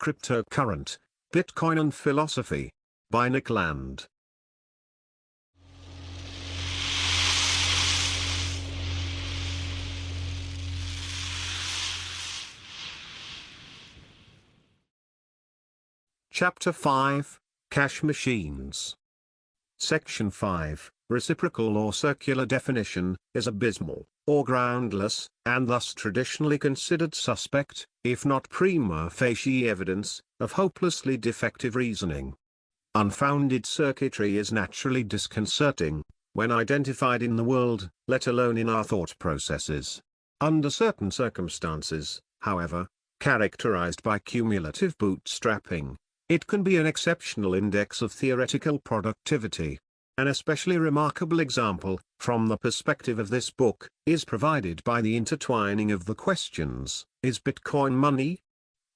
Cryptocurrent, Bitcoin and Philosophy. By Nick Land. Chapter 5, Cash Machines. Section 5, Reciprocal or circular definition, is abysmal, or groundless, and thus traditionally considered suspect, if not prima facie evidence, of hopelessly defective reasoning. Unfounded circuitry is naturally disconcerting, when identified in the world, let alone in our thought processes. Under certain circumstances, however, characterized by cumulative bootstrapping, it can be an exceptional index of theoretical productivity. An especially remarkable example, from the perspective of this book, is provided by the intertwining of the questions: is Bitcoin money?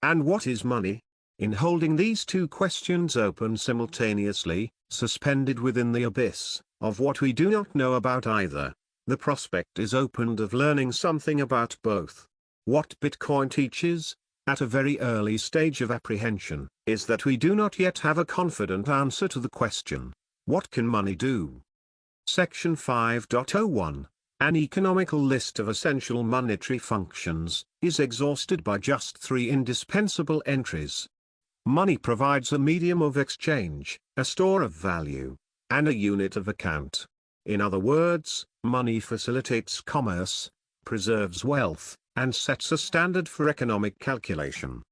And what is money? In holding these two questions open simultaneously, suspended within the abyss of what we do not know about either, the prospect is opened of learning something about both. What Bitcoin teaches, at a very early stage of apprehension, is that we do not yet have a confident answer to the question, what can money do? Section 5.01, an economical list of essential monetary functions, is exhausted by just 3 indispensable entries. Money provides a medium of exchange, a store of value, and a unit of account. In other words, money facilitates commerce, preserves wealth, and sets a standard for economic calculation.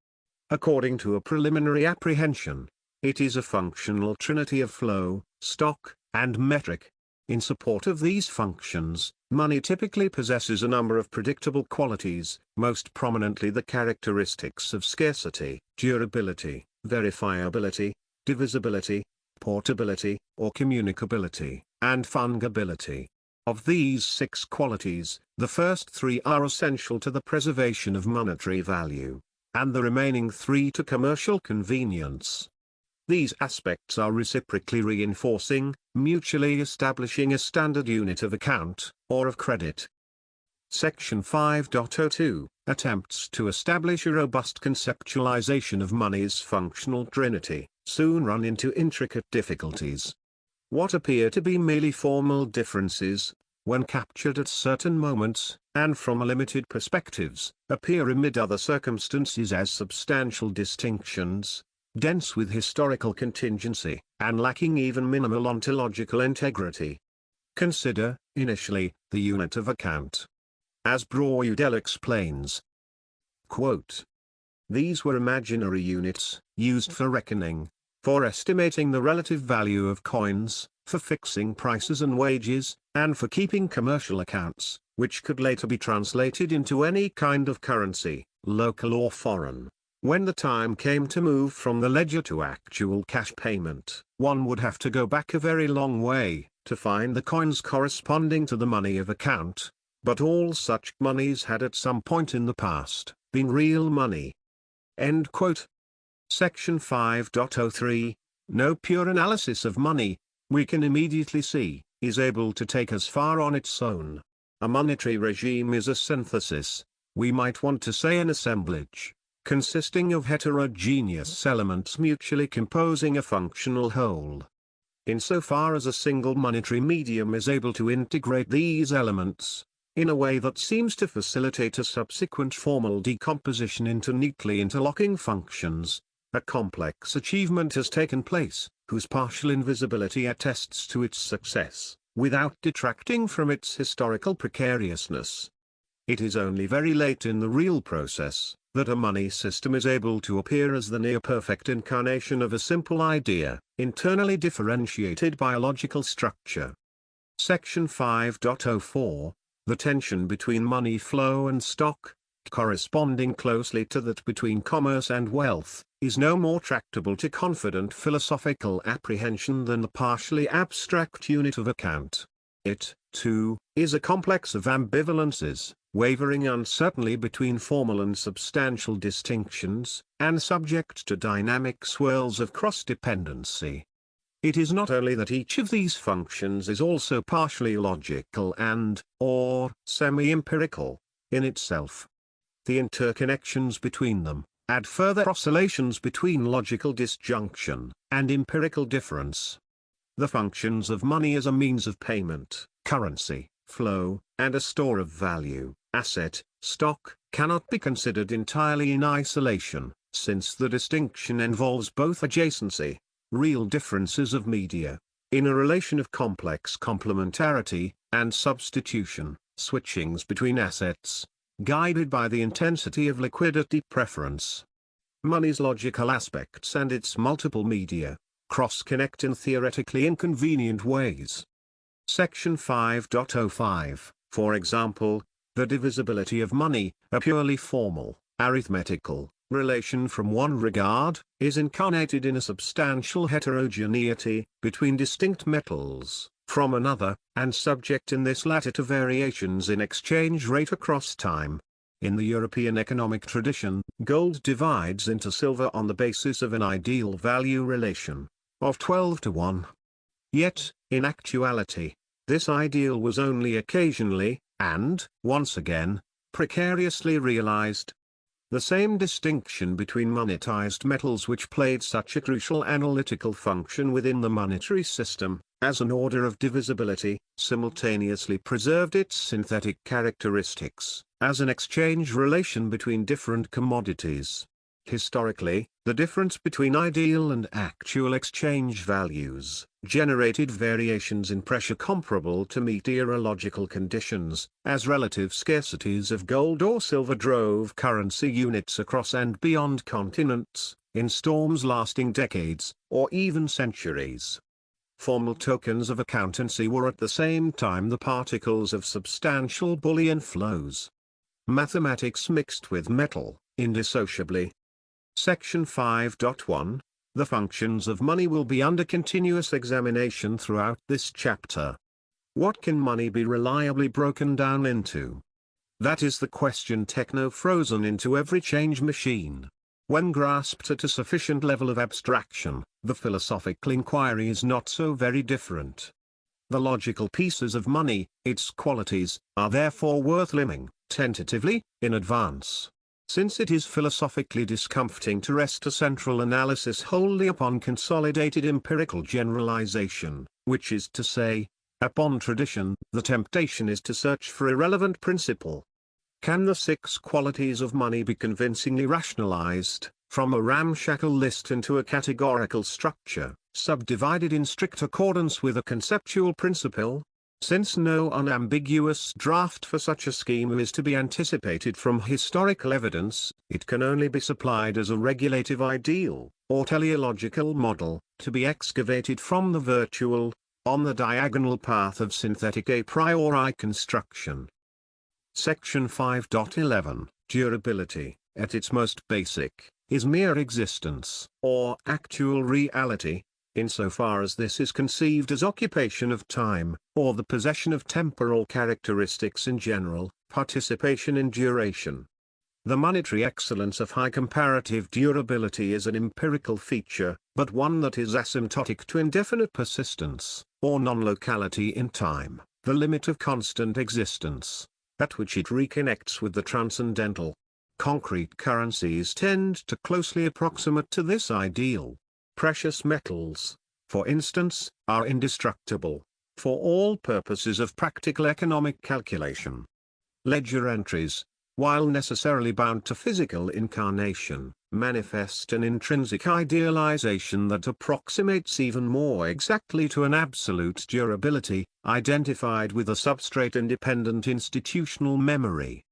According to a preliminary apprehension, it is a functional trinity of flow, stock, and metric. In support of these functions, money typically possesses a number of predictable qualities, most prominently the characteristics of scarcity, durability, verifiability, divisibility, portability, or communicability, and fungibility. Of these 6 qualities, the first 3 are essential to the preservation of monetary value, and the remaining 3 to commercial convenience. These aspects are reciprocally reinforcing, mutually establishing a standard unit of account, or of credit. Section 5.02 attempts to establish a robust conceptualization of money's functional trinity, soon run into intricate difficulties. What appear to be merely formal differences, when captured at certain moments, and from limited perspectives, appear amid other circumstances as substantial distinctions, dense with historical contingency, and lacking even minimal ontological integrity. Consider, initially, the unit of account. As Broedel explains, quote, "These were imaginary units, used for reckoning, for estimating the relative value of coins, for fixing prices and wages, and for keeping commercial accounts, which could later be translated into any kind of currency, local or foreign. When the time came to move from the ledger to actual cash payment, one would have to go back a very long way, to find the coins corresponding to the money of account, but all such monies had at some point in the past, been real money." End quote. Section 5.03, no pure analysis of money, we can immediately see, is able to take us far on its own. A monetary regime is a synthesis, we might want to say an assemblage, consisting of heterogeneous elements mutually composing a functional whole. Insofar as a single monetary medium is able to integrate these elements, in a way that seems to facilitate a subsequent formal decomposition into neatly interlocking functions, a complex achievement has taken place, whose partial invisibility attests to its success, without detracting from its historical precariousness. It is only very late in the real process, that a money system is able to appear as the near-perfect incarnation of a simple idea, internally differentiated by a logical structure. Section 5.04, the tension between money flow and stock, corresponding closely to that between commerce and wealth, is no more tractable to confident philosophical apprehension than the partially abstract unit of account. It, too, is a complex of ambivalences, wavering uncertainly between formal and substantial distinctions, and subject to dynamic swirls of cross-dependency. It is not only that each of these functions is also partially logical and, or semi-empirical, in itself. The interconnections between them, add further oscillations between logical disjunction and empirical difference. The functions of money as a means of payment, currency, flow, and a store of value, asset, stock, cannot be considered entirely in isolation, since the distinction involves both adjacency, real differences of media, in a relation of complex complementarity, and substitution, switchings between assets, guided by the intensity of liquidity preference. Money's logical aspects and its multiple media cross-connect in theoretically inconvenient ways. Section 5.05, for example, the divisibility of money, a purely formal, arithmetical, relation from one regard, is incarnated in a substantial heterogeneity between distinct metals, from another, and subject in this latter to variations in exchange rate across time. In the European economic tradition, gold divides into silver on the basis of an ideal value relation of 12:1. Yet, in actuality, this ideal was only occasionally, and, once again, precariously realized. The same distinction between monetized metals which played such a crucial analytical function within the monetary system, as an order of divisibility, simultaneously preserved its synthetic characteristics, as an exchange relation between different commodities. Historically, the difference between ideal and actual exchange values generated variations in pressure comparable to meteorological conditions, as relative scarcities of gold or silver drove currency units across and beyond continents, in storms lasting decades, or even centuries. Formal tokens of accountancy were at the same time the particles of substantial bullion flows. Mathematics mixed with metal, indissociably. Section 5.1, the functions of money will be under continuous examination throughout this chapter. What can money be reliably broken down into? That is the question techno-frozen into every change machine. When grasped at a sufficient level of abstraction, the philosophical inquiry is not so very different. The logical pieces of money, its qualities, are therefore worth limning, tentatively, in advance. Since it is philosophically discomforting to rest a central analysis wholly upon consolidated empirical generalization, which is to say, upon tradition, the temptation is to search for irrelevant principle. Can the 6 qualities of money be convincingly rationalized, from a ramshackle list into a categorical structure, subdivided in strict accordance with a conceptual principle? Since no unambiguous draft for such a scheme is to be anticipated from historical evidence, it can only be supplied as a regulative ideal, or teleological model, to be excavated from the virtual, on the diagonal path of synthetic a priori construction. Section 5.11, Durability, at its most basic, is mere existence, or actual reality, insofar as this is conceived as occupation of time, or the possession of temporal characteristics in general, participation in duration. The monetary excellence of high comparative durability is an empirical feature, but one that is asymptotic to indefinite persistence, or non-locality in time, the limit of constant existence, at which it reconnects with the transcendental. Concrete currencies tend to closely approximate to this ideal. Precious metals, for instance, are indestructible, for all purposes of practical economic calculation. Ledger entries, while necessarily bound to physical incarnation, manifest an intrinsic idealization that approximates even more exactly to an absolute durability, identified with a substrate-independent institutional memory.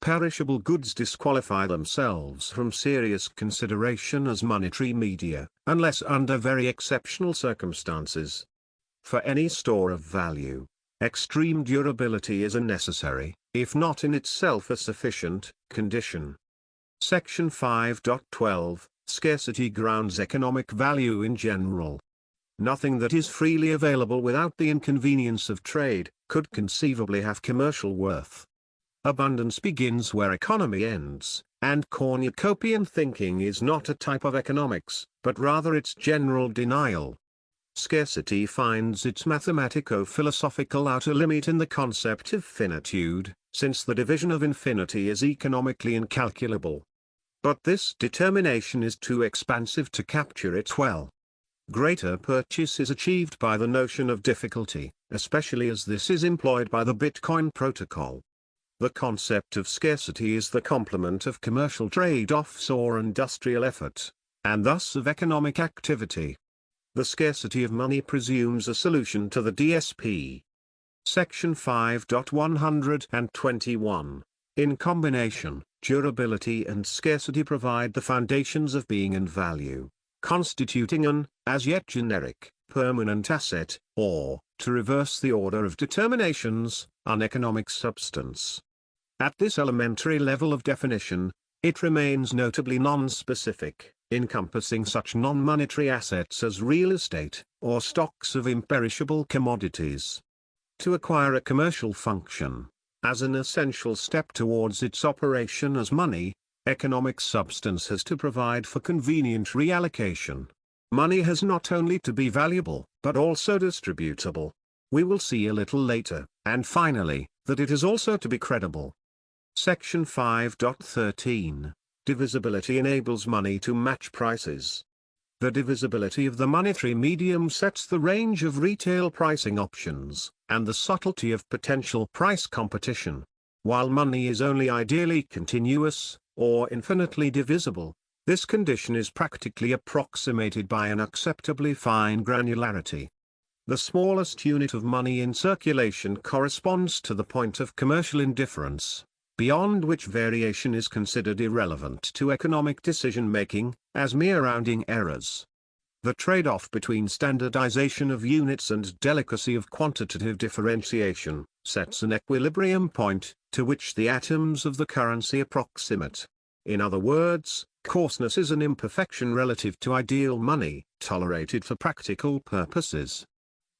Perishable goods disqualify themselves from serious consideration as monetary media, unless under very exceptional circumstances. For any store of value, extreme durability is a necessary, if not in itself a sufficient, condition. Section 5.12, Scarcity grounds economic value in general. Nothing that is freely available without the inconvenience of trade, could conceivably have commercial worth. Abundance begins where economy ends, and cornucopian thinking is not a type of economics, but rather its general denial. Scarcity finds its mathematico-philosophical outer limit in the concept of finitude, since the division of infinity is economically incalculable. But this determination is too expansive to capture it well. Greater purchase is achieved by the notion of difficulty, especially as this is employed by the Bitcoin protocol. The concept of scarcity is the complement of commercial trade-offs or industrial effort, and thus of economic activity. The scarcity of money presumes a solution to the DSP. Section 5.121. In combination, durability and scarcity provide the foundations of being and value, constituting an, as yet generic, permanent asset, or, to reverse the order of determinations, an economic substance. At this elementary level of definition, it remains notably non-specific, encompassing such non-monetary assets as real estate, or stocks of imperishable commodities. To acquire a commercial function, as an essential step towards its operation as money, economic substance has to provide for convenient reallocation. Money has not only to be valuable, but also distributable. We will see a little later, and finally, that it is also to be credible. Section 5.13. Divisibility enables money to match prices. The divisibility of the monetary medium sets the range of retail pricing options, and the subtlety of potential price competition. While money is only ideally continuous, or infinitely divisible, this condition is practically approximated by an acceptably fine granularity. The smallest unit of money in circulation corresponds to the point of commercial indifference, beyond which variation is considered irrelevant to economic decision-making, as mere rounding errors. The trade-off between standardization of units and delicacy of quantitative differentiation sets an equilibrium point, to which the atoms of the currency approximate. In other words, coarseness is an imperfection relative to ideal money, tolerated for practical purposes.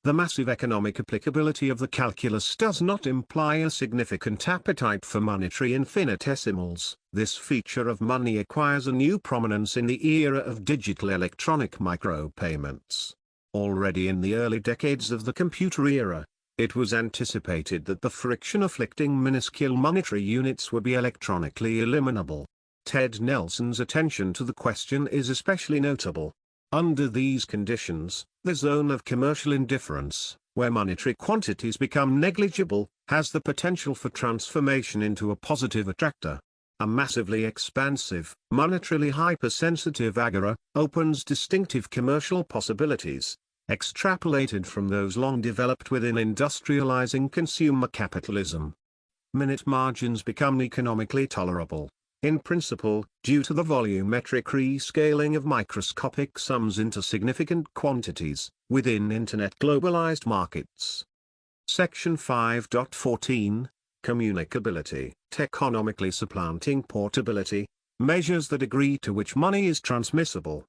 The massive economic applicability of the calculus does not imply a significant appetite for monetary infinitesimals. This feature of money acquires a new prominence in the era of digital electronic micropayments. Already in the early decades of the computer era, it was anticipated that the friction afflicting minuscule monetary units would be electronically eliminable. Ted Nelson's attention to the question is especially notable. Under these conditions, the zone of commercial indifference, where monetary quantities become negligible, has the potential for transformation into a positive attractor. A massively expansive, monetarily hypersensitive agora opens distinctive commercial possibilities, extrapolated from those long developed within industrializing consumer capitalism. Minute margins become economically tolerable, in principle, due to the volumetric rescaling of microscopic sums into significant quantities, within Internet globalized markets. Section 5.14, Communicability, Techonomically supplanting portability, measures the degree to which money is transmissible.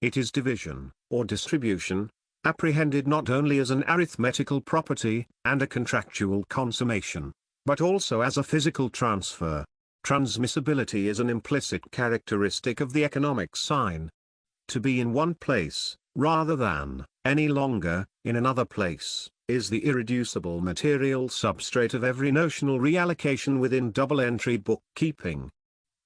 It is division, or distribution, apprehended not only as an arithmetical property, and a contractual consummation, but also as a physical transfer. Transmissibility is an implicit characteristic of the economic sign. To be in one place, rather than, any longer, in another place, is the irreducible material substrate of every notional reallocation within double-entry bookkeeping.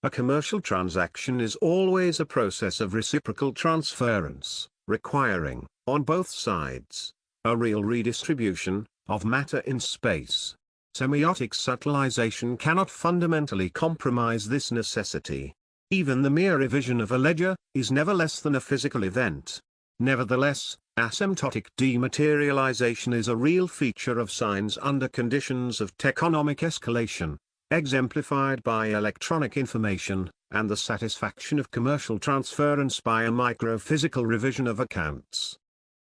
A commercial transaction is always a process of reciprocal transference, requiring, on both sides, a real redistribution of matter in space. Semiotic subtilization cannot fundamentally compromise this necessity. Even the mere revision of a ledger is never less than a physical event. Nevertheless, asymptotic dematerialization is a real feature of signs under conditions of techonomic escalation, exemplified by electronic information, and the satisfaction of commercial transference by a microphysical revision of accounts.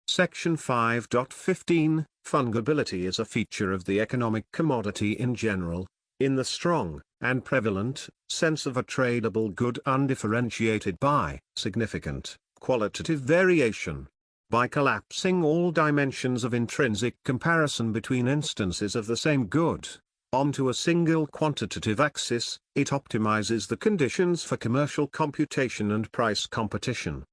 Section 5.15, Fundability is a feature of the economic commodity in general, in the strong, and prevalent, sense of a tradable good undifferentiated by significant, qualitative variation. By collapsing all dimensions of intrinsic comparison between instances of the same good, onto a single quantitative axis, it optimizes the conditions for commercial computation and price competition.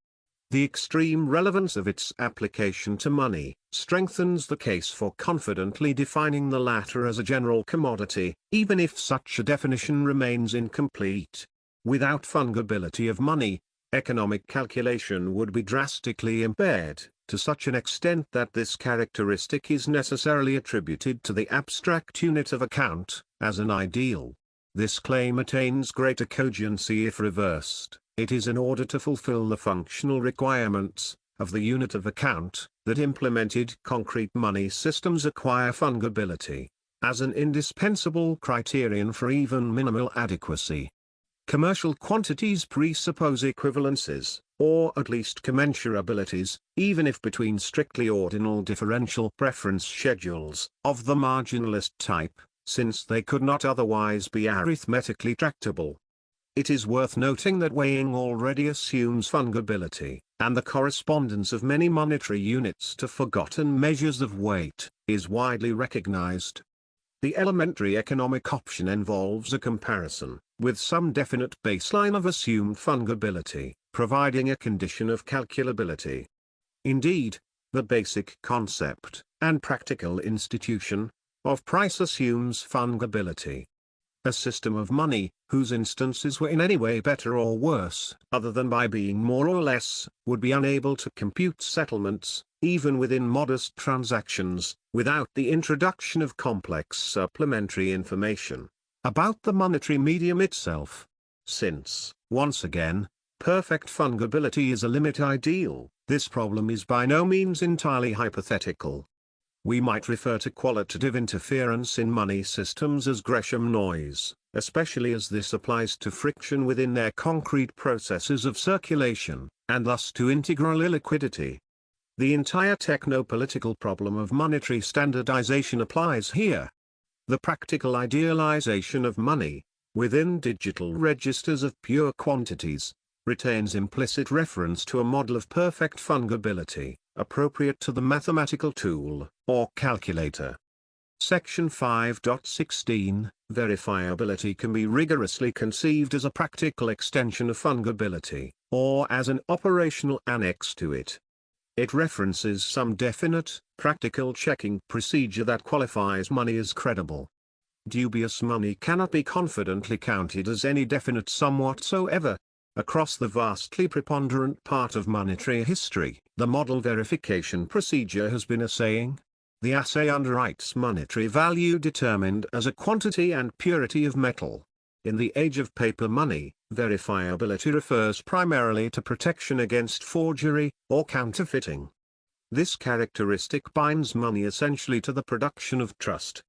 The extreme relevance of its application to money strengthens the case for confidently defining the latter as a general commodity, even if such a definition remains incomplete. Without fundability of money, economic calculation would be drastically impaired, to such an extent that this characteristic is necessarily attributed to the abstract unit of account, as an ideal. This claim attains greater cogency if reversed. It is in order to fulfill the functional requirements of the unit of account that implemented concrete money systems acquire fundability as an indispensable criterion for even minimal adequacy. Commercial quantities presuppose equivalences, or at least commensurabilities, even if between strictly ordinal differential preference schedules of the marginalist type, since they could not otherwise be arithmetically tractable. It is worth noting that weighing already assumes fungibility, and the correspondence of many monetary units to forgotten measures of weight is widely recognized. The elementary economic option involves a comparison with some definite baseline of assumed fungibility, providing a condition of calculability. Indeed, the basic concept and practical institution of price assumes fungibility. A system of money, whose instances were in any way better or worse, other than by being more or less, would be unable to compute settlements, even within modest transactions, without the introduction of complex supplementary information about the monetary medium itself. Since, once again, perfect fungibility is a limit ideal, this problem is by no means entirely hypothetical. We might refer to qualitative interference in money systems as Gresham noise, especially as this applies to friction within their concrete processes of circulation, and thus to integral illiquidity. The entire techno-political problem of monetary standardization applies here. The practical idealization of money, within digital registers of pure quantities, retains implicit reference to a model of perfect fungibility, appropriate to the mathematical tool, or calculator. Section 5.16, Verifiability can be rigorously conceived as a practical extension of fungibility, or as an operational annex to it. It references some definite, practical checking procedure that qualifies money as credible. Dubious money cannot be confidently counted as any definite sum whatsoever. Across the vastly preponderant part of monetary history, the model verification procedure has been assaying. The assay underwrites monetary value determined as a quantity and purity of metal. In the age of paper money, verifiability refers primarily to protection against forgery, or counterfeiting. This characteristic binds money essentially to the production of trust.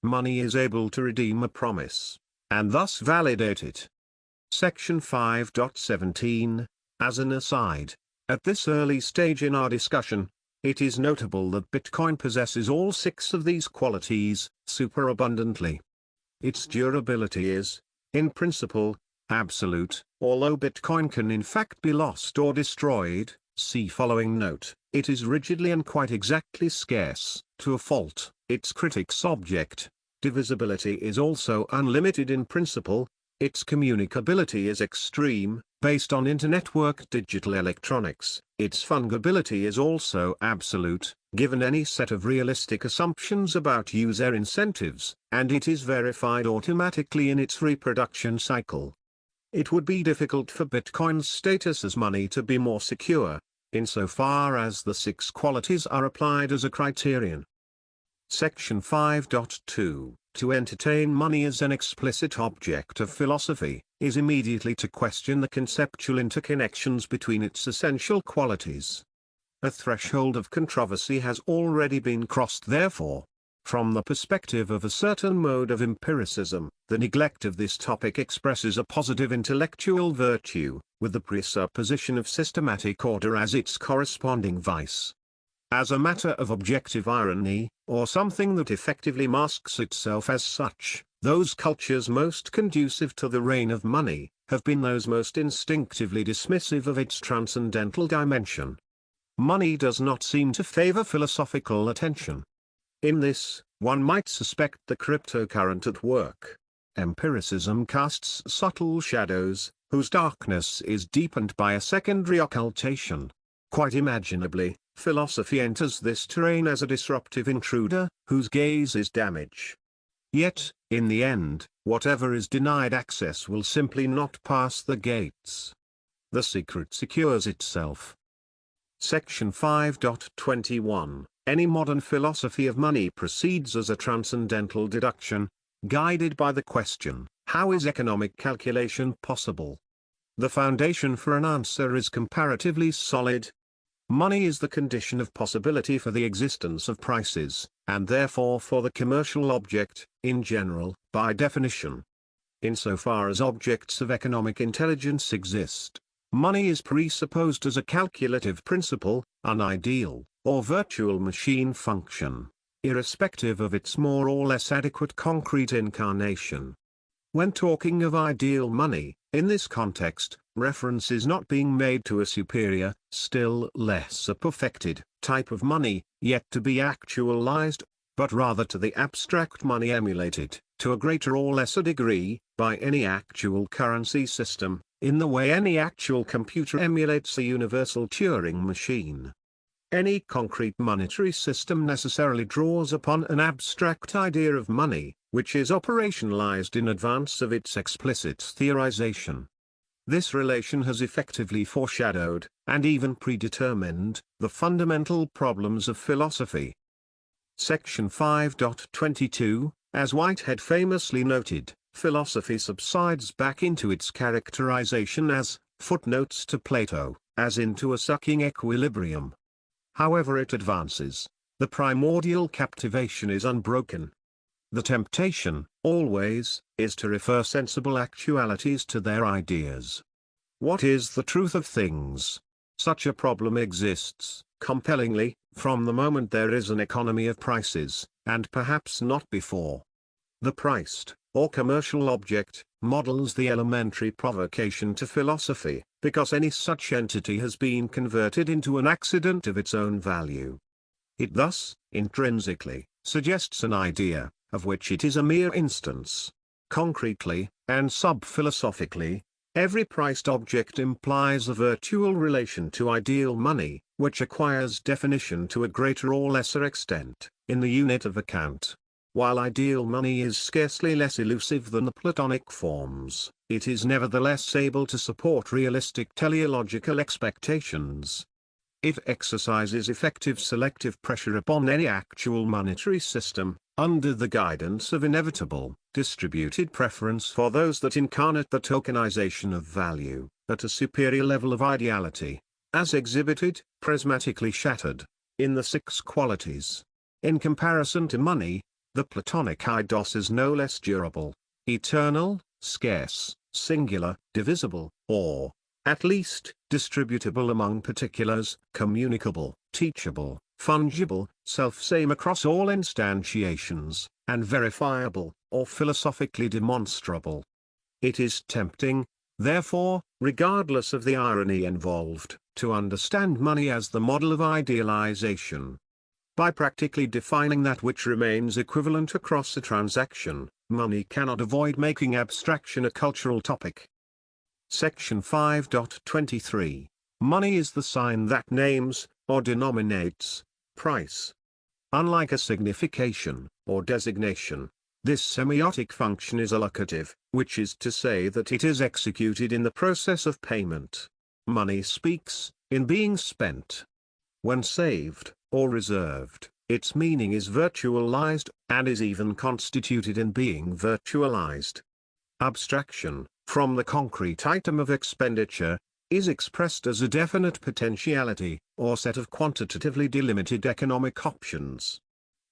Money is able to redeem a promise, and thus validate it. Section 5.17, as an aside, at this early stage in our discussion, it is notable that Bitcoin possesses all 6 of these qualities, superabundantly. Its durability is, in principle, absolute, although Bitcoin can in fact be lost or destroyed, see following note. It is rigidly and quite exactly scarce, to a fault. Its critics object. Divisibility is also unlimited in principle. Its communicability is extreme, based on internetwork digital electronics. Its fungibility is also absolute, given any set of realistic assumptions about user incentives, and it is verified automatically in its reproduction cycle. It would be difficult for Bitcoin's status as money to be more secure, insofar as the 6 qualities are applied as a criterion. Section 5.2, to entertain money as an explicit object of philosophy, is immediately to question the conceptual interconnections between its essential qualities. A threshold of controversy has already been crossed therefore. From the perspective of a certain mode of empiricism, the neglect of this topic expresses a positive intellectual virtue, with the presupposition of systematic order as its corresponding vice. As a matter of objective irony, or something that effectively masks itself as such, those cultures most conducive to the reign of money, have been those most instinctively dismissive of its transcendental dimension. Money does not seem to favor philosophical attention. In this, one might suspect the cryptocurrent at work. Empiricism casts subtle shadows, whose darkness is deepened by a secondary occultation. Quite imaginably, philosophy enters this terrain as a disruptive intruder, whose gaze is damage. Yet, In the end, whatever is denied access will simply not pass the gates. The secret secures itself. Section 5.21 Any modern philosophy of money proceeds as a transcendental deduction, guided by the question, how is economic calculation possible? The foundation for an answer is comparatively solid. Money is the condition of possibility for the existence of prices, and therefore for the commercial object, in general, by definition. Insofar as objects of economic intelligence exist, money is presupposed as a calculative principle, an ideal, or virtual machine function, irrespective of its more or less adequate concrete incarnation. When talking of ideal money, in this context, reference is not being made to a superior, still less a perfected, type of money, yet to be actualized, but rather to the abstract money emulated, to a greater or lesser degree, by any actual currency system, in the way any actual computer emulates a universal Turing machine. Any concrete monetary system necessarily draws upon an abstract idea of money, which is operationalized in advance of its explicit theorization. This relation has effectively foreshadowed, and even predetermined, the fundamental problems of philosophy. Section 5.22, as Whitehead famously noted, philosophy subsides back into its characterization as footnotes to Plato, as into a sucking equilibrium. However it advances, the primordial captivation is unbroken. The temptation, always, is to refer sensible actualities to their ideas. What is the truth of things? Such a problem exists, compellingly, from the moment there is an economy of prices, and perhaps not before. The priced, or commercial object, models the elementary provocation to philosophy, because any such entity has been converted into an accident of its own value. It thus, intrinsically, suggests an idea, of which it is a mere instance. Concretely, and sub-philosophically, every priced object implies a virtual relation to ideal money, which acquires definition to a greater or lesser extent, in the unit of account. While ideal money is scarcely less elusive than the Platonic forms, it is nevertheless able to support realistic teleological expectations. It exercises effective selective pressure upon any actual monetary system, under the guidance of inevitable, distributed preference for those that incarnate the tokenization of value, at a superior level of ideality, as exhibited, prismatically shattered, in the six qualities. In comparison to money, the Platonic eidos is no less durable, eternal, scarce, singular, divisible, or, at least, distributable among particulars, communicable, teachable, fungible, self-same across all instantiations, and verifiable, or philosophically demonstrable. It is tempting, therefore, regardless of the irony involved, to understand money as the model of idealization. By practically defining that which remains equivalent across a transaction, money cannot avoid making abstraction a cultural topic. Section 5.23. Money is the sign that names, or denominates, price. Unlike a signification, or designation, this semiotic function is allocative, which is to say that it is executed in the process of payment. Money speaks, in being spent. When saved, or reserved, its meaning is virtualized, and is even constituted in being virtualized. Abstraction, from the concrete item of expenditure, is expressed as a definite potentiality, or set of quantitatively delimited economic options.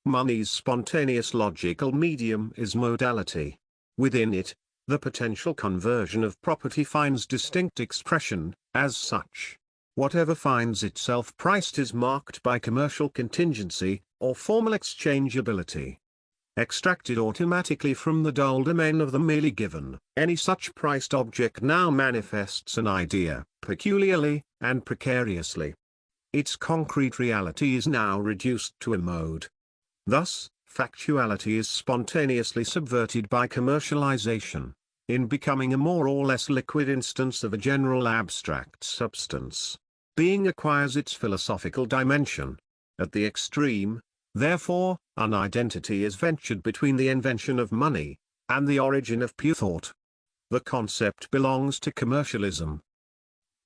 Money's spontaneous logical medium is modality. Within it, the potential conversion of property finds distinct expression, as such. Whatever finds itself priced is marked by commercial contingency, or formal exchangeability. Extracted automatically from the dull domain of the merely given, any such priced object now manifests an idea, peculiarly, and precariously. Its concrete reality is now reduced to a mode. Thus, factuality is spontaneously subverted by commercialization, in becoming a more or less liquid instance of a general abstract substance. Being acquires its philosophical dimension. At the extreme, therefore, an identity is ventured between the invention of money, and the origin of pure thought. The concept belongs to commercialism.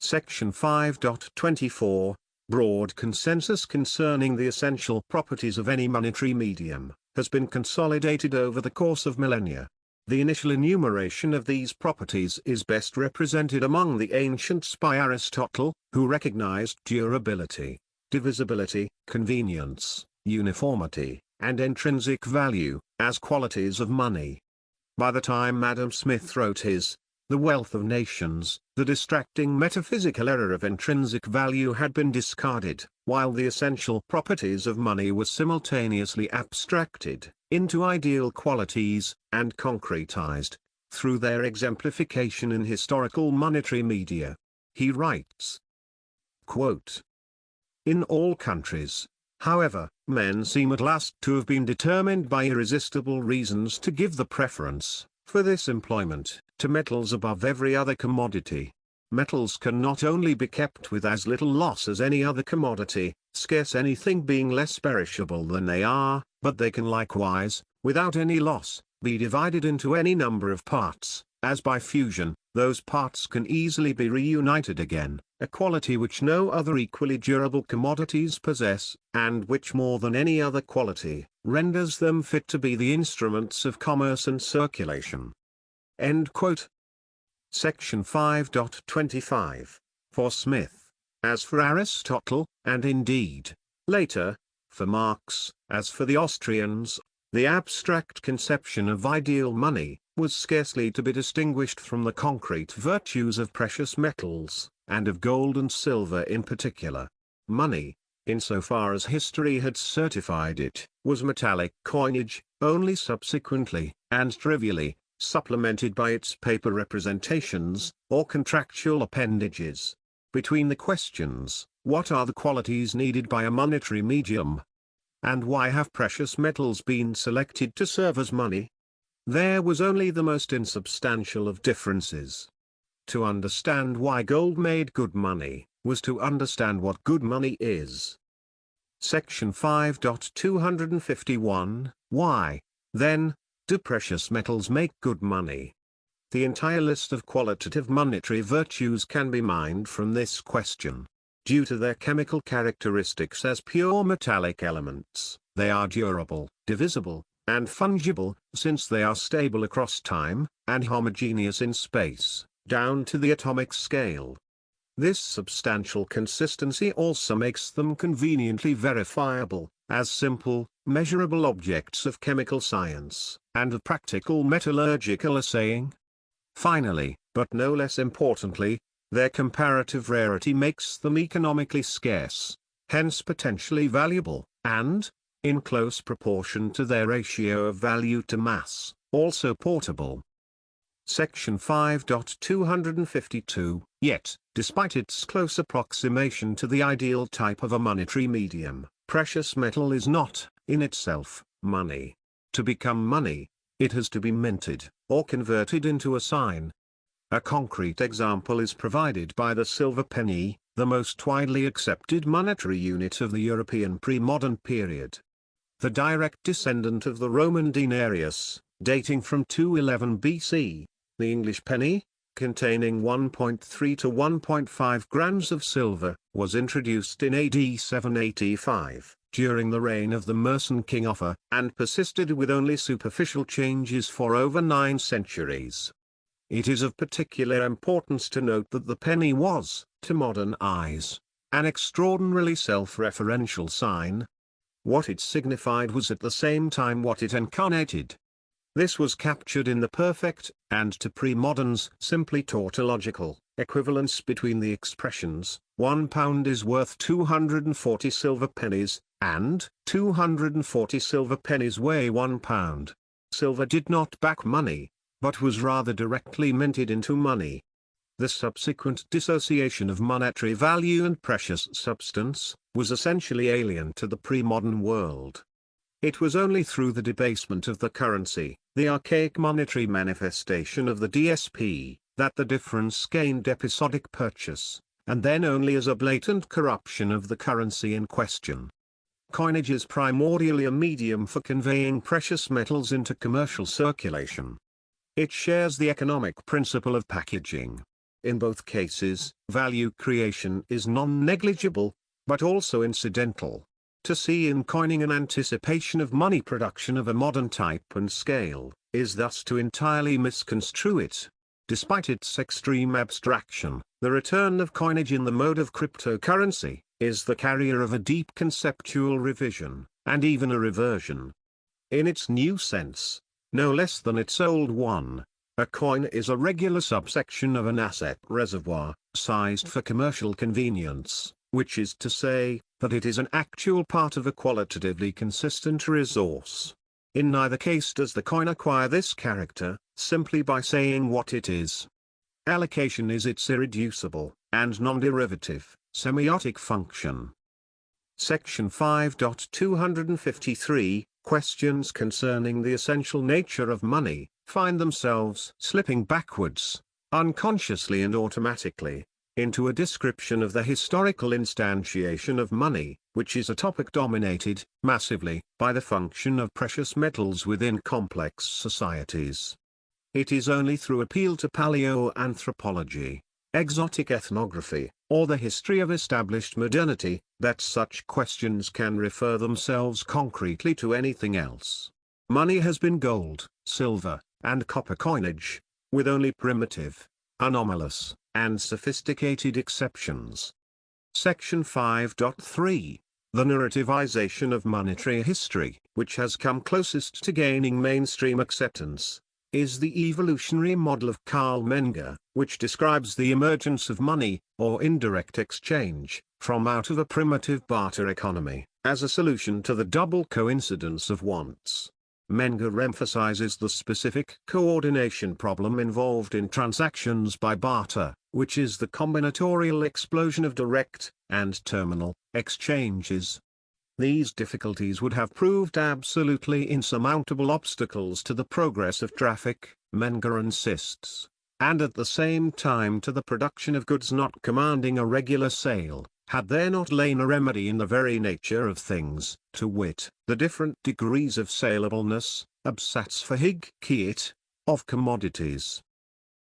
Section 5.24, Broad consensus concerning the essential properties of any monetary medium, has been consolidated over the course of millennia. The initial enumeration of these properties is best represented among the ancients by Aristotle, who recognized durability, divisibility, convenience, uniformity, and intrinsic value, as qualities of money. By the time Adam Smith wrote his The Wealth of Nations, the distracting metaphysical error of intrinsic value had been discarded, while the essential properties of money were simultaneously abstracted into ideal qualities, and concretized, through their exemplification in historical monetary media. He writes, quote, "In all countries, however, men seem at last to have been determined by irresistible reasons to give the preference, for this employment, to metals above every other commodity. Metals can not only be kept with as little loss as any other commodity, scarce anything being less perishable than they are, but they can likewise, without any loss, be divided into any number of parts, as by fusion, those parts can easily be reunited again, a quality which no other equally durable commodities possess, and which more than any other quality, renders them fit to be the instruments of commerce and circulation." End quote. Section 5.25. For Smith, as for Aristotle, and indeed, later, for Marx, as for the Austrians, the abstract conception of ideal money was scarcely to be distinguished from the concrete virtues of precious metals, and of gold and silver in particular. Money, insofar as history had certified it, was metallic coinage, only subsequently, and trivially, supplemented by its paper representations, or contractual appendages. Between the questions, what are the qualities needed by a monetary medium? And why have precious metals been selected to serve as money? There was only the most insubstantial of differences. To understand why gold made good money, was to understand what good money is. Section 5.251, Why, then, do precious metals make good money? The entire list of qualitative monetary virtues can be mined from this question. Due to their chemical characteristics as pure metallic elements, they are durable, divisible, and fungible, since they are stable across time, and homogeneous in space, down to the atomic scale. This substantial consistency also makes them conveniently verifiable, as simple, measurable objects of chemical science, and of practical metallurgical assaying. Finally, but no less importantly, their comparative rarity makes them economically scarce, hence potentially valuable, and, in close proportion to their ratio of value to mass, also portable. Section 5.252, Yet, despite its close approximation to the ideal type of a monetary medium, precious metal is not, in itself, money. To become money, it has to be minted, or converted into a sign. A concrete example is provided by the silver penny, the most widely accepted monetary unit of the European pre-modern period. The direct descendant of the Roman denarius, dating from 211 BC, the English penny, containing 1.3 to 1.5 grams of silver, was introduced in AD 785, during the reign of the Mercian king Offa, and persisted with only superficial changes for over 9 centuries. It is of particular importance to note that the penny was, to modern eyes, an extraordinarily self-referential sign. What it signified was at the same time what it incarnated. This was captured in the perfect, and to pre-moderns simply tautological, equivalence between the expressions, 1 pound is worth 240 silver pennies, and 240 silver pennies weigh 1 pound. Silver did not back money, but was rather directly minted into money. The subsequent dissociation of monetary value and precious substance, was essentially alien to the pre-modern world. It was only through the debasement of the currency, the archaic monetary manifestation of the DSP, that the difference gained episodic purchase, and then only as a blatant corruption of the currency in question. Coinage is primordially a medium for conveying precious metals into commercial circulation. It shares the economic principle of packaging. In both cases, value creation is non-negligible, but also incidental. To see in coining an anticipation of money production of a modern type and scale, is thus to entirely misconstrue it. Despite its extreme abstraction, the return of coinage in the mode of cryptocurrency is the carrier of a deep conceptual revision, and even a reversion. In its new sense, no less than its old one, a coin is a regular subsection of an asset reservoir, sized for commercial convenience, which is to say, that it is an actual part of a qualitatively consistent resource. In neither case does the coin acquire this character, simply by saying what it is. Allocation is its irreducible, and non-derivative, semiotic function. Section 5.253, Questions concerning the essential nature of money, find themselves slipping backwards, unconsciously and automatically, into a description of the historical instantiation of money, which is a topic dominated, massively, by the function of precious metals within complex societies. It is only through appeal to paleoanthropology, exotic ethnography, or the history of established modernity, that such questions can refer themselves concretely to anything else. Money has been gold, silver, and copper coinage, with only primitive, anomalous, and sophisticated exceptions. Section 5.3, The narrativization of monetary history, which has come closest to gaining mainstream acceptance, is the evolutionary model of Carl Menger, which describes the emergence of money, or indirect exchange, from out of a primitive barter economy, as a solution to the double coincidence of wants. Menger emphasizes the specific coordination problem involved in transactions by barter, which is the combinatorial explosion of direct, and terminal, exchanges. These difficulties would have proved absolutely insurmountable obstacles to the progress of traffic, Menger insists, and at the same time to the production of goods not commanding a regular sale, had there not lain a remedy in the very nature of things, to wit, the different degrees of salableness, absatzfähigkeit, of commodities.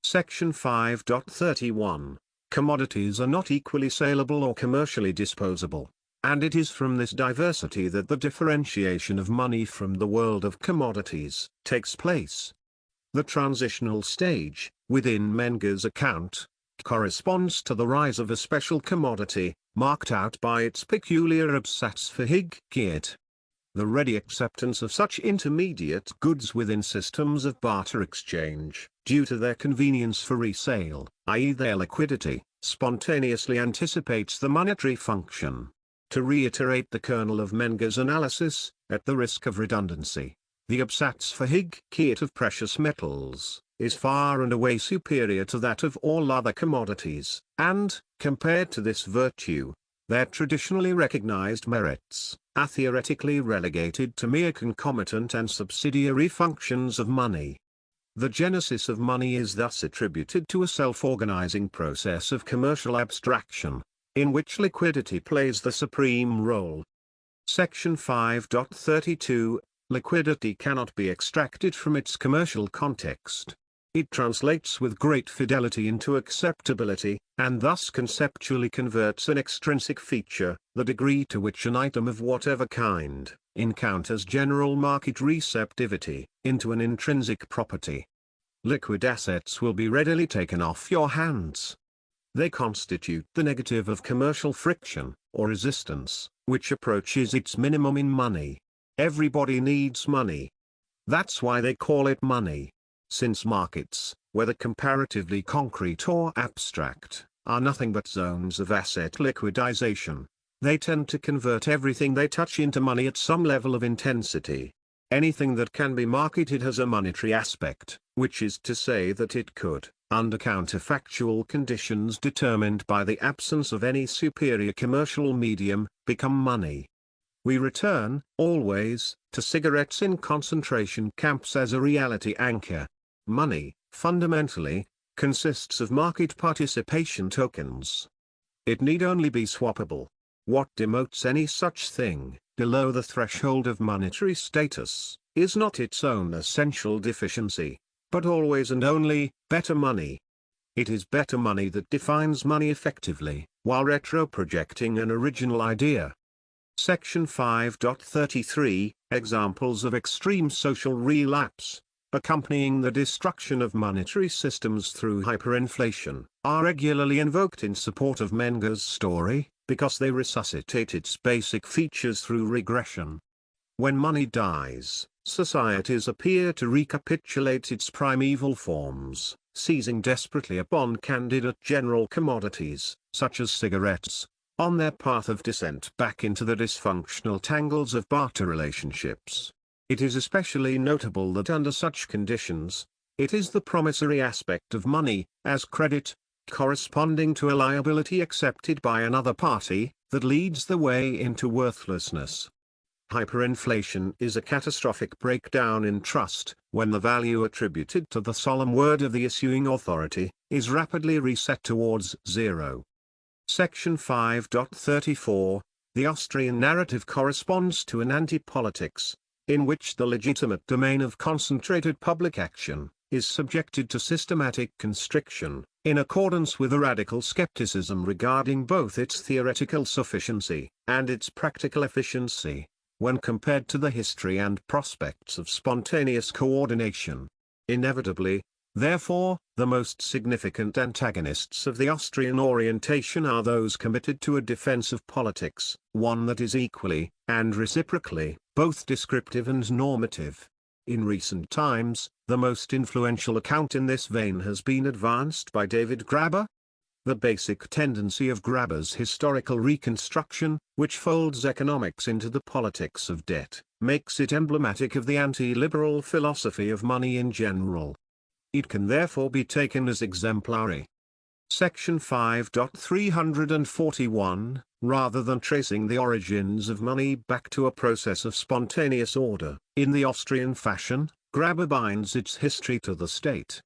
Section 5.31, Commodities are not equally saleable or commercially disposable, and it is from this diversity that the differentiation of money from the world of commodities takes place. The transitional stage, within Menger's account, corresponds to the rise of a special commodity, marked out by its peculiar absatzfähigkeit. The ready acceptance of such intermediate goods within systems of barter exchange, due to their convenience for resale, i.e. their liquidity, spontaneously anticipates the monetary function. To reiterate the kernel of Menger's analysis, at the risk of redundancy, the absatzfähigkeit of precious metals is far and away superior to that of all other commodities, and, compared to this virtue, their traditionally recognized merits are theoretically relegated to mere concomitant and subsidiary functions of money. The genesis of money is thus attributed to a self-organizing process of commercial abstraction, in which liquidity plays the supreme role. Section 5.32, Liquidity cannot be extracted from its commercial context. It translates with great fidelity into acceptability, and thus conceptually converts an extrinsic feature, the degree to which an item of whatever kind encounters general market receptivity, into an intrinsic property. Liquid assets will be readily taken off your hands. They constitute the negative of commercial friction, or resistance, which approaches its minimum in money. Everybody needs money. That's why they call it money. Since markets, whether comparatively concrete or abstract, are nothing but zones of asset liquidization, they tend to convert everything they touch into money at some level of intensity. Anything that can be marketed has a monetary aspect, which is to say that it could, under counterfactual conditions determined by the absence of any superior commercial medium, become money. We return, always, to cigarettes in concentration camps as a reality anchor. Money, fundamentally, consists of market participation tokens. It need only be swappable. What demotes any such thing, below the threshold of monetary status, is not its own essential deficiency. but always and only better money. It is better money that defines money effectively, while retro-projecting an original idea. Section 5.33 Examples of extreme social relapse, accompanying the destruction of monetary systems through hyperinflation, are regularly invoked in support of Menger's story, because they resuscitate its basic features through regression. When money dies, societies appear to recapitulate its primeval forms, seizing desperately upon candidate general commodities, such as cigarettes, on their path of descent back into the dysfunctional tangles of barter relationships. It is especially notable that under such conditions, it is the promissory aspect of money, as credit, corresponding to a liability accepted by another party, that leads the way into worthlessness. Hyperinflation is a catastrophic breakdown in trust, when the value attributed to the solemn word of the issuing authority is rapidly reset towards zero. Section 5.34 The Austrian narrative corresponds to an anti-politics, in which the legitimate domain of concentrated public action is subjected to systematic constriction, in accordance with a radical skepticism regarding both its theoretical sufficiency and its practical efficiency, when compared to the history and prospects of spontaneous coordination. Inevitably, therefore, the most significant antagonists of the Austrian orientation are those committed to a defense of politics, one that is equally, and reciprocally, both descriptive and normative. In recent times, the most influential account in this vein has been advanced by David Graeber. The basic tendency of Graeber's historical reconstruction, which folds economics into the politics of debt, makes it emblematic of the anti-liberal philosophy of money in general. It can therefore be taken as exemplary. Section 5.341 Rather than tracing the origins of money back to a process of spontaneous order, in the Austrian fashion, Graeber binds its history to the state.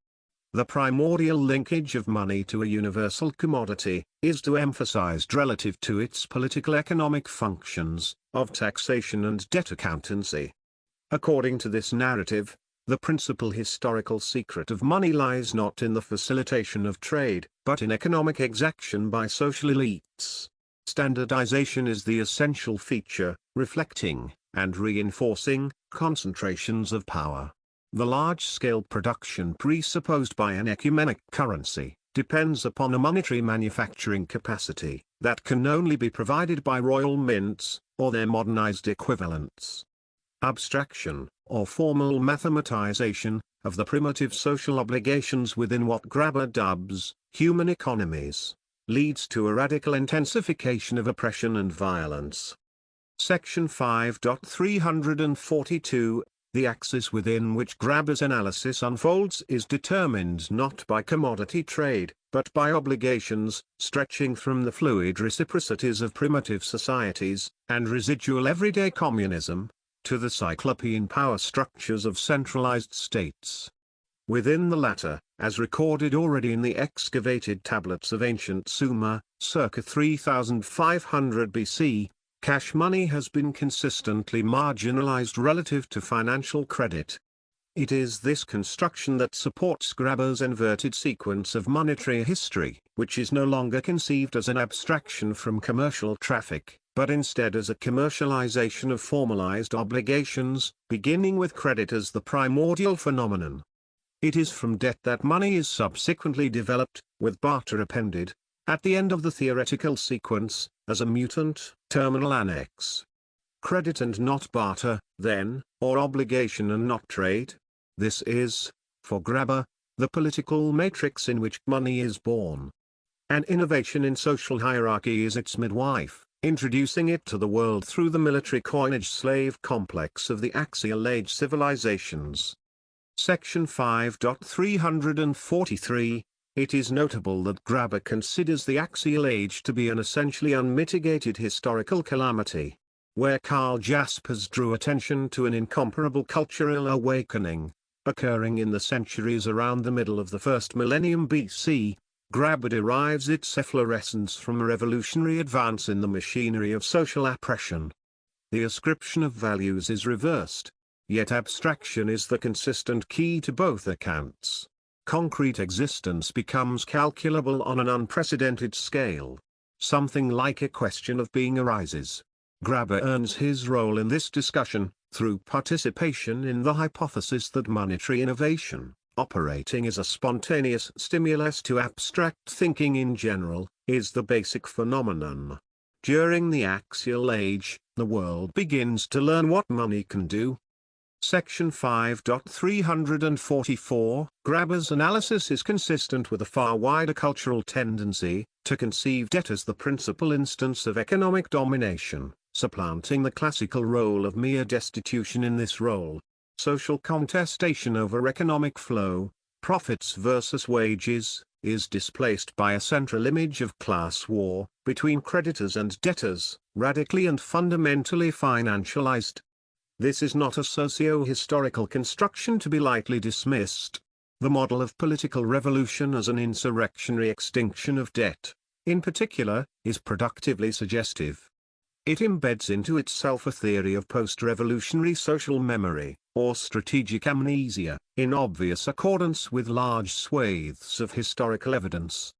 The primordial linkage of money to a universal commodity is emphasized relative to its political economic functions, of taxation and debt accountancy. According to this narrative, the principal historical secret of money lies not in the facilitation of trade, but in economic exaction by social elites. Standardization is the essential feature, reflecting, and reinforcing, concentrations of power. The large-scale production presupposed by an ecumenic currency depends upon a monetary manufacturing capacity that can only be provided by royal mints, or their modernized equivalents. Abstraction, or formal mathematization, of the primitive social obligations within what Graeber dubs human economies, leads to a radical intensification of oppression and violence. Section 5.342 The axis within which Graeber's analysis unfolds is determined not by commodity trade, but by obligations, stretching from the fluid reciprocities of primitive societies, and residual everyday communism, to the cyclopean power structures of centralized states. Within the latter, as recorded already in the excavated tablets of ancient Sumer, circa 3500 BC, cash money has been consistently marginalized relative to financial credit. It is this construction that supports Graeber's inverted sequence of monetary history, which is no longer conceived as an abstraction from commercial traffic, but instead as a commercialization of formalized obligations, beginning with credit as the primordial phenomenon. It is from debt that money is subsequently developed, with barter appended, at the end of the theoretical sequence, as a mutant, terminal annex. Credit and not barter, then, or obligation and not trade. This is, for Graeber, the political matrix in which money is born. An innovation in social hierarchy is its midwife, introducing it to the world through the military coinage slave complex of the axial age civilizations. Section 5.343 It is notable that Graeber considers the axial age to be an essentially unmitigated historical calamity, where Karl Jaspers drew attention to an incomparable cultural awakening, occurring in the centuries around the middle of the first millennium BC. Graeber derives its efflorescence from a revolutionary advance in the machinery of social oppression. The ascription of values is reversed. yet abstraction is the consistent key to both accounts. Concrete existence becomes calculable on an unprecedented scale. Something like a question of being arises. Graeber earns his role in this discussion, through participation in the hypothesis that monetary innovation, operating as a spontaneous stimulus to abstract thinking in general, is the basic phenomenon. During the axial age, the world begins to learn what money can do. Section 5.344, Graeber's analysis is consistent with a far wider cultural tendency, to conceive debt as the principal instance of economic domination, supplanting the classical role of mere destitution in this role. Social contestation over economic flow, profits versus wages, is displaced by a central image of class war, between creditors and debtors, radically and fundamentally financialized. This is not a socio-historical construction to be lightly dismissed. The model of political revolution as an insurrectionary extinction of debt, in particular, is productively suggestive. It embeds into itself a theory of post-revolutionary social memory, or strategic amnesia, in obvious accordance with large swathes of historical evidence.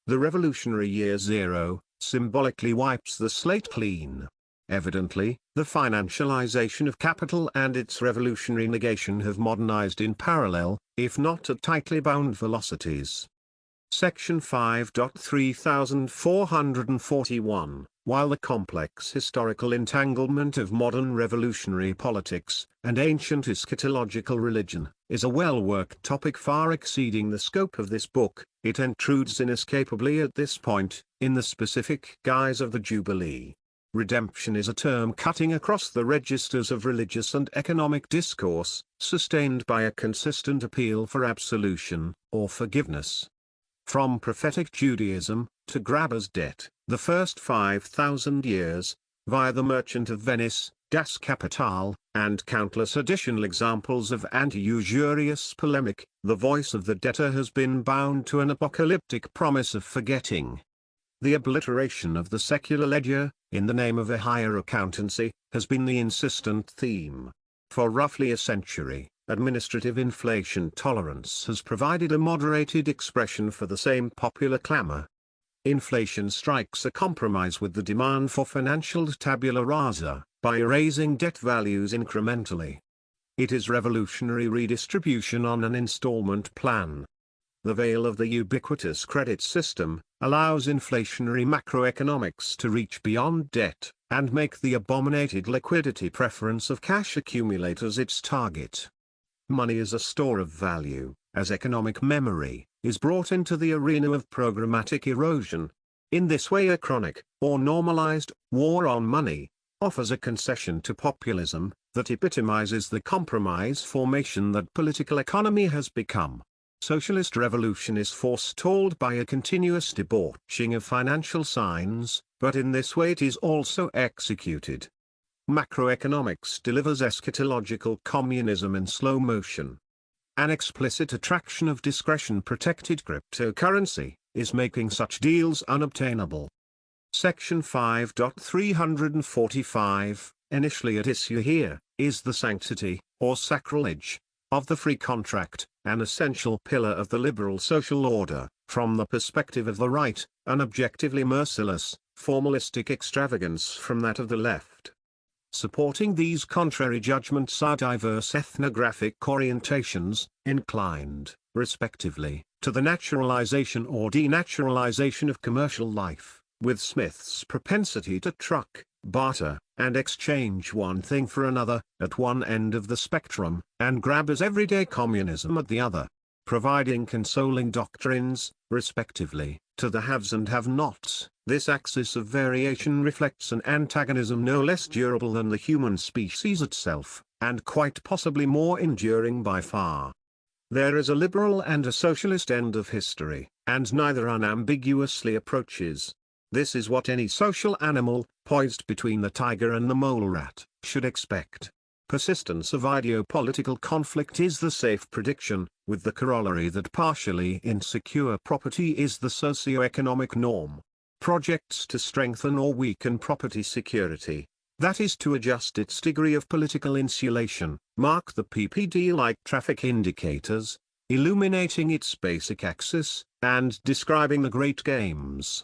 The revolutionary year zero, symbolically wipes the slate clean. Evidently, the financialization of capital and its revolutionary negation have modernized in parallel, if not at tightly bound velocities. Section 5.3441, while the complex historical entanglement of modern revolutionary politics, and ancient eschatological religion, is a well-worked topic far exceeding the scope of this book, it intrudes inescapably at this point, in the specific guise of the Jubilee. Redemption is a term cutting across the registers of religious and economic discourse, sustained by a consistent appeal for absolution, or forgiveness. From prophetic Judaism, to Graeber's debt, the first 5,000 years, via the Merchant of Venice, Das Kapital, and countless additional examples of anti-usurious polemic, the voice of the debtor has been bound to an apocalyptic promise of forgetting. The obliteration of the secular ledger, in the name of a higher accountancy, has been the insistent theme. For roughly a century, administrative inflation tolerance has provided a moderated expression for the same popular clamor. Inflation strikes a compromise with the demand for financial tabula rasa, by erasing debt values incrementally. It is revolutionary redistribution on an installment plan. The veil of the ubiquitous credit system, allows inflationary macroeconomics to reach beyond debt, and make the abominated liquidity preference of cash accumulators its target. Money as a store of value, as economic memory, is brought into the arena of programmatic erosion. In this way a chronic, or normalized, war on money, offers a concession to populism, that epitomizes the compromise formation that political economy has become. Socialist revolution is forestalled by a continuous debauching of financial signs, but in this way it is also executed. Macroeconomics delivers eschatological communism in slow motion. An explicit attraction of discretion-protected cryptocurrency, is making such deals unobtainable. Section 5.345, initially at issue here, is the sanctity, or sacrilege, of the free contract, an essential pillar of the liberal social order, from the perspective of the right, an objectively merciless, formalistic extravagance from that of the left. Supporting these contrary judgments are diverse ethnographic orientations, inclined, respectively, to the naturalization or denaturalization of commercial life, with Smith's propensity to truck, barter, and exchange one thing for another, at one end of the spectrum, and Graeber's everyday communism at the other, providing consoling doctrines, respectively, to the haves and have-nots. This axis of variation reflects an antagonism no less durable than the human species itself, and quite possibly more enduring by far. There is a liberal and a socialist end of history, and neither unambiguously approaches. This is what any social animal, poised between the tiger and the mole rat, should expect. Persistence of ideopolitical conflict is the safe prediction, with the corollary that partially insecure property is the socio-economic norm. Projects to strengthen or weaken property security, that is to adjust its degree of political insulation, mark the PPD like traffic indicators, illuminating its basic axis, and describing the great games.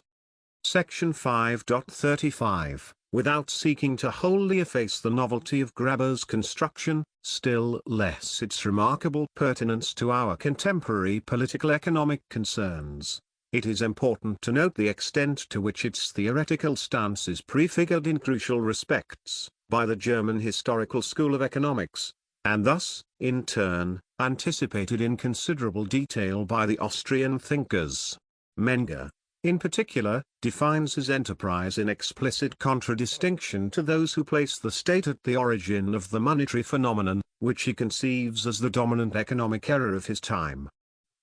Section 5.35, without seeking to wholly efface the novelty of Graeber's construction, still less its remarkable pertinence to our contemporary political economic concerns, it is important to note the extent to which its theoretical stance is prefigured in crucial respects, by the German historical school of economics, and thus, in turn, anticipated in considerable detail by the Austrian thinkers. Menger, in particular, defines his enterprise in explicit contradistinction to those who place the state at the origin of the monetary phenomenon, which he conceives as the dominant economic error of his time.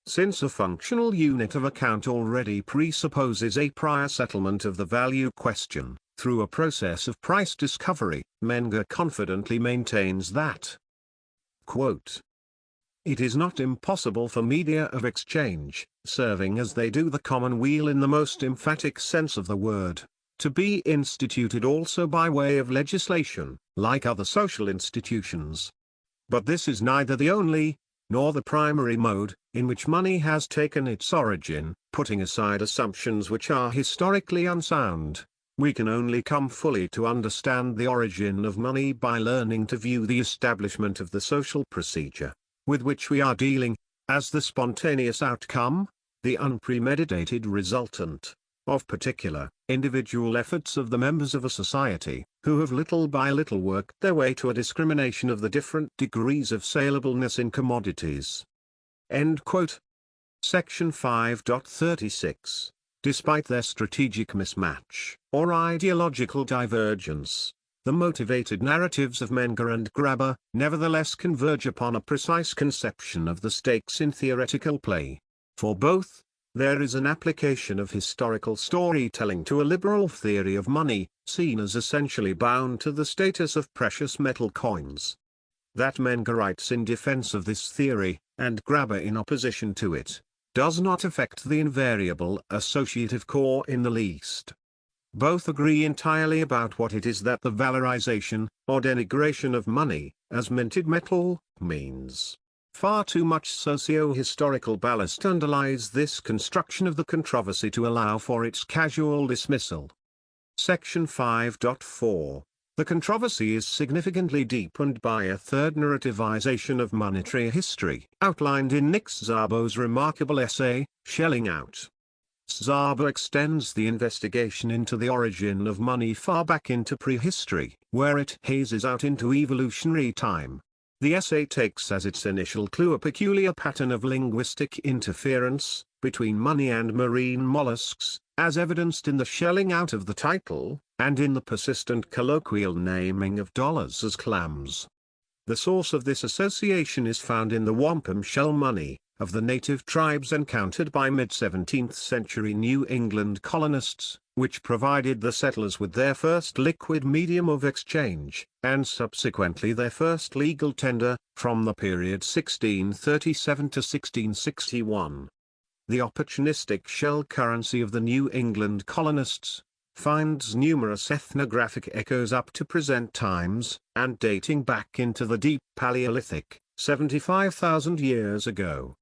Since a functional unit of account already presupposes a prior settlement of the value question, through a process of price discovery, Menger confidently maintains that, quote, "It is not impossible for media of exchange, serving as they do the commonweal in the most emphatic sense of the word, to be instituted also by way of legislation, like other social institutions. But this is neither the only, nor the primary mode, in which money has taken its origin. Putting aside assumptions which are historically unsound, we can only come fully to understand the origin of money by learning to view the establishment of the social procedure, with which we are dealing, as the spontaneous outcome, the unpremeditated resultant, of particular, individual efforts of the members of a society, who have little by little worked their way to a discrimination of the different degrees of salableness in commodities." End quote. Section 5.36. Despite their strategic mismatch, or ideological divergence, the motivated narratives of Menger and Graeber, nevertheless converge upon a precise conception of the stakes in theoretical play. For both, there is an application of historical storytelling to a liberal theory of money, seen as essentially bound to the status of precious metal coins. That Menger writes in defense of this theory, and Graeber in opposition to it, does not affect the invariable associative core in the least. Both agree entirely about what it is that the valorization, or denigration of money, as minted metal, means. Far too much socio-historical ballast underlies this construction of the controversy to allow for its casual dismissal. Section 5.4. The controversy is significantly deepened by a third narrativization of monetary history, outlined in Nick Szabo's remarkable essay, Shelling Out. Szabo extends the investigation into the origin of money far back into prehistory, where it hazes out into evolutionary time. The essay takes as its initial clue a peculiar pattern of linguistic interference between money and marine mollusks, as evidenced in the shelling out of the title, and in the persistent colloquial naming of dollars as clams. The source of this association is found in the wampum shell money of the native tribes encountered by mid-17th century New England colonists, which provided the settlers with their first liquid medium of exchange, and subsequently their first legal tender, from the period 1637 to 1661. The opportunistic shell currency of the New England colonists finds numerous ethnographic echoes up to present times, and dating back into the deep Paleolithic, 75,000 years ago.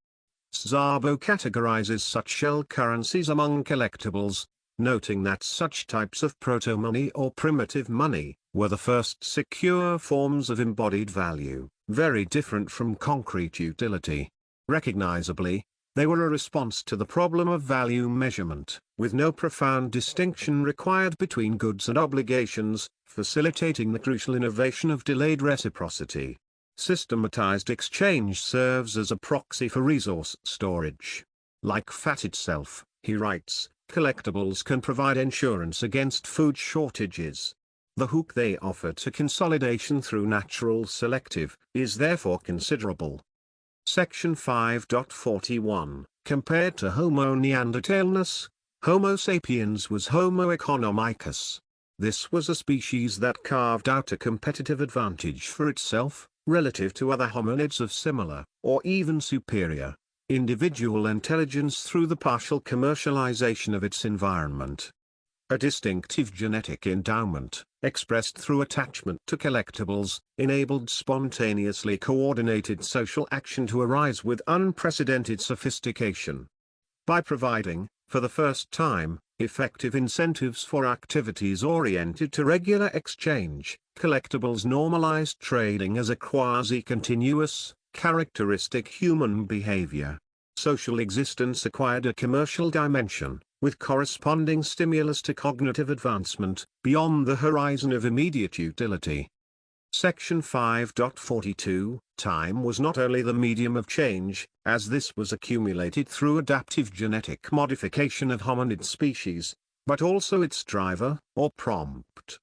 Szabo categorizes such shell currencies among collectibles, noting that such types of proto-money or primitive money were the first secure forms of embodied value, very different from concrete utility. Recognizably, they were a response to the problem of value measurement, with no profound distinction required between goods and obligations, facilitating the crucial innovation of delayed reciprocity. Systematized exchange serves as a proxy for resource storage. Like fat itself, he writes, collectibles can provide insurance against food shortages. The hook they offer to consolidation through natural selective is therefore considerable. Section 5.41. Compared to Homo neanderthalensis, Homo sapiens was Homo economicus. This was a species that carved out a competitive advantage for itself, relative to other hominids of similar, or even superior, individual intelligence through the partial commercialization of its environment. A distinctive genetic endowment, expressed through attachment to collectibles, enabled spontaneously coordinated social action to arise with unprecedented sophistication. By providing, for the first time, effective incentives for activities oriented to regular exchange, collectibles normalized trading as a quasi-continuous, characteristic human behavior. Social existence acquired a commercial dimension, with corresponding stimulus to cognitive advancement, beyond the horizon of immediate utility. Section 5.42, Time was not only the medium of change, as this was accumulated through adaptive genetic modification of hominid species, but also its driver, or prompt.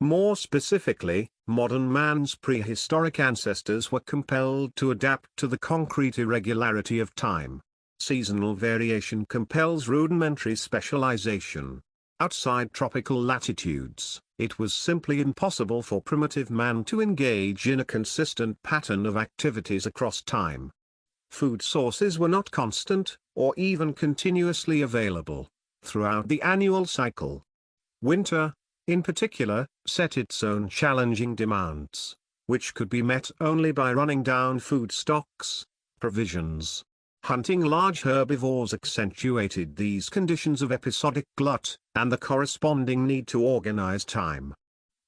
More specifically, modern man's prehistoric ancestors were compelled to adapt to the concrete irregularity of time. Seasonal variation compels rudimentary specialization. Outside tropical latitudes, it was simply impossible for primitive man to engage in a consistent pattern of activities across time. Food sources were not constant, or even continuously available, throughout the annual cycle. Winter, in particular, set its own challenging demands, which could be met only by running down food stocks, provisions. Hunting large herbivores accentuated these conditions of episodic glut, and the corresponding need to organize time.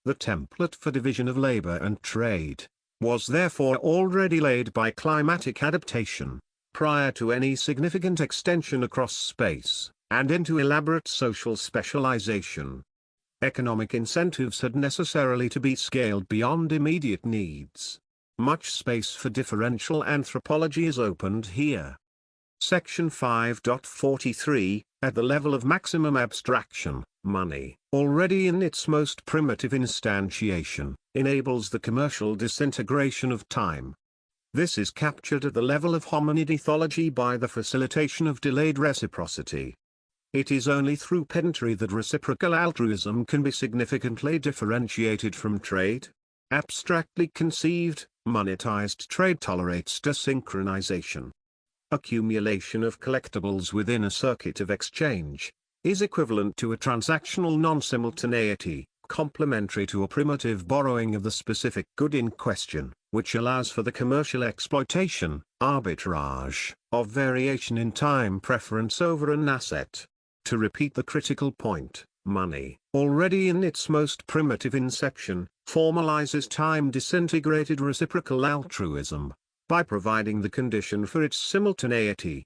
The template for division of labor and trade was therefore already laid by climatic adaptation, prior to any significant extension across space, and into elaborate social specialization. Economic incentives had necessarily to be scaled beyond immediate needs. Much space for differential anthropology is opened here. Section 5.43, at the level of maximum abstraction, money, already in its most primitive instantiation, enables the commercial disintegration of time. This is captured at the level of hominid ethology by the facilitation of delayed reciprocity. It is only through pedantry that reciprocal altruism can be significantly differentiated from trade. Abstractly conceived, monetized trade tolerates desynchronization. Accumulation of collectibles within a circuit of exchange is equivalent to a transactional non-simultaneity, complementary to a primitive borrowing of the specific good in question, which allows for the commercial exploitation, arbitrage, of variation in time preference over an asset. To repeat the critical point, money, already in its most primitive inception, formalizes time disintegrated reciprocal altruism, by providing the condition for its simultaneity.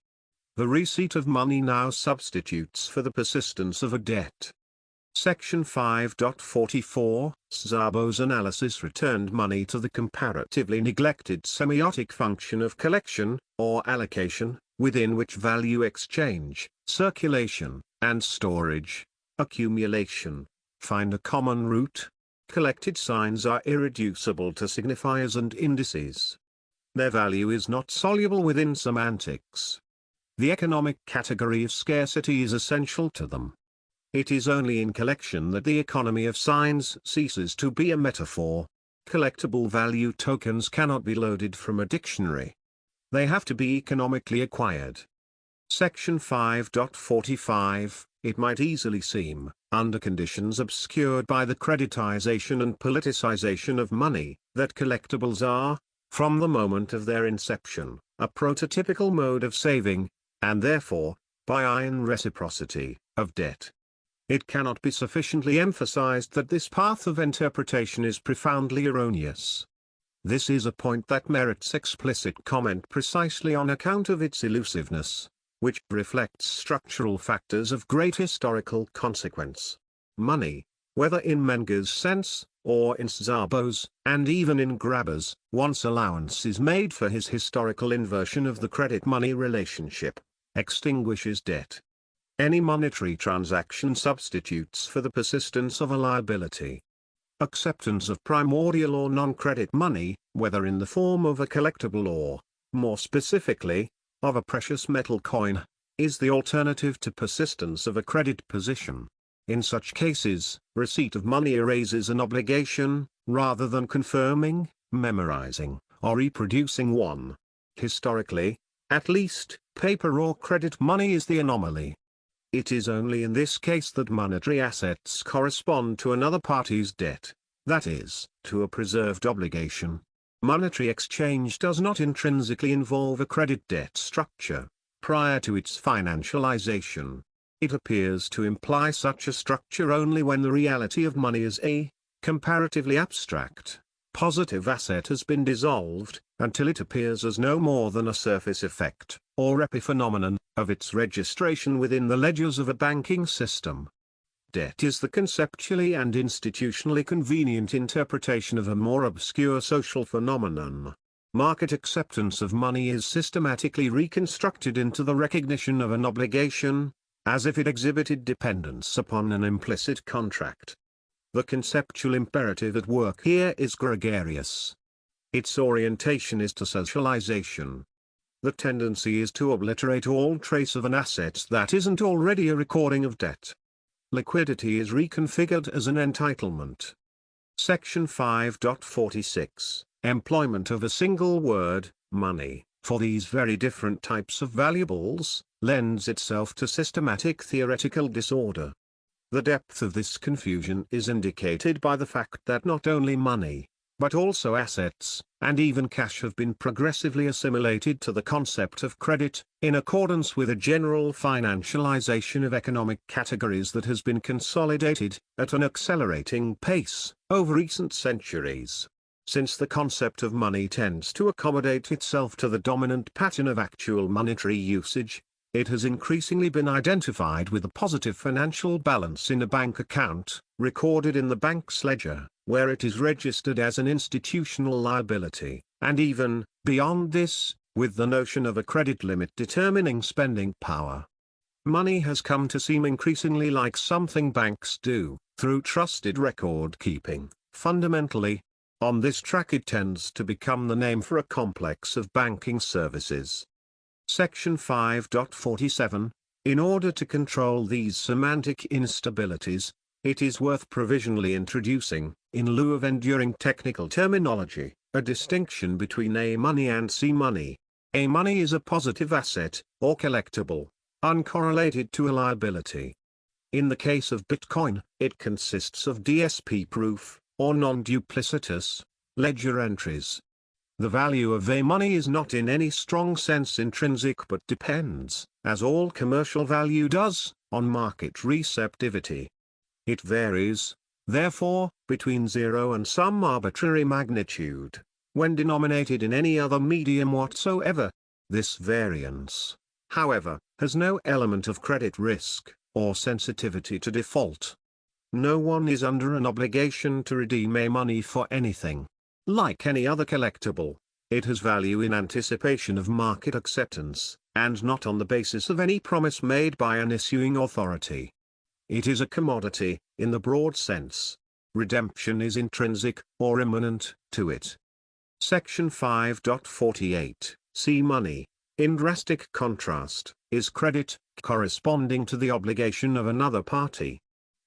The receipt of money now substitutes for the persistence of a debt. Section 5.44, Szabo's analysis returned money to the comparatively neglected semiotic function of collection, or allocation, within which value exchange, circulation, and storage, accumulation, find a common root. Collected signs are irreducible to signifiers and indices. Their value is not soluble within semantics. The economic category of scarcity is essential to them. It is only in collection that the economy of signs ceases to be a metaphor. Collectible value tokens cannot be loaded from a dictionary. They have to be economically acquired. Section 5.45, it might easily seem, under conditions obscured by the creditization and politicization of money, that collectibles are, from the moment of their inception, a prototypical mode of saving, and therefore, by iron reciprocity, of debt. It cannot be sufficiently emphasized that this path of interpretation is profoundly erroneous. This is a point that merits explicit comment precisely on account of its elusiveness, which reflects structural factors of great historical consequence. Money, whether in Menger's sense, or in Szabo's, and even in Graeber's, once allowance is made for his historical inversion of the credit-money relationship, extinguishes debt. Any monetary transaction substitutes for the persistence of a liability. Acceptance of primordial or non-credit money, whether in the form of a collectible or, more specifically, of a precious metal coin, is the alternative to persistence of a credit position. In such cases, receipt of money erases an obligation, rather than confirming, memorizing, or reproducing one. Historically, at least, paper or credit money is the anomaly. It is only in this case that monetary assets correspond to another party's debt, that is, to a preserved obligation. Monetary exchange does not intrinsically involve a credit-debt structure. Prior to its financialization, it appears to imply such a structure only when the reality of money as a comparatively abstract, positive asset has been dissolved, until it appears as no more than a surface effect, or epiphenomenon, of its registration within the ledgers of a banking system. Debt is the conceptually and institutionally convenient interpretation of a more obscure social phenomenon. Market acceptance of money is systematically reconstructed into the recognition of an obligation, as if it exhibited dependence upon an implicit contract. The conceptual imperative at work here is gregarious. Its orientation is to socialization. The tendency is to obliterate all trace of an asset that isn't already a recording of debt. Liquidity is reconfigured as an entitlement. Section 5.46, Employment of a single word, money, for these very different types of valuables, lends itself to systematic theoretical disorder. The depth of this confusion is indicated by the fact that not only money, but also assets, and even cash have been progressively assimilated to the concept of credit, in accordance with a general financialization of economic categories that has been consolidated, at an accelerating pace, over recent centuries. Since the concept of money tends to accommodate itself to the dominant pattern of actual monetary usage, it has increasingly been identified with a positive financial balance in a bank account, recorded in the bank's ledger, where it is registered as an institutional liability, and even, beyond this, with the notion of a credit limit determining spending power. Money has come to seem increasingly like something banks do, through trusted record keeping. Fundamentally, on this track it tends to become the name for a complex of banking services. Section 5.47, in order to control these semantic instabilities, it is worth provisionally introducing, in lieu of enduring technical terminology, a distinction between A-money and C-money. A-money is a positive asset, or collectible, uncorrelated to a liability. In the case of Bitcoin, it consists of DSP proof, or non-duplicitous, ledger entries. The value of A-money is not in any strong sense intrinsic but depends, as all commercial value does, on market receptivity. It varies, therefore, between 0 and some arbitrary magnitude, when denominated in any other medium whatsoever. This variance, however, has no element of credit risk, or sensitivity to default. No one is under an obligation to redeem A-money for anything. Like any other collectible, it has value in anticipation of market acceptance, and not on the basis of any promise made by an issuing authority. It is a commodity, in the broad sense. Redemption is intrinsic, or immanent, to it. Section 5.48, C-money, in drastic contrast, is credit, corresponding to the obligation of another party.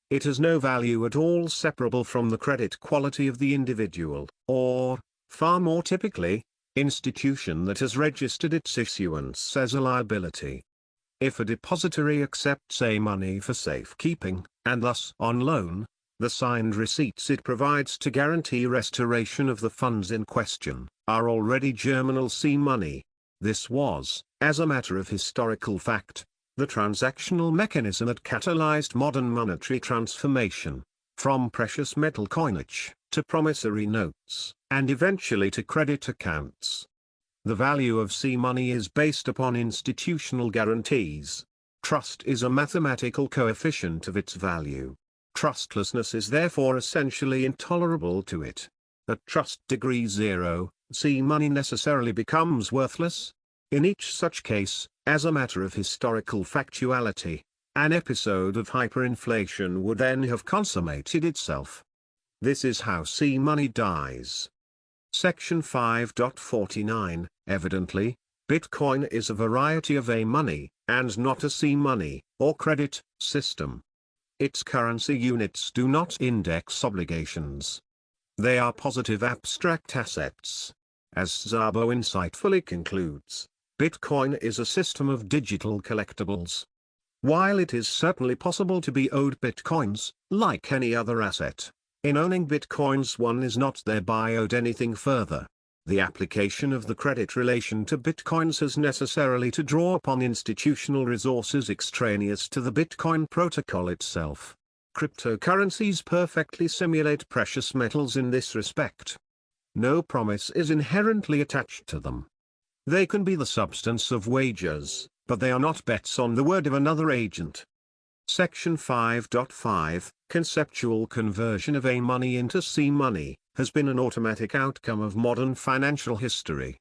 It has no value at all separable from the credit quality of the individual, or, far more typically, institution that has registered its issuance as a liability. If a depository accepts A-money for safekeeping, and thus on loan, the signed receipts it provides to guarantee restoration of the funds in question, are already germinal C-money. This was, as a matter of historical fact, the transactional mechanism that catalyzed modern monetary transformation, from precious metal coinage, to promissory notes, and eventually to credit accounts. The value of C-money is based upon institutional guarantees. Trust is a mathematical coefficient of its value. Trustlessness is therefore essentially intolerable to it. At trust degree 0, C-money necessarily becomes worthless. In each such case, as a matter of historical factuality, an episode of hyperinflation would then have consummated itself. This is how C-money dies. Section 5.49, evidently, Bitcoin is a variety of A-money, and not a C-money, or credit, system. Its currency units do not index obligations. They are positive abstract assets. As Szabo insightfully concludes, Bitcoin is a system of digital collectibles. While it is certainly possible to be owed bitcoins, like any other asset, in owning bitcoins one is not thereby owed anything further. The application of the credit relation to bitcoins has necessarily to draw upon institutional resources extraneous to the Bitcoin protocol itself. Cryptocurrencies perfectly simulate precious metals in this respect. No promise is inherently attached to them. They can be the substance of wagers, but they are not bets on the word of another agent. Section 5.5, Conceptual conversion of A money into C money, has been an automatic outcome of modern financial history.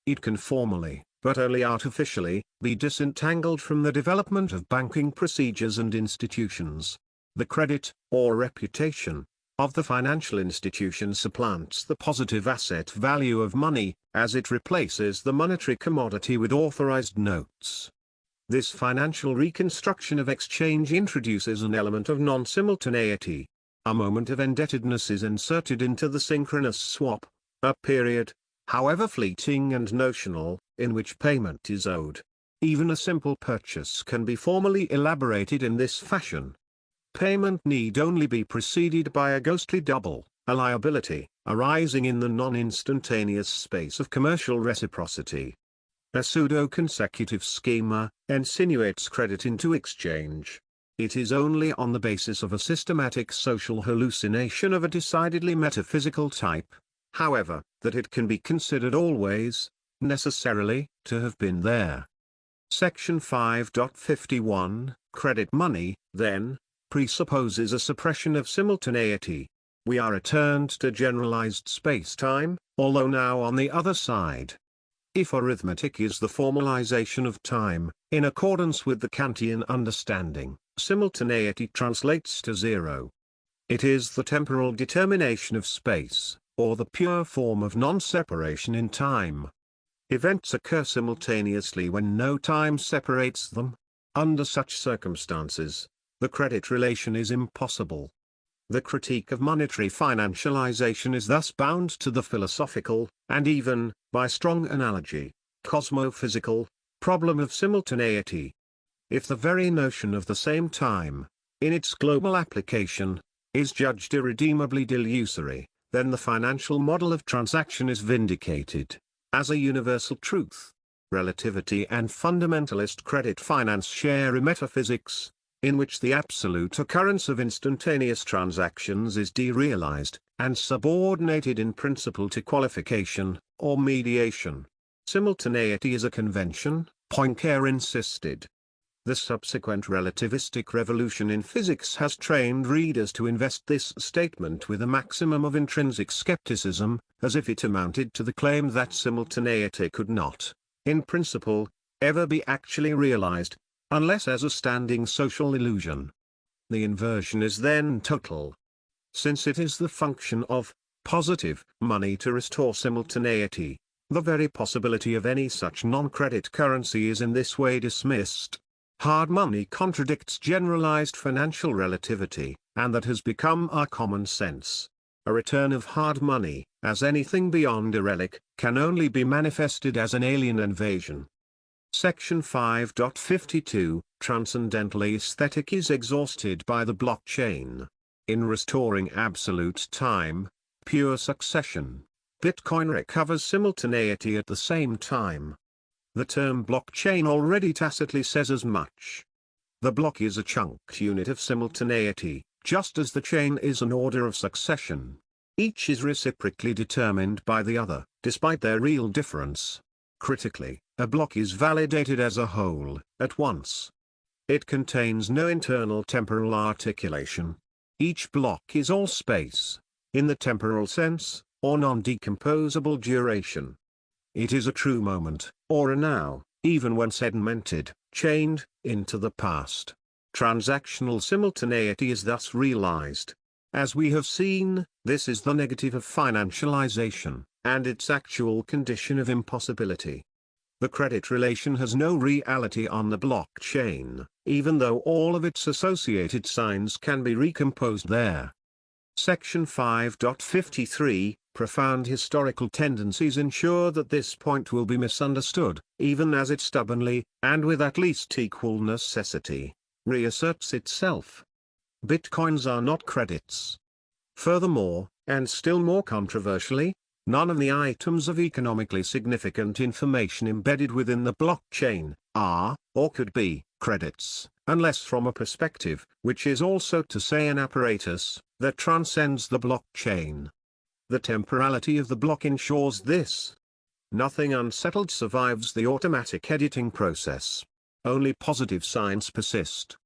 It can formally, but only artificially, be disentangled from the development of banking procedures and institutions. The credit, or reputation, of the financial institution supplants the positive asset value of money, as it replaces the monetary commodity with authorized notes. This financial reconstruction of exchange introduces an element of non-simultaneity. A moment of indebtedness is inserted into the synchronous swap, a period, however fleeting and notional, in which payment is owed. Even a simple purchase can be formally elaborated in this fashion. Payment need only be preceded by a ghostly double, a liability, arising in the non-instantaneous space of commercial reciprocity. A pseudo-consecutive schema insinuates credit into exchange. It is only on the basis of a systematic social hallucination of a decidedly metaphysical type, however, that it can be considered always, necessarily, to have been there. Section 5.51, Credit money, then, presupposes a suppression of simultaneity. We are returned to generalized space-time, although now on the other side. If arithmetic is the formalization of time, in accordance with the Kantian understanding, simultaneity translates to zero. It is the temporal determination of space, or the pure form of non-separation in time. Events occur simultaneously when no time separates them. Under such circumstances, the credit relation is impossible. The critique of monetary financialization is thus bound to the philosophical, and even, by strong analogy, cosmophysical, problem of simultaneity. If the very notion of the same time, in its global application, is judged irredeemably delusory, then the financial model of transaction is vindicated, as a universal truth. Relativity and fundamentalist credit finance share a metaphysics, in which the absolute occurrence of instantaneous transactions is derealized, and subordinated in principle to qualification, or mediation. Simultaneity is a convention, Poincare insisted. The subsequent relativistic revolution in physics has trained readers to invest this statement with a maximum of intrinsic skepticism, as if it amounted to the claim that simultaneity could not, in principle, ever be actually realized, unless as a standing social illusion. The inversion is then total. Since it is the function of positive money to restore simultaneity, the very possibility of any such non-credit currency is in this way dismissed. Hard money contradicts generalized financial relativity, and that has become our common sense. A return of hard money, as anything beyond a relic, can only be manifested as an alien invasion. Section 5.52, Transcendental aesthetic is exhausted by the blockchain. In restoring absolute time, pure succession, Bitcoin recovers simultaneity at the same time. The term blockchain already tacitly says as much. The block is a chunked unit of simultaneity, just as the chain is an order of succession. Each is reciprocally determined by the other, despite their real difference. Critically, a block is validated as a whole, at once. It contains no internal temporal articulation. Each block is all space, in the temporal sense, or non-decomposable duration. It is a true moment, or a now, even when segmented, chained, into the past. Transactional simultaneity is thus realized. As we have seen, this is the negative of financialization, and its actual condition of impossibility. The credit relation has no reality on the blockchain, even though all of its associated signs can be recomposed there. Section 5.53, Profound historical tendencies ensure that this point will be misunderstood, even as it stubbornly, and with at least equal necessity, reasserts itself. Bitcoins are not credits. Furthermore, and still more controversially, none of the items of economically significant information embedded within the blockchain are, or could be, credits, unless from a perspective, which is also to say an apparatus, that transcends the blockchain. The temporality of the block ensures this. Nothing unsettled survives the automatic editing process. Only positive signs persist.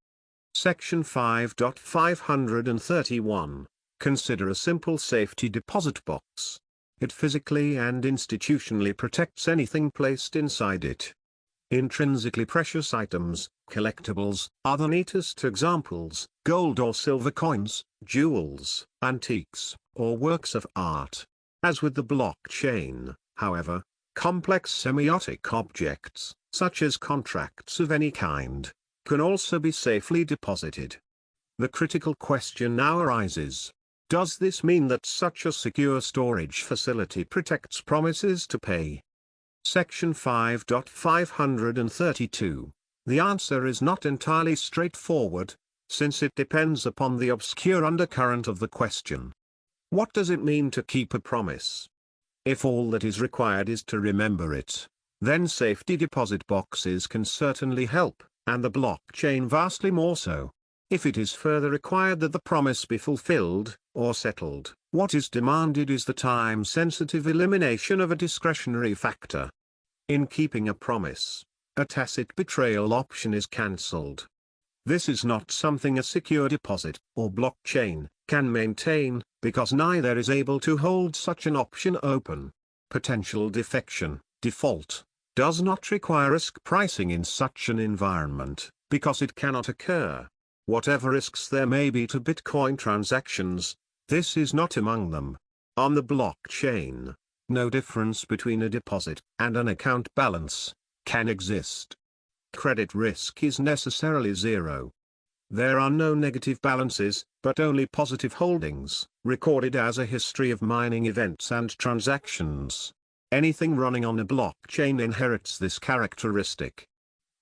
Section 5.531. Consider a simple safety deposit box. It physically and institutionally protects anything placed inside it. Intrinsically precious items, collectibles, are the neatest examples: gold or silver coins, jewels, antiques, or works of art. As with the blockchain, however, complex semiotic objects, such as contracts of any kind, can also be safely deposited. The critical question now arises: does this mean that such a secure storage facility protects promises to pay? Section 5.532. The answer is not entirely straightforward, since it depends upon the obscure undercurrent of the question. What does it mean to keep a promise? If all that is required is to remember it, then safety deposit boxes can certainly help, and the blockchain vastly more so. If it is further required that the promise be fulfilled, or settled, what is demanded is the time-sensitive elimination of a discretionary factor. In keeping a promise, a tacit betrayal option is cancelled. This is not something a secure deposit, or blockchain, can maintain, because neither is able to hold such an option open. Potential defection, default, does not require risk pricing in such an environment, because it cannot occur. Whatever risks there may be to Bitcoin transactions, this is not among them. On the blockchain, no difference between a deposit and an account balance can exist. Credit risk is necessarily zero. There are no negative balances, but only positive holdings, recorded as a history of mining events and transactions. Anything running on a blockchain inherits this characteristic.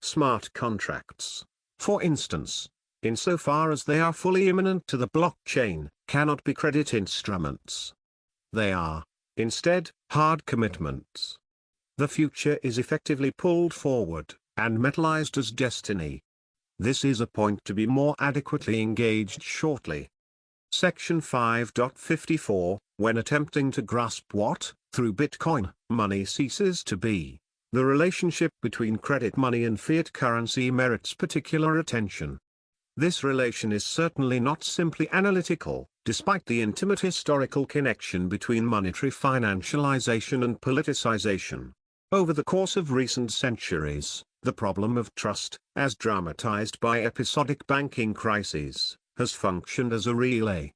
Smart contracts, for instance, insofar as they are fully immanent to the blockchain, cannot be credit instruments. They are, instead, hard commitments. The future is effectively pulled forward, and metallized as destiny. This is a point to be more adequately engaged shortly. Section 5.54, when attempting to grasp what, through Bitcoin, money ceases to be, the relationship between credit money and fiat currency merits particular attention. This relation is certainly not simply analytical, despite the intimate historical connection between monetary financialization and politicization. Over the course of recent centuries, the problem of trust, as dramatized by episodic banking crises, has functioned as a relay.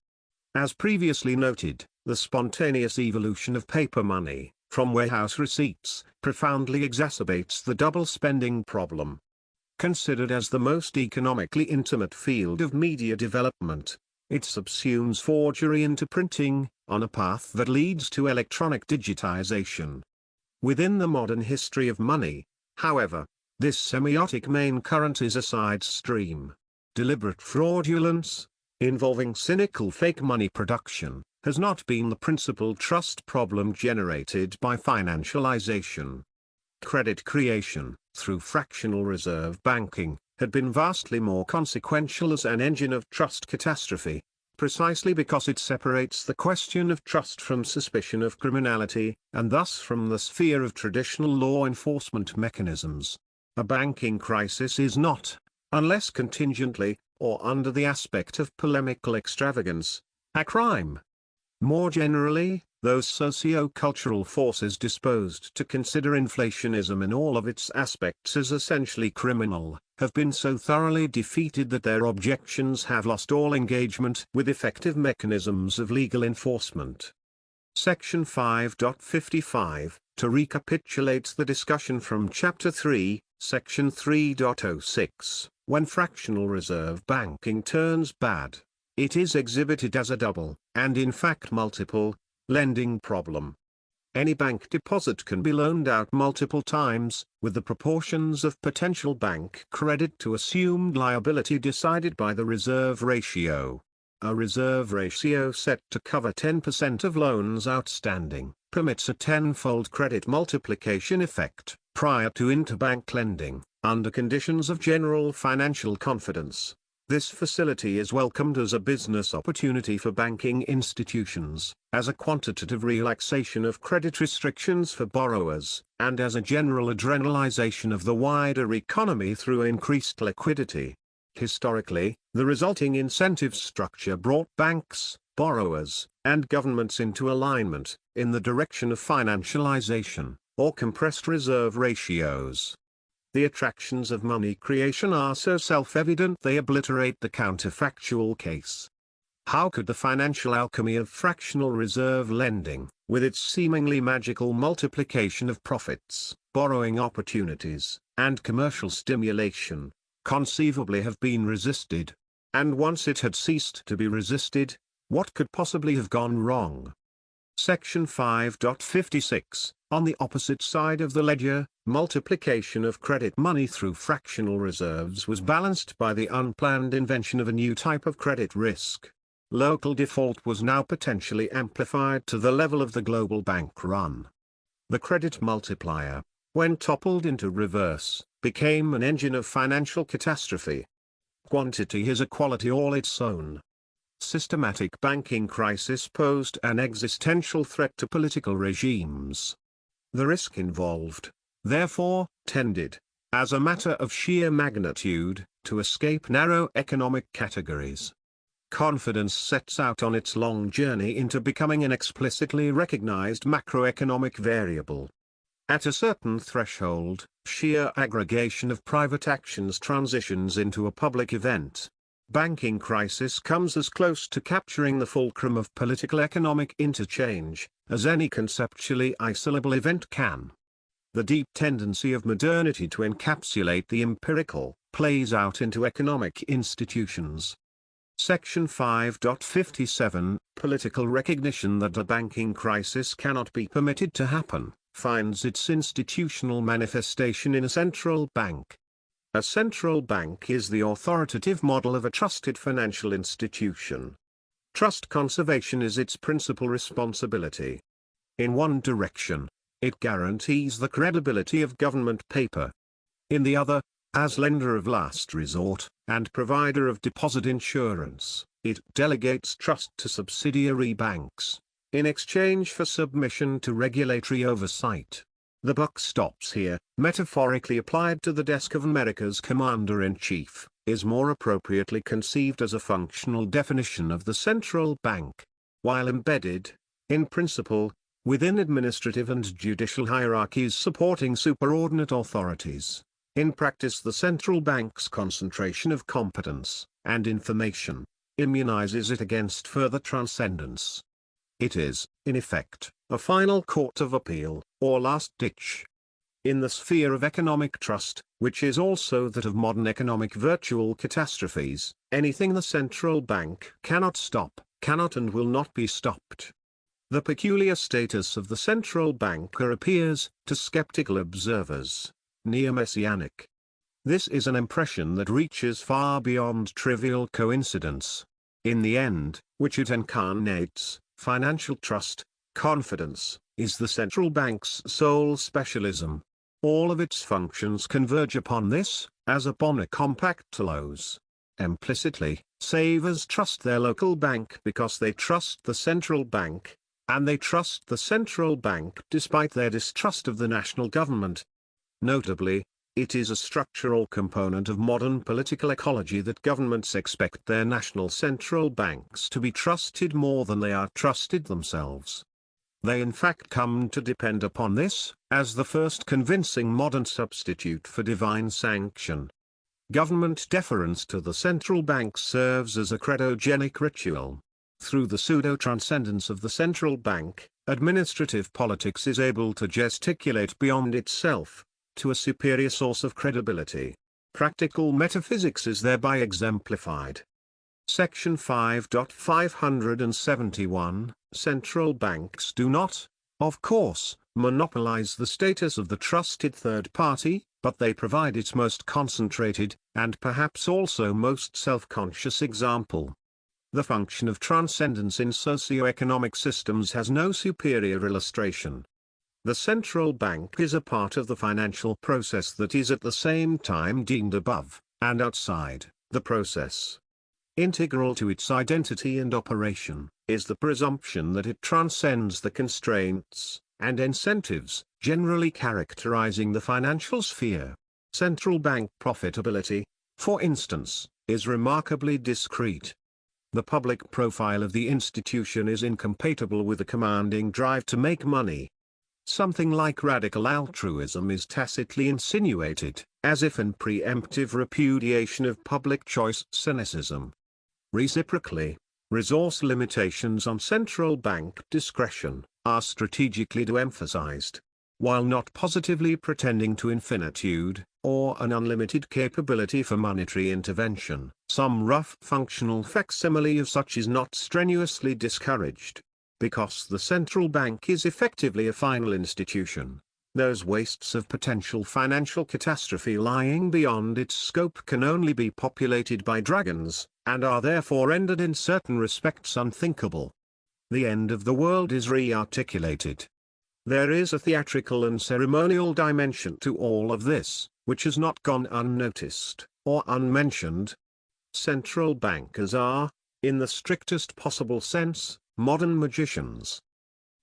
As previously noted, the spontaneous evolution of paper money, from warehouse receipts, profoundly exacerbates the double spending problem. Considered as the most economically intimate field of media development, it subsumes forgery into printing, on a path that leads to electronic digitization. Within the modern history of money, however, this semiotic main current is a side stream. Deliberate fraudulence, involving cynical fake money production, has not been the principal trust problem generated by financialization. Credit creation, through fractional reserve banking, had been vastly more consequential as an engine of trust catastrophe, precisely because it separates the question of trust from suspicion of criminality, and thus from the sphere of traditional law enforcement mechanisms. A banking crisis is not, unless contingently, or under the aspect of polemical extravagance, a crime. More generally, those socio-cultural forces disposed to consider inflationism in all of its aspects as essentially criminal, have been so thoroughly defeated that their objections have lost all engagement with effective mechanisms of legal enforcement. Section 5.55, to recapitulate the discussion from Chapter 3, Section 3.06, when fractional reserve banking turns bad, it is exhibited as a double, and in fact multiple, lending problem. Any bank deposit can be loaned out multiple times, with the proportions of potential bank credit to assumed liability decided by the reserve ratio. A reserve ratio set to cover 10% of loans outstanding permits a tenfold credit multiplication effect prior to interbank lending, under conditions of general financial confidence. This facility is welcomed as a business opportunity for banking institutions, as a quantitative relaxation of credit restrictions for borrowers, and as a general adrenalization of the wider economy through increased liquidity. Historically, the resulting incentive structure brought banks, borrowers, and governments into alignment, in the direction of financialization, or compressed reserve ratios. The attractions of money creation are so self-evident they obliterate the counterfactual case. How could the financial alchemy of fractional reserve lending, with its seemingly magical multiplication of profits, borrowing opportunities, and commercial stimulation, conceivably have been resisted? And once it had ceased to be resisted, what could possibly have gone wrong? Section 5.56, on the opposite side of the ledger, multiplication of credit money through fractional reserves was balanced by the unplanned invention of a new type of credit risk. Local default was now potentially amplified to the level of the global bank run. The credit multiplier, when toppled into reverse, became an engine of financial catastrophe. Quantity is a quality all its own. Systematic banking crisis posed an existential threat to political regimes. The risk involved, therefore, tended, as a matter of sheer magnitude, to escape narrow economic categories. Confidence sets out on its long journey into becoming an explicitly recognized macroeconomic variable. At a certain threshold, sheer aggregation of private actions transitions into a public event. Banking crisis comes as close to capturing the fulcrum of political economic interchange, as any conceptually isolable event can. The deep tendency of modernity to encapsulate the empirical, plays out into economic institutions. Section 5.57, political recognition that a banking crisis cannot be permitted to happen, finds its institutional manifestation in a central bank. A central bank is the authoritative model of a trusted financial institution. Trust conservation is its principal responsibility. In one direction, it guarantees the credibility of government paper. In the other, as lender of last resort, and provider of deposit insurance, it delegates trust to subsidiary banks, in exchange for submission to regulatory oversight. The buck stops here, metaphorically applied to the desk of America's commander-in-chief, is more appropriately conceived as a functional definition of the central bank. While embedded, in principle, within administrative and judicial hierarchies supporting superordinate authorities, in practice the central bank's concentration of competence, and information, immunizes it against further transcendence. It is, in effect, a final court of appeal, or last ditch. In the sphere of economic trust, which is also that of modern economic virtual catastrophes, anything the central bank cannot stop, cannot and will not be stopped. The peculiar status of the central banker appears, to skeptical observers, neo-messianic. This is an impression that reaches far beyond trivial coincidence. In the end, which it incarnates, financial trust, confidence, is the central bank's sole specialism. All of its functions converge upon this, as upon a compact telos. Implicitly, savers trust their local bank because they trust the central bank, and they trust the central bank despite their distrust of the national government. Notably, it is a structural component of modern political ecology that governments expect their national central banks to be trusted more than they are trusted themselves. They in fact come to depend upon this, as the first convincing modern substitute for divine sanction. Government deference to the central bank serves as a credogenic ritual. Through the pseudo-transcendence of the central bank, administrative politics is able to gesticulate beyond itself, to a superior source of credibility. Practical metaphysics is thereby exemplified. Section 5.571, Central banks do not, of course, monopolize the status of the trusted third party, but they provide its most concentrated, and perhaps also most self-conscious example. The function of transcendence in socio-economic systems has no superior illustration. The central bank is a part of the financial process that is at the same time deemed above, and outside, the process. Integral to its identity and operation, is the presumption that it transcends the constraints, and incentives, generally characterizing the financial sphere. Central bank profitability, for instance, is remarkably discreet. The public profile of the institution is incompatible with the commanding drive to make money. Something like radical altruism is tacitly insinuated, as if in preemptive repudiation of public choice cynicism. Reciprocally, resource limitations on central bank discretion are strategically de-emphasized. While not positively pretending to infinitude, or an unlimited capability for monetary intervention, some rough functional facsimile of such is not strenuously discouraged. Because the central bank is effectively a final institution, those wastes of potential financial catastrophe lying beyond its scope can only be populated by dragons, and are therefore rendered in certain respects unthinkable. The end of the world is re-articulated. There is a theatrical and ceremonial dimension to all of this, which has not gone unnoticed, or unmentioned. Central bankers are, in the strictest possible sense, modern magicians.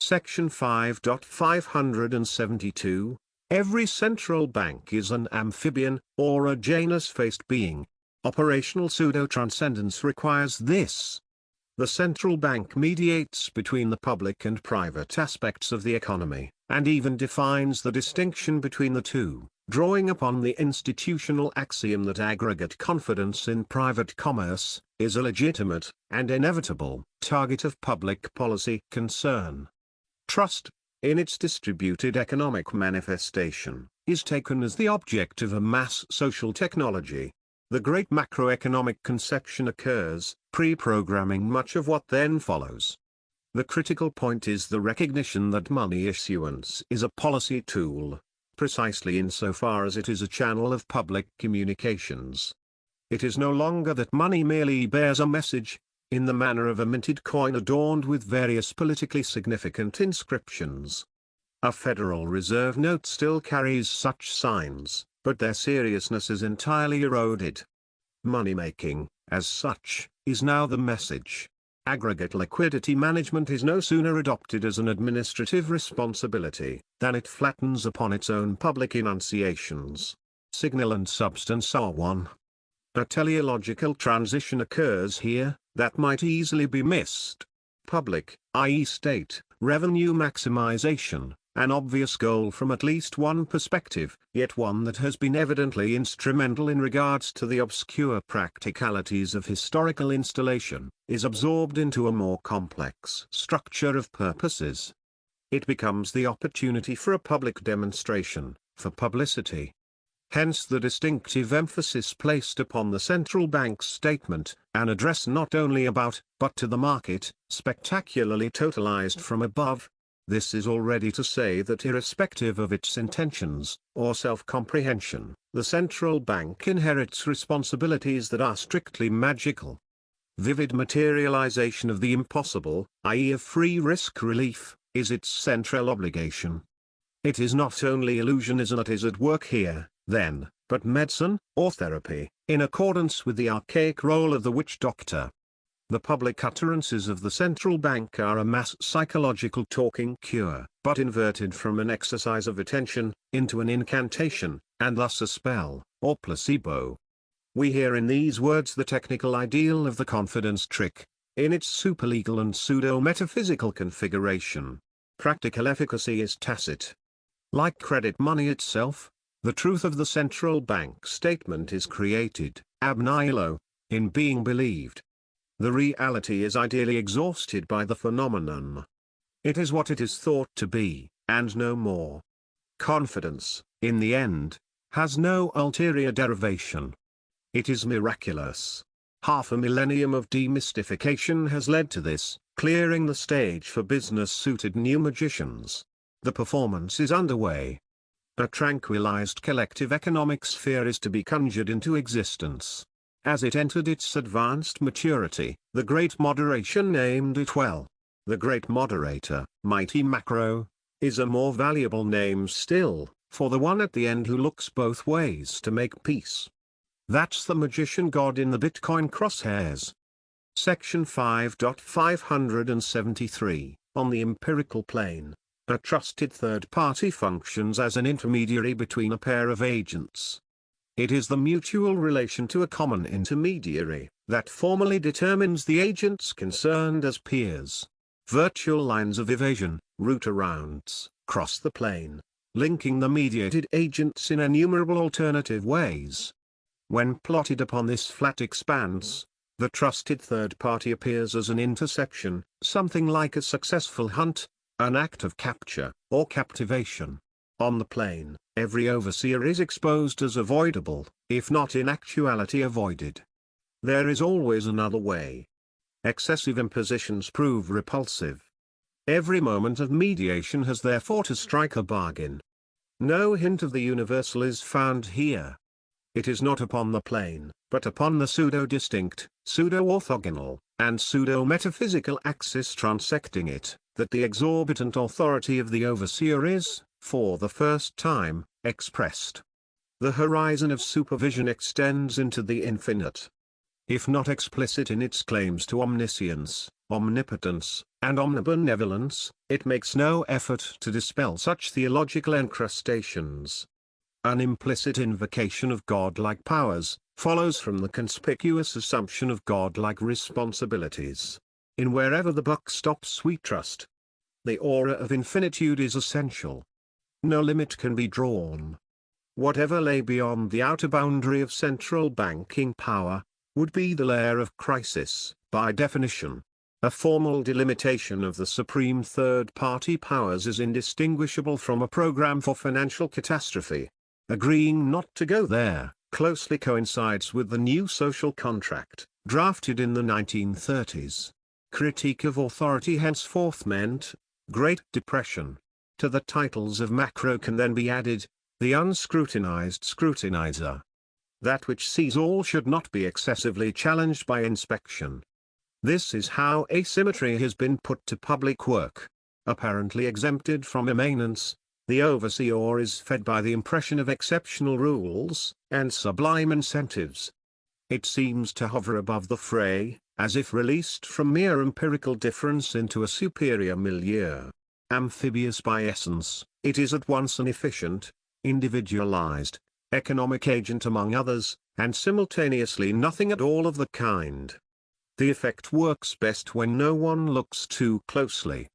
Section 5.572, every central bank is an amphibian, or a Janus-faced being. Operational pseudo-transcendence requires this. The central bank mediates between the public and private aspects of the economy, and even defines the distinction between the two, drawing upon the institutional axiom that aggregate confidence in private commerce is a legitimate, and inevitable, target of public policy concern. Trust, in its distributed economic manifestation, is taken as the object of a mass social technology. The great macroeconomic conception occurs, pre-programming much of what then follows. The critical point is the recognition that money issuance is a policy tool, precisely insofar as it is a channel of public communications. It is no longer that money merely bears a message, in the manner of a minted coin adorned with various politically significant inscriptions. A Federal Reserve note still carries such signs, but their seriousness is entirely eroded. Money-making, as such, is now the message. Aggregate liquidity management is no sooner adopted as an administrative responsibility, than it flattens upon its own public enunciations. Signal and substance are one. A teleological transition occurs here, that might easily be missed. Public, i.e. state, revenue maximization, an obvious goal from at least one perspective, yet one that has been evidently instrumental in regards to the obscure practicalities of historical installation, is absorbed into a more complex structure of purposes. It becomes the opportunity for a public demonstration, for publicity. Hence the distinctive emphasis placed upon the central bank's statement, an address not only about, but to the market, spectacularly totalized from above. This is already to say that irrespective of its intentions, or self-comprehension, the central bank inherits responsibilities that are strictly magical. Vivid materialization of the impossible, i.e. of free risk relief, is its central obligation. It is not only illusionism that is at work here, then, but medicine, or therapy, in accordance with the archaic role of the witch doctor. The public utterances of the central bank are a mass psychological talking cure, but inverted from an exercise of attention, into an incantation, and thus a spell, or placebo. We hear in these words the technical ideal of the confidence trick, in its superlegal and pseudo-metaphysical configuration. Practical efficacy is tacit. Like credit money itself, the truth of the central bank statement is created, ab nihilo, in being believed. The reality is ideally exhausted by the phenomenon. It is what it is thought to be, and no more. Confidence, in the end, has no ulterior derivation. It is miraculous. Half a millennium of demystification has led to this, clearing the stage for business-suited new magicians. The performance is underway. A tranquilized collective economic sphere is to be conjured into existence. As it entered its advanced maturity, the Great Moderation named it well. The Great Moderator, mighty Macro, is a more valuable name still, for the one at the end who looks both ways to make peace. That's the magician god in the Bitcoin crosshairs. Section 5.573, on the empirical plane. A trusted third party functions as an intermediary between a pair of agents. It is the mutual relation to a common intermediary that formally determines the agents concerned as peers. Virtual lines of evasion, route-arounds, cross the plane, linking the mediated agents in innumerable alternative ways. When plotted upon this flat expanse, the trusted third party appears as an intersection, something like a successful hunt, an act of capture, or captivation. On the plane, every overseer is exposed as avoidable, if not in actuality avoided. There is always another way. Excessive impositions prove repulsive. Every moment of mediation has therefore to strike a bargain. No hint of the universal is found here. It is not upon the plane, but upon the pseudo-distinct, pseudo-orthogonal, and pseudo-metaphysical axis transecting it, that the exorbitant authority of the overseer is, for the first time, expressed. The horizon of supervision extends into the infinite. If not explicit in its claims to omniscience, omnipotence, and omnibenevolence, it makes no effort to dispel such theological encrustations. An implicit invocation of godlike powers follows from the conspicuous assumption of godlike responsibilities. In wherever the buck stops we trust. The aura of infinitude is essential. No limit can be drawn. Whatever lay beyond the outer boundary of central banking power, would be the lair of crisis, by definition. A formal delimitation of the supreme third-party powers is indistinguishable from a program for financial catastrophe. Agreeing not to go there, closely coincides with the new social contract, drafted in the 1930s. Critique of authority henceforth meant Great Depression. To the titles of macro can then be added the unscrutinized scrutinizer. That which sees all should not be excessively challenged by inspection. This is how asymmetry has been put to public work. Apparently exempted from immanence, the overseer is fed by the impression of exceptional rules and sublime incentives. It seems to hover above the fray, as if released from mere empirical difference into a superior milieu. Amphibious by essence, it is at once an efficient, individualized, economic agent among others, and simultaneously nothing at all of the kind. The effect works best when no one looks too closely.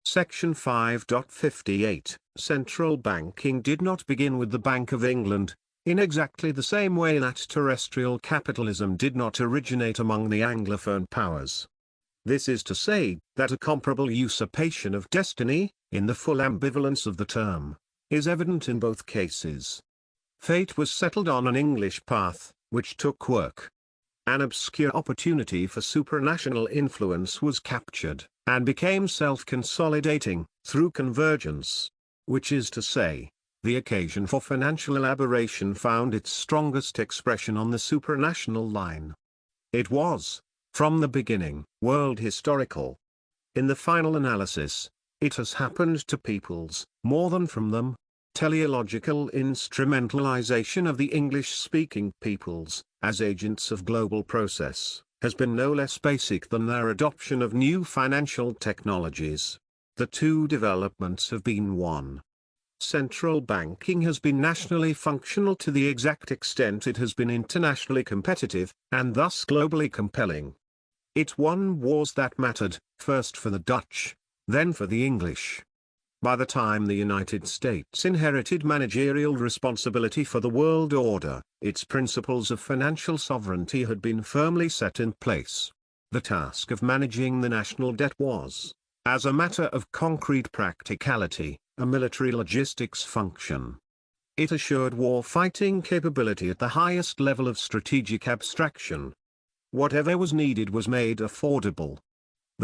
Section 5.58, Central banking did not begin with the Bank of England, in exactly the same way that terrestrial capitalism did not originate among the Anglophone powers. This is to say, that a comparable usurpation of destiny, in the full ambivalence of the term, is evident in both cases. Fate was settled on an English path, which took work. An obscure opportunity for supranational influence was captured, and became self-consolidating, through convergence. Which is to say, the occasion for financial elaboration found its strongest expression on the supranational line. It was, from the beginning, world historical. In the final analysis, it has happened to peoples, more than from them. Teleological instrumentalization of the English-speaking peoples, as agents of global process, has been no less basic than their adoption of new financial technologies. The two developments have been one. Central banking has been nationally functional to the exact extent it has been internationally competitive, and thus globally compelling. It won wars that mattered, first for the Dutch, then for the English. By the time the United States inherited managerial responsibility for the world order, its principles of financial sovereignty had been firmly set in place. The task of managing the national debt was, as a matter of concrete practicality, a military logistics function. It assured war-fighting capability at the highest level of strategic abstraction. Whatever was needed was made affordable.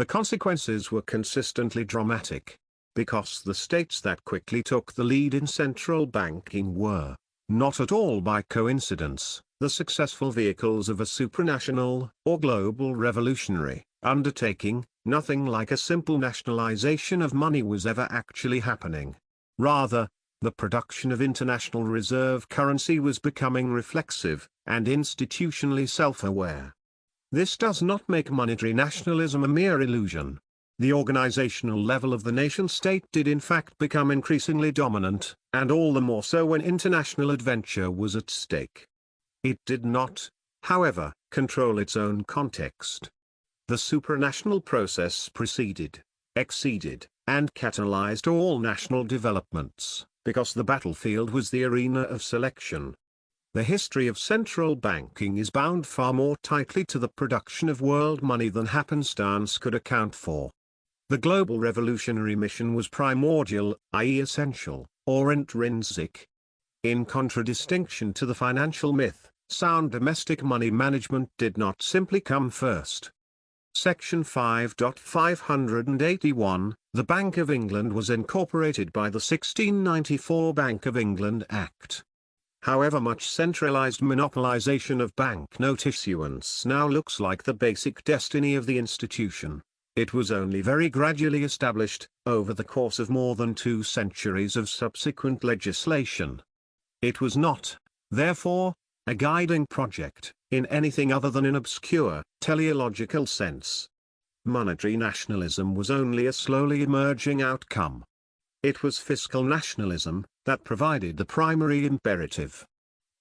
The consequences were consistently dramatic, because the states that quickly took the lead in central banking were, not at all by coincidence, the successful vehicles of a supranational, or global revolutionary, undertaking. Nothing like a simple nationalization of money was ever actually happening. Rather, the production of international reserve currency was becoming reflexive, and institutionally self-aware. This does not make monetary nationalism a mere illusion. The organizational level of the nation-state did in fact become increasingly dominant, and all the more so when international adventure was at stake. It did not, however, control its own context. The supranational process preceded, exceeded, and catalyzed all national developments, because the battlefield was the arena of selection. The history of central banking is bound far more tightly to the production of world money than happenstance could account for. The global revolutionary mission was primordial, i.e. essential, or intrinsic. In contradistinction to the financial myth, sound domestic money management did not simply come first. Section 5.581, the Bank of England was incorporated by the 1694 Bank of England Act. However much centralized monopolization of banknote issuance now looks like the basic destiny of the institution, it was only very gradually established, over the course of more than 2 centuries of subsequent legislation. It was not, therefore, a guiding project, in anything other than an obscure, teleological sense. Monetary nationalism was only a slowly emerging outcome. It was fiscal nationalism that provided the primary imperative.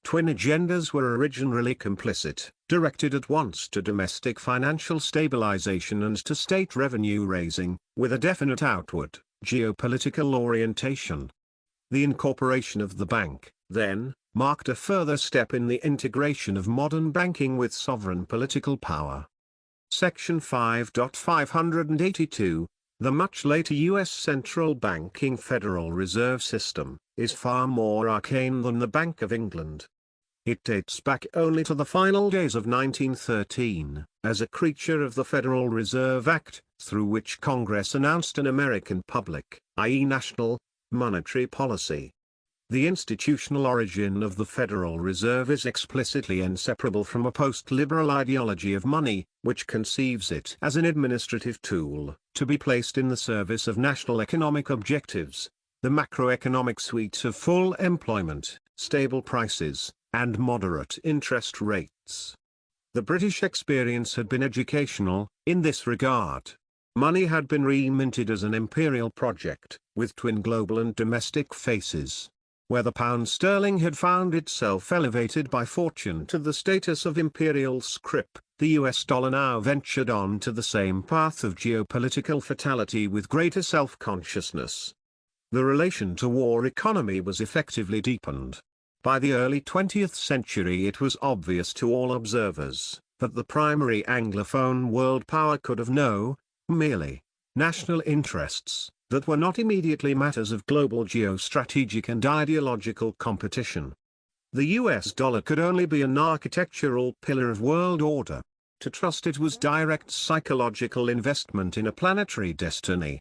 Twin agendas were originally complicit, directed at once to domestic financial stabilization and to state revenue raising, with a definite outward, geopolitical orientation. The incorporation of the bank, then, marked a further step in the integration of modern banking with sovereign political power. Section 5.582, the much later U.S. central banking Federal Reserve System, is far more arcane than the Bank of England. It dates back only to the final days of 1913, as a creature of the Federal Reserve Act, through which Congress announced an American public, i.e. national, monetary policy. The institutional origin of the Federal Reserve is explicitly inseparable from a post-liberal ideology of money, which conceives it as an administrative tool, to be placed in the service of national economic objectives, the macroeconomic suite of full employment, stable prices, and moderate interest rates. The British experience had been educational, in this regard. Money had been reminted as an imperial project, with twin global and domestic faces. Where the pound sterling had found itself elevated by fortune to the status of imperial scrip, the US dollar now ventured on to the same path of geopolitical fatality with greater self-consciousness. The relation to war economy was effectively deepened. By the early 20th century it was obvious to all observers, that the primary Anglophone world power could have no, merely, national interests, that were not immediately matters of global geostrategic and ideological competition. The US dollar could only be an architectural pillar of world order. To trust it was direct psychological investment in a planetary destiny.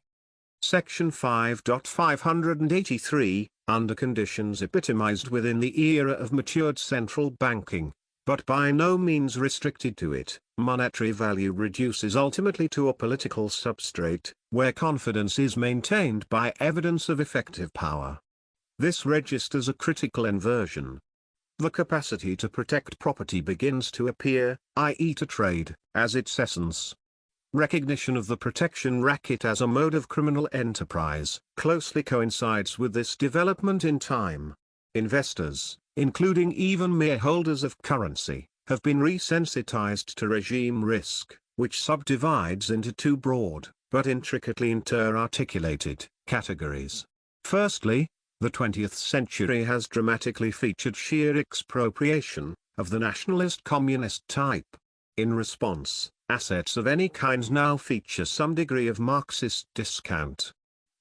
Section 5.583, under conditions epitomized within the era of matured central banking, but by no means restricted to it, monetary value reduces ultimately to a political substrate, where confidence is maintained by evidence of effective power. This registers a critical inversion. The capacity to protect property begins to appear, i.e. to trade, as its essence. Recognition of the protection racket as a mode of criminal enterprise closely coincides with this development in time. Investors, including even mere holders of currency, have been resensitized to regime risk, which subdivides into 2 broad, but intricately inter-articulated, categories. Firstly, the 20th century has dramatically featured sheer expropriation, of the nationalist communist type. In response, assets of any kind now feature some degree of Marxist discount.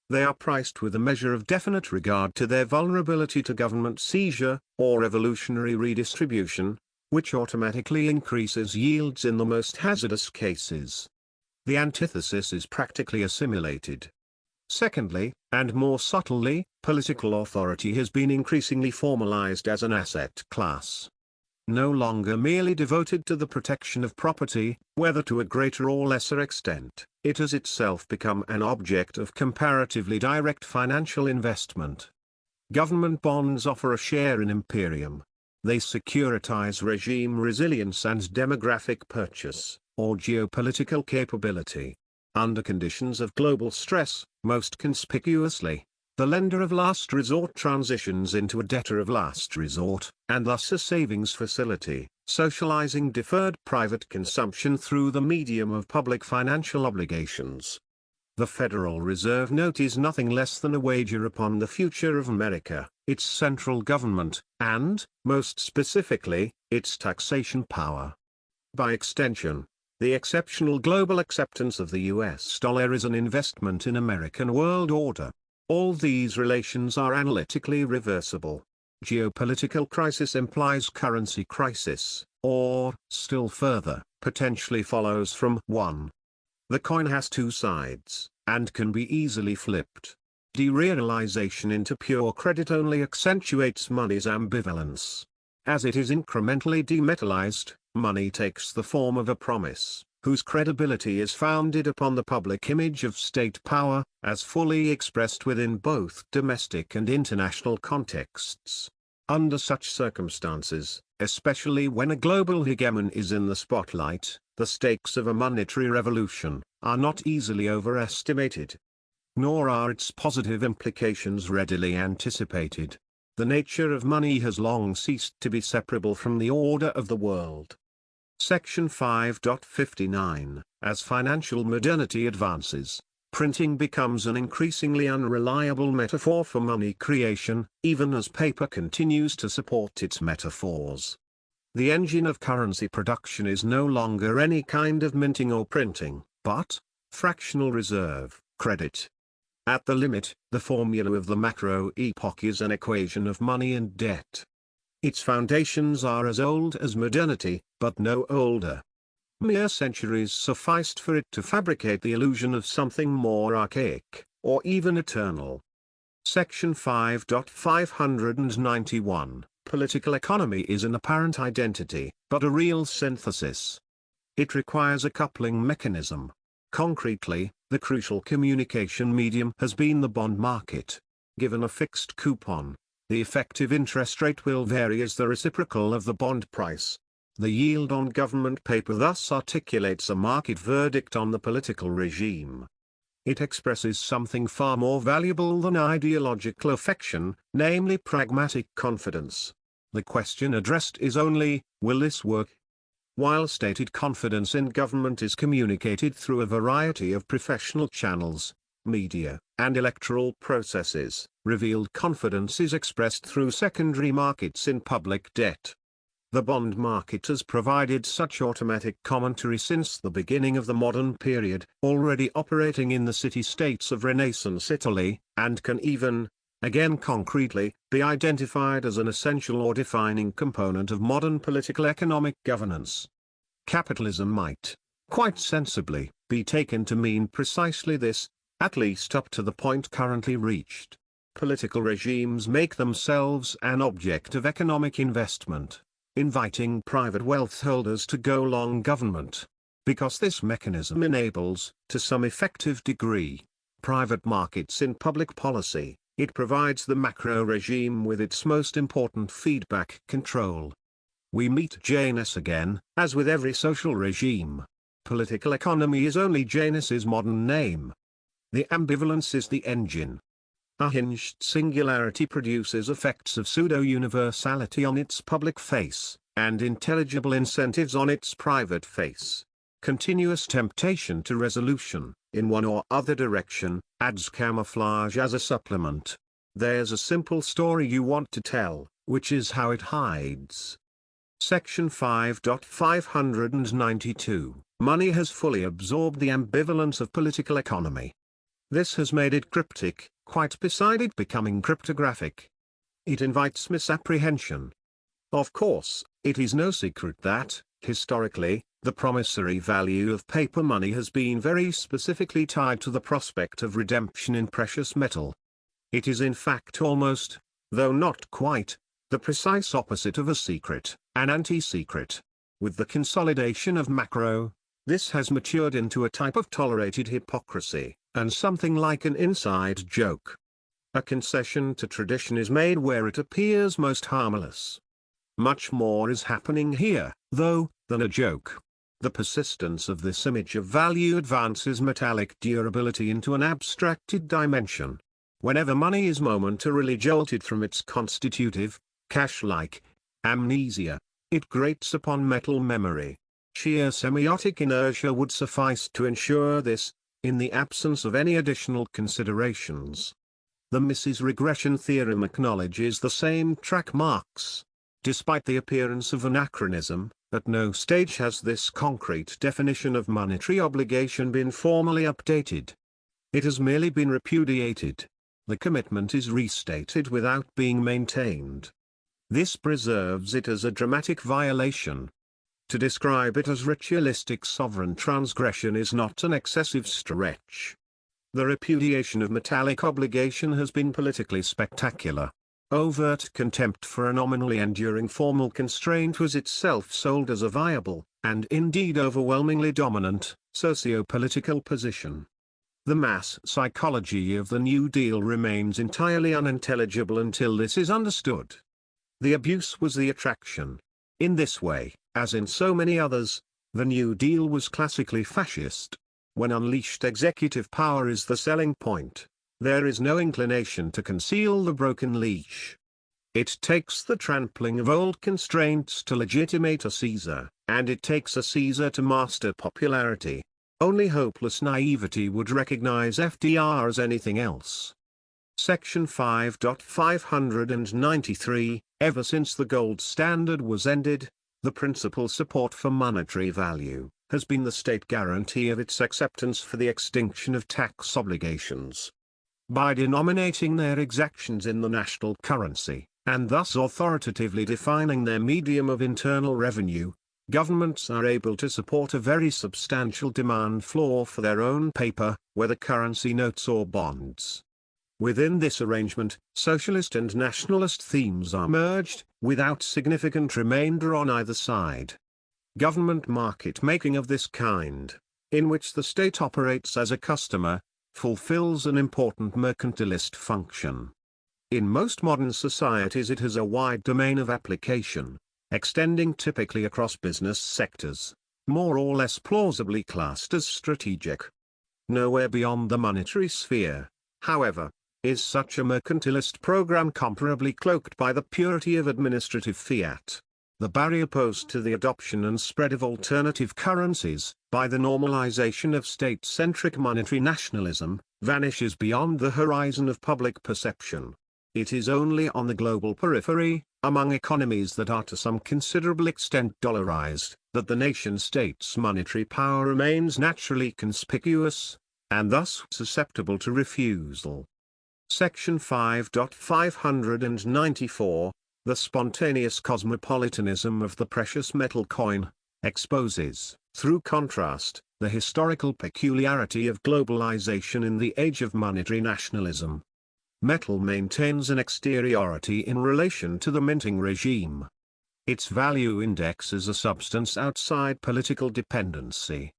They are priced with a measure of definite regard to their vulnerability to government seizure, or revolutionary redistribution, which automatically increases yields in the most hazardous cases. The antithesis is practically assimilated. Secondly, and more subtly, political authority has been increasingly formalized as an asset class. No longer merely devoted to the protection of property, whether to a greater or lesser extent, it has itself become an object of comparatively direct financial investment. Government bonds offer a share in imperium. They securitize regime resilience and demographic purchase, or geopolitical capability. Under conditions of global stress, most conspicuously, the lender of last resort transitions into a debtor of last resort, and thus a savings facility, socializing deferred private consumption through the medium of public financial obligations. The Federal Reserve Note is nothing less than a wager upon the future of America, its central government, and, most specifically, its taxation power. By extension, the exceptional global acceptance of the US dollar is an investment in American world order. All these relations are analytically reversible. Geopolitical crisis implies currency crisis, or, still further, potentially follows from one. The coin has two sides, and can be easily flipped. Derealization into pure credit only accentuates money's ambivalence. As it is incrementally demetallized, money takes the form of a promise, whose credibility is founded upon the public image of state power, as fully expressed within both domestic and international contexts. Under such circumstances, especially when a global hegemon is in the spotlight, the stakes of a monetary revolution are not easily overestimated. Nor are its positive implications readily anticipated. The nature of money has long ceased to be separable from the order of the world. Section 5.59 As financial modernity advances, printing becomes an increasingly unreliable metaphor for money creation, even as paper continues to support its metaphors. The engine of currency production is no longer any kind of minting or printing, but fractional reserve, credit. At the limit, the formula of the macro epoch is an equation of money and debt. Its foundations are as old as modernity, but no older. Mere centuries sufficed for it to fabricate the illusion of something more archaic, or even eternal. Section 5.591 Political economy is an apparent identity, but a real synthesis. It requires a coupling mechanism. Concretely, the crucial communication medium has been the bond market. Given a fixed coupon, the effective interest rate will vary as the reciprocal of the bond price. The yield on government paper thus articulates a market verdict on the political regime. It expresses something far more valuable than ideological affection, namely pragmatic confidence. The question addressed is only, will this work? While stated confidence in government is communicated through a variety of professional channels, media, and electoral processes, revealed confidence is expressed through secondary markets in public debt. The bond market has provided such automatic commentary since the beginning of the modern period, already operating in the city-states of Renaissance Italy, and can even, again concretely, be identified as an essential or defining component of modern political economic governance. Capitalism might, quite sensibly, be taken to mean precisely this, at least up to the point currently reached. Political regimes make themselves an object of economic investment, inviting private wealth holders to go long government. Because this mechanism enables, to some effective degree, private markets in public policy, it provides the macro regime with its most important feedback control. We meet Janus again, as with every social regime. Political economy is only Janus's modern name. The ambivalence is the engine. A hinged singularity produces effects of pseudo-universality on its public face, and intelligible incentives on its private face. Continuous temptation to resolution, in one or other direction, adds camouflage as a supplement. There's a simple story you want to tell, which is how it hides. Section 5.592 Money has fully absorbed the ambivalence of political economy. This has made it cryptic, quite beside it becoming cryptographic. It invites misapprehension. Of course, It is no secret that, historically, the promissory value of paper money has been very specifically tied to the prospect of redemption in precious metal. It is in fact almost, though not quite, the precise opposite of a secret, an anti-secret. With the consolidation of macro, this has matured into a type of tolerated hypocrisy, and something like an inside joke. A concession to tradition is made where it appears most harmless. Much more is happening here, though, than a joke. The persistence of this image of value advances metallic durability into an abstracted dimension. Whenever money is momentarily jolted from its constitutive, cash-like, amnesia, it grates upon metal memory. Sheer semiotic inertia would suffice to ensure this, in the absence of any additional considerations. The Mises regression theorem acknowledges the same track marks. Despite the appearance of anachronism, at no stage has this concrete definition of monetary obligation been formally updated. It has merely been repudiated. The commitment is restated without being maintained. This preserves it as a dramatic violation. To describe it as ritualistic sovereign transgression is not an excessive stretch. The repudiation of metallic obligation has been politically spectacular. Overt contempt for a nominally enduring formal constraint was itself sold as a viable, and indeed overwhelmingly dominant, socio-political position. The mass psychology of the New Deal remains entirely unintelligible until this is understood. The abuse was the attraction. In this way, as in so many others, the New Deal was classically fascist. When unleashed executive power is the selling point, there is no inclination to conceal the broken leash. It takes the trampling of old constraints to legitimate a Caesar, and it takes a Caesar to master popularity. Only hopeless naivety would recognize FDR as anything else. Section 5.593, ever since the gold standard was ended, the principal support for monetary value has been the state guarantee of its acceptance for the extinction of tax obligations. By denominating their exactions in the national currency, and thus authoritatively defining their medium of internal revenue, governments are able to support a very substantial demand floor for their own paper, whether currency notes or bonds. Within this arrangement, socialist and nationalist themes are merged, without significant remainder on either side. Government market making of this kind, in which the state operates as a customer, fulfills an important mercantilist function. In most modern societies it has a wide domain of application, extending typically across business sectors, more or less plausibly classed as strategic. Nowhere beyond the monetary sphere, however, is such a mercantilist program comparably cloaked by the purity of administrative fiat. The barrier posed to the adoption and spread of alternative currencies, by the normalization of state-centric monetary nationalism, vanishes beyond the horizon of public perception. It is only on the global periphery, among economies that are to some considerable extent dollarized, that the nation-state's monetary power remains naturally conspicuous, and thus susceptible to refusal. Section 5.594, the spontaneous cosmopolitanism of the precious metal coin, exposes, through contrast, the historical peculiarity of globalization in the age of monetary nationalism. Metal maintains an exteriority in relation to the minting regime. Its value index is a substance outside political dependency.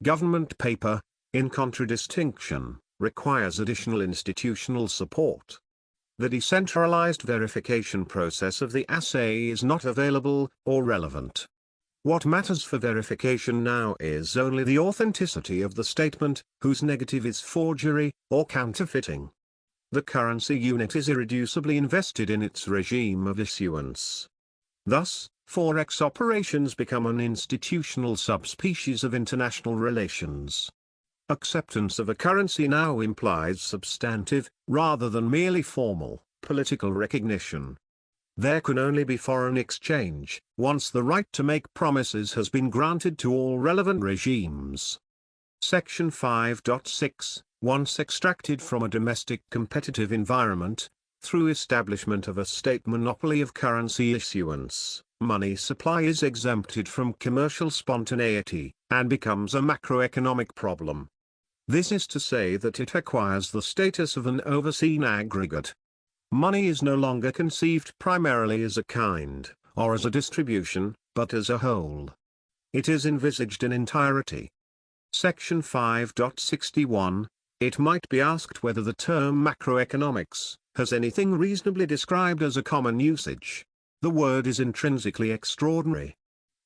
Government paper, in contradistinction, requires additional institutional support. The decentralized verification process of the assay is not available or relevant. What matters for verification now is only the authenticity of the statement, whose negative is forgery or counterfeiting. The currency unit is irreducibly invested in its regime of issuance. Thus, forex operations become an institutional subspecies of international relations. Acceptance of a currency now implies substantive, rather than merely formal, political recognition. There can only be foreign exchange, once the right to make promises has been granted to all relevant regimes. Section 5.6, once extracted from a domestic competitive environment, through establishment of a state monopoly of currency issuance, money supply is exempted from commercial spontaneity, and becomes a macroeconomic problem. This is to say that it acquires the status of an overseen aggregate. Money is no longer conceived primarily as a kind, or as a distribution, but as a whole. It is envisaged in entirety. Section 5.61. It might be asked whether the term macroeconomics has anything reasonably described as a common usage. The word is intrinsically extraordinary.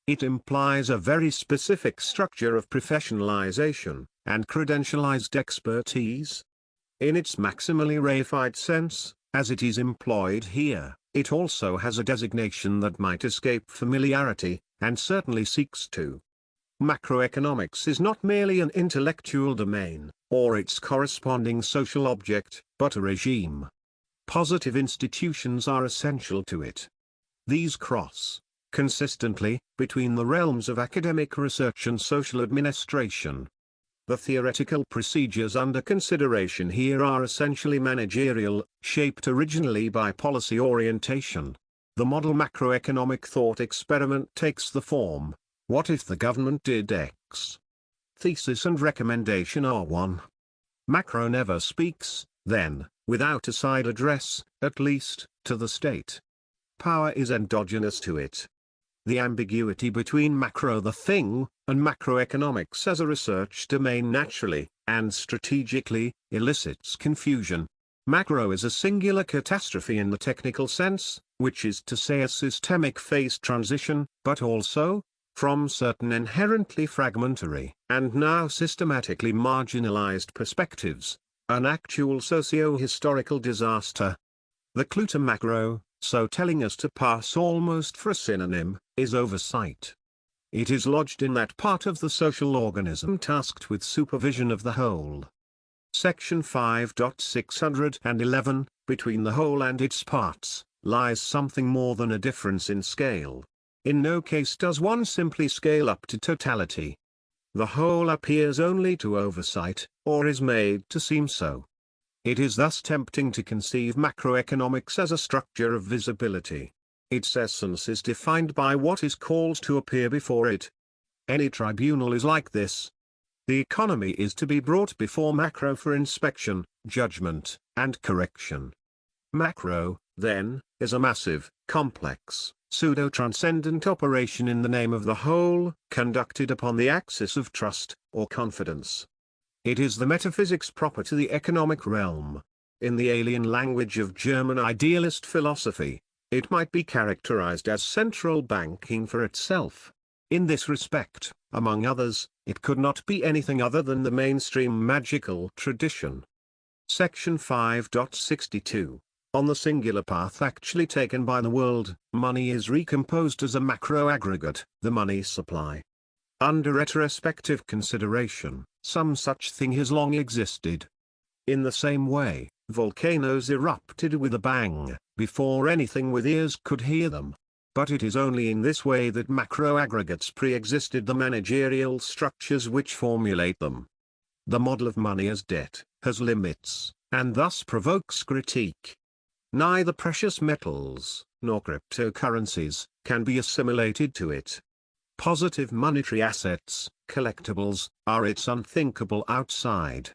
It implies a very specific structure of professionalization and credentialized expertise. In its maximally reified sense, as it is employed here, it also has a designation that might escape familiarity, and certainly seeks to. Macroeconomics is not merely an intellectual domain, or its corresponding social object, but a regime. Positive institutions are essential to it. These cross, consistently, between the realms of academic research and social administration. The theoretical procedures under consideration here are essentially managerial, shaped originally by policy orientation. The model macroeconomic thought experiment takes the form, what if the government did X? Thesis and recommendation are one. Macro never speaks, then, without a side address, at least, to the state. Power is endogenous to it. The ambiguity between macro the thing, and macroeconomics as a research domain naturally, and strategically, elicits confusion. Macro is a singular catastrophe in the technical sense, which is to say a systemic phase transition, but also, from certain inherently fragmentary, and now systematically marginalized perspectives, an actual socio-historical disaster. The clue to macro, so telling us to pass almost for a synonym, is oversight. It is lodged in that part of the social organism tasked with supervision of the whole. Section 5.611, between the whole and its parts, lies something more than a difference in scale. In no case does one simply scale up to totality. The whole appears only to oversight, or is made to seem so. It is thus tempting to conceive macroeconomics as a structure of visibility. Its essence is defined by what is called to appear before it. Any tribunal is like this. The economy is to be brought before macro for inspection, judgment, and correction. Macro, then, is a massive, complex, pseudo-transcendent operation in the name of the whole, conducted upon the axis of trust, or confidence. It is the metaphysics proper to the economic realm. In the alien language of German idealist philosophy, it might be characterized as central banking for itself. In this respect, among others, it could not be anything other than the mainstream magical tradition. Section 5.62. On the singular path actually taken by the world, money is recomposed as a macro aggregate, the money supply. Under retrospective consideration, some such thing has long existed. In the same way, volcanoes erupted with a bang, before anything with ears could hear them. But it is only in this way that macro aggregates pre-existed the managerial structures which formulate them. The model of money as debt has limits, and thus provokes critique. Neither precious metals, nor cryptocurrencies, can be assimilated to it. Positive monetary assets, collectibles, are its unthinkable outside.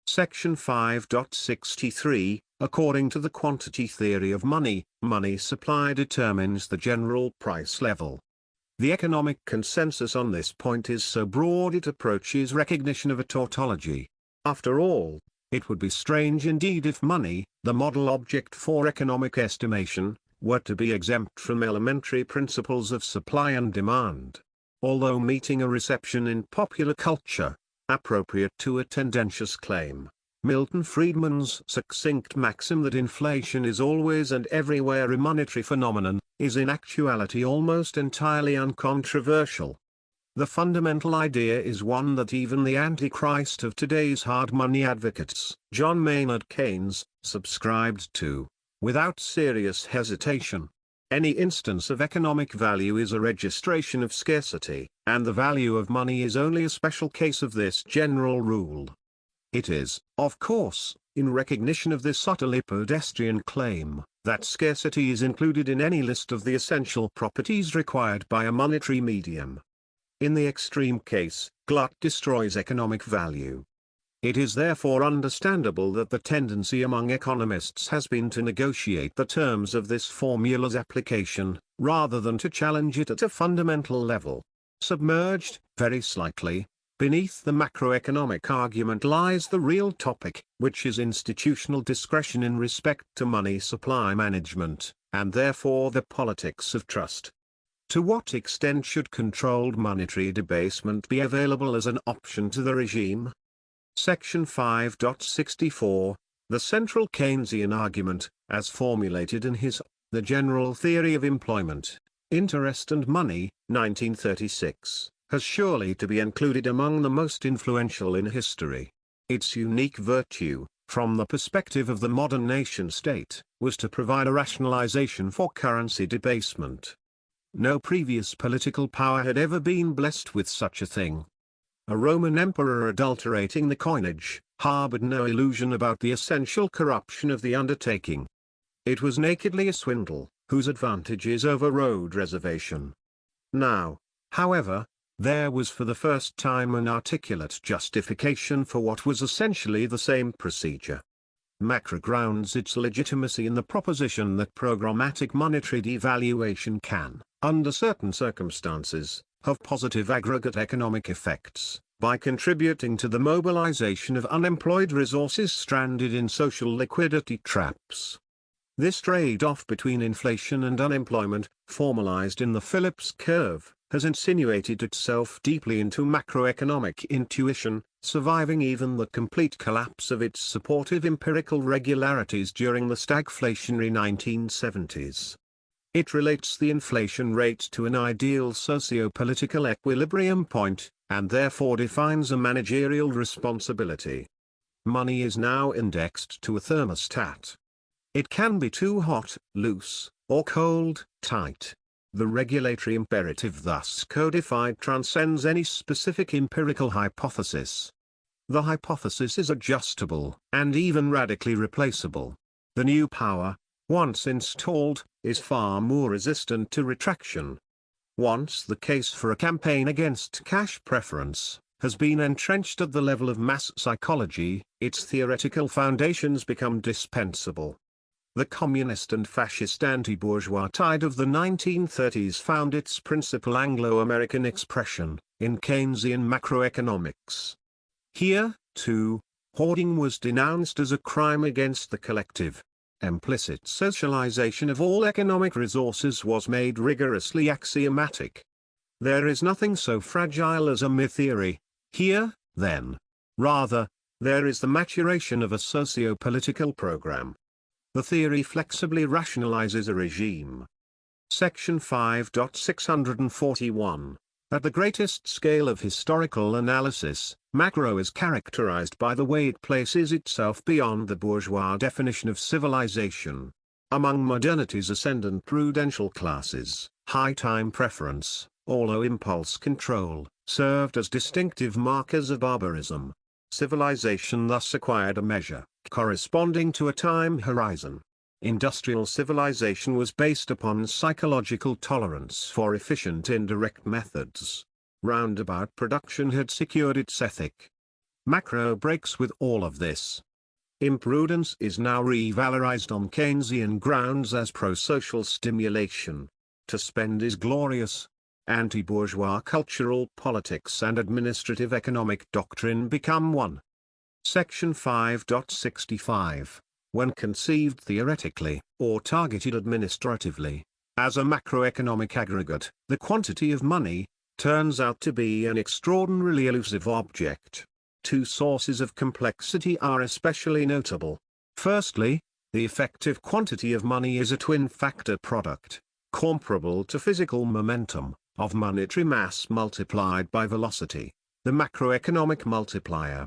Section 5.63, according to the quantity theory of money, money supply determines the general price level. The economic consensus on this point is so broad it approaches recognition of a tautology. After all, it would be strange indeed if money, the model object for economic estimation, were to be exempt from elementary principles of supply and demand. Although meeting a reception in popular culture, appropriate to a tendentious claim, Milton Friedman's succinct maxim that inflation is always and everywhere a monetary phenomenon, is in actuality almost entirely uncontroversial. The fundamental idea is one that even the Antichrist of today's hard money advocates, John Maynard Keynes, subscribed to, without serious hesitation. Any instance of economic value is a registration of scarcity, and the value of money is only a special case of this general rule. It is, of course, In recognition of this utterly pedestrian claim, that scarcity is included in any list of the essential properties required by a monetary medium. In the extreme case, glut destroys economic value. It is therefore understandable that the tendency among economists has been to negotiate the terms of this formula's application, rather than to challenge it at a fundamental level. Submerged, very slightly, beneath the macroeconomic argument lies the real topic, which is institutional discretion in respect to money supply management, and therefore the politics of trust. To what extent should controlled monetary debasement be available as an option to the regime? Section 5.64, the central Keynesian argument, as formulated in his The General Theory of Employment, Interest and Money, 1936, has surely to be included among the most influential in history. Its unique virtue, from the perspective of the modern nation-state, was to provide a rationalization for currency debasement. No previous political power had ever been blessed with such a thing. A Roman emperor adulterating the coinage, harbored no illusion about the essential corruption of the undertaking. It was nakedly a swindle, whose advantages overrode reservation. Now, however, there was for the first time an articulate justification for what was essentially the same procedure. Macro grounds its legitimacy in the proposition that programmatic monetary devaluation can, under certain circumstances, have positive aggregate economic effects, by contributing to the mobilization of unemployed resources stranded in social liquidity traps. This trade-off between inflation and unemployment, formalized in the Phillips curve, has insinuated itself deeply into macroeconomic intuition, surviving even the complete collapse of its supportive empirical regularities during the stagflationary 1970s. It relates the inflation rate to an ideal socio-political equilibrium point, and therefore defines a managerial responsibility. Money is now indexed to a thermostat. It can be too hot, loose, or cold, tight. The regulatory imperative thus codified transcends any specific empirical hypothesis. The hypothesis is adjustable, and even radically replaceable. The new power, once installed, is far more resistant to retraction. Once the case for a campaign against cash preference has been entrenched at the level of mass psychology, its theoretical foundations become dispensable. The communist and fascist anti-bourgeois tide of the 1930s found its principal Anglo-American expression in Keynesian macroeconomics. Here, too, hoarding was denounced as a crime against the collective. Implicit socialization of all economic resources was made rigorously axiomatic. There is nothing so fragile as a mere theory. Here, then. Rather, there is the maturation of a socio-political program. The theory flexibly rationalizes a regime. Section 5.641. At the greatest scale of historical analysis, macro is characterized by the way it places itself beyond the bourgeois definition of civilization. Among modernity's ascendant prudential classes, high time preference, although impulse control, served as distinctive markers of barbarism. Civilization thus acquired a measure, corresponding to a time horizon. Industrial civilization was based upon psychological tolerance for efficient indirect methods. Roundabout production had secured its ethic. Macro breaks with all of this. Imprudence is now revalorized on Keynesian grounds as pro-social stimulation. To spend is glorious. Anti-bourgeois cultural politics and administrative economic doctrine become one. Section 5.65. When conceived theoretically, or targeted administratively, as a macroeconomic aggregate, the quantity of money turns out to be an extraordinarily elusive object. Two sources of complexity are especially notable. Firstly, the effective quantity of money is a twin-factor product, comparable to physical momentum, of monetary mass multiplied by velocity, the macroeconomic multiplier.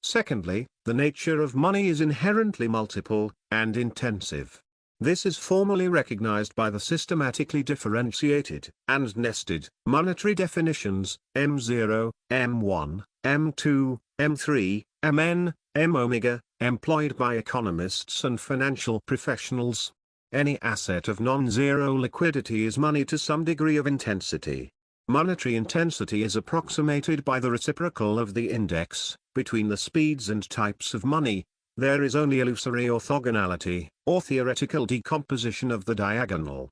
Secondly, the nature of money is inherently multiple, and intensive. This is formally recognized by the systematically differentiated, and nested, monetary definitions, M0, M1, M2, M3, Mn, M omega, employed by economists and financial professionals. Any asset of non-zero liquidity is money to some degree of intensity. Monetary intensity is approximated by the reciprocal of the index between the speeds and types of money. There is only illusory orthogonality, or theoretical decomposition of the diagonal.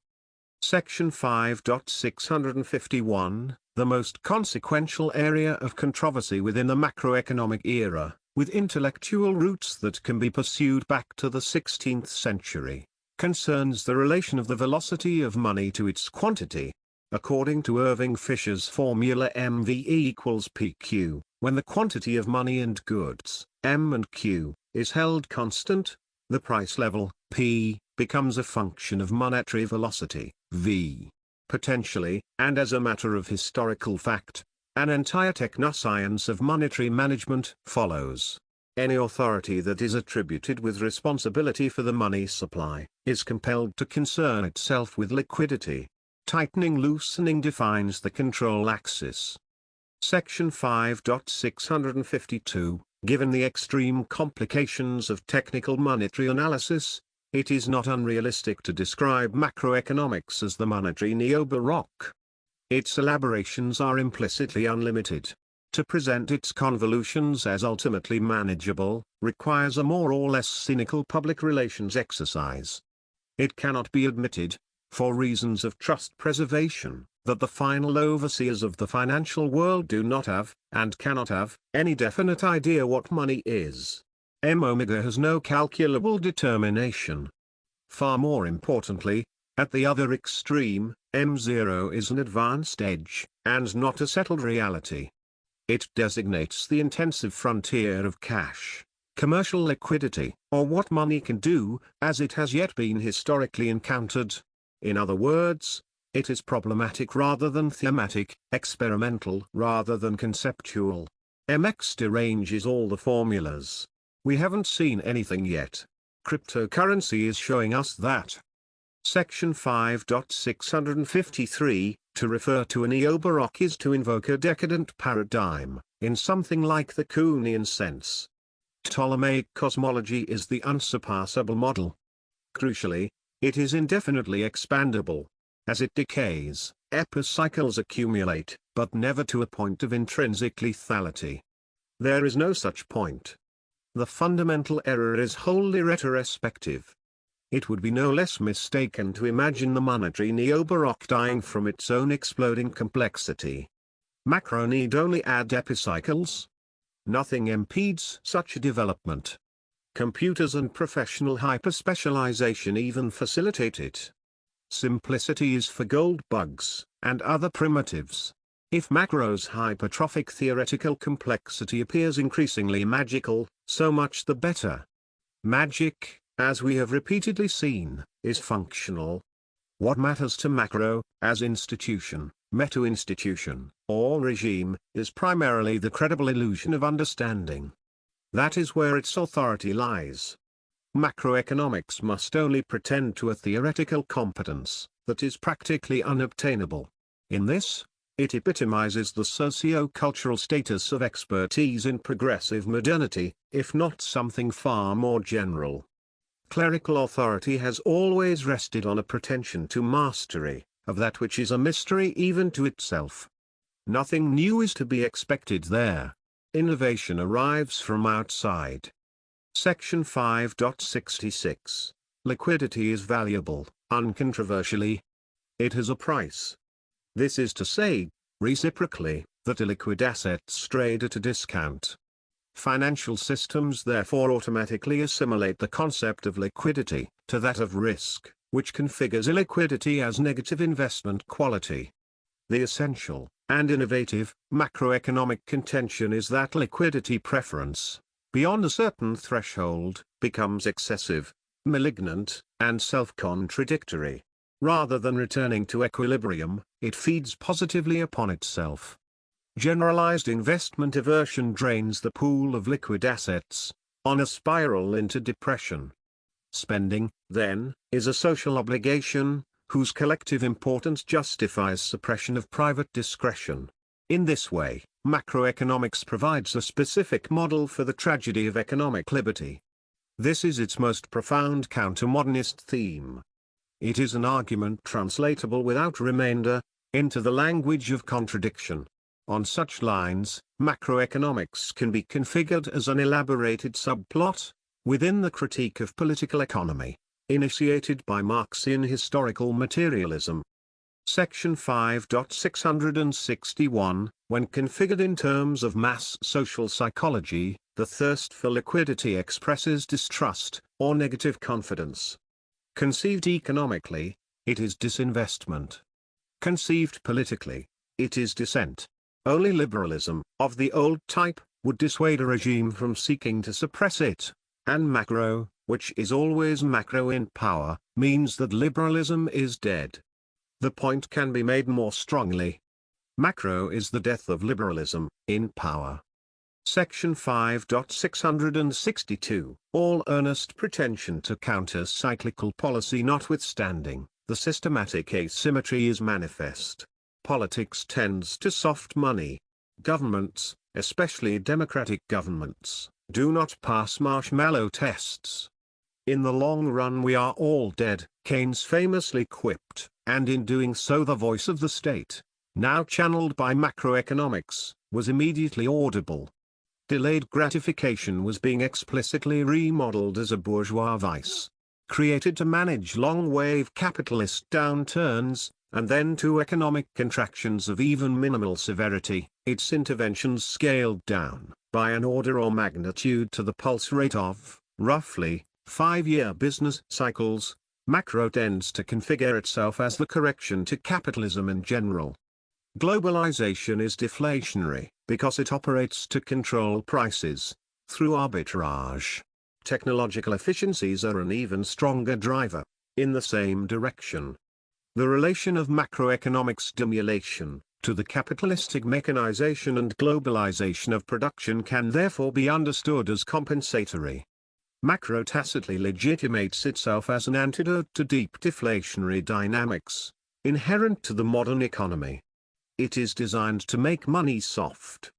Section 5.651, the most consequential area of controversy within the macroeconomic era, with intellectual roots that can be pursued back to the 16th century, concerns the relation of the velocity of money to its quantity. According to Irving Fisher's formula MV equals PQ, when the quantity of money and goods, M and Q, is held constant, the price level, P, becomes a function of monetary velocity, V. Potentially, and as a matter of historical fact, an entire technoscience of monetary management follows. Any authority that is attributed with responsibility for the money supply is compelled to concern itself with liquidity. Tightening-loosening defines the control axis. Section 5.652, given the extreme complications of technical monetary analysis, it is not unrealistic to describe macroeconomics as the monetary neo-baroque. Its elaborations are implicitly unlimited. To present its convolutions as ultimately manageable, requires a more or less cynical public relations exercise. It cannot be admitted, for reasons of trust preservation, that the final overseers of the financial world do not have, and cannot have, any definite idea what money is. M-omega has no calculable determination. Far more importantly, at the other extreme, M0 is an advanced edge, and not a settled reality. It designates the intensive frontier of cash, commercial liquidity, or what money can do, as it has yet been historically encountered. In other words, it is problematic rather than thematic, experimental rather than conceptual. MX deranges all the formulas. We haven't seen anything yet. Cryptocurrency is showing us that. Section 5.653, to refer to a neo-baroque is to invoke a decadent paradigm, in something like the Kuhnian sense. Ptolemaic cosmology is the unsurpassable model. Crucially, it is indefinitely expandable. As it decays, epicycles accumulate, but never to a point of intrinsic lethality. There is no such point. The fundamental error is wholly retrospective. It would be no less mistaken to imagine the monetary neo-baroque dying from its own exploding complexity. Macro need only add epicycles. Nothing impedes such a development. Computers and professional hyperspecialization even facilitate it. Simplicity is for gold bugs, and other primitives. If macro's hypertrophic theoretical complexity appears increasingly magical, so much the better. Magic, as we have repeatedly seen, is functional. What matters to macro, as institution, meta-institution, or regime, is primarily the credible illusion of understanding. That is where its authority lies. Macroeconomics must only pretend to a theoretical competence that is practically unobtainable. In this, it epitomizes the socio-cultural status of expertise in progressive modernity, if not something far more general. Clerical authority has always rested on a pretension to mastery of that which is a mystery even to itself. Nothing new is to be expected there. Innovation arrives from outside. Section 5.66. Liquidity is valuable, uncontroversially. It has a price. This is to say, reciprocally, that illiquid assets trade at a discount. Financial systems therefore automatically assimilate the concept of liquidity to that of risk, which configures illiquidity as negative investment quality. The essential, and innovative, macroeconomic contention is that liquidity preference, beyond a certain threshold, becomes excessive, malignant, and self-contradictory. Rather than returning to equilibrium, it feeds positively upon itself. Generalized investment aversion drains the pool of liquid assets, on a spiral into depression. Spending, then, is a social obligation, whose collective importance justifies suppression of private discretion. In this way, macroeconomics provides a specific model for the tragedy of economic liberty. This is its most profound counter-modernist theme. It is an argument translatable without remainder, into the language of contradiction. On such lines, macroeconomics can be configured as an elaborated subplot, within the critique of political economy, initiated by Marxian historical materialism. Section 5.661, when configured in terms of mass social psychology, the thirst for liquidity expresses distrust, or negative confidence. Conceived economically, it is disinvestment. Conceived politically, it is dissent. Only liberalism, of the old type, would dissuade a regime from seeking to suppress it, and macro, which is always macro in power, means that liberalism is dead. The point can be made more strongly. Macro is the death of liberalism, in power. Section 5.662, all earnest pretension to counter-cyclical policy notwithstanding, the systematic asymmetry is manifest. Politics tends to soft money. Governments, especially democratic governments, do not pass marshmallow tests. In the long run we are all dead, Keynes famously quipped, and in doing so the voice of the state, now channeled by macroeconomics, was immediately audible. Delayed gratification was being explicitly remodeled as a bourgeois vice, created to manage long-wave capitalist downturns, and then to economic contractions of even minimal severity, its interventions scaled down, by an order or magnitude to the pulse rate of, roughly, 5-year business cycles. Macro tends to configure itself as the correction to capitalism in general. Globalization is deflationary, because it operates to control prices, through arbitrage. Technological efficiencies are an even stronger driver, in the same direction. The relation of macroeconomic stimulation, to the capitalistic mechanization and globalization of production can therefore be understood as compensatory. Macro tacitly legitimates itself as an antidote to deep deflationary dynamics, inherent to the modern economy. It is designed to make money soft.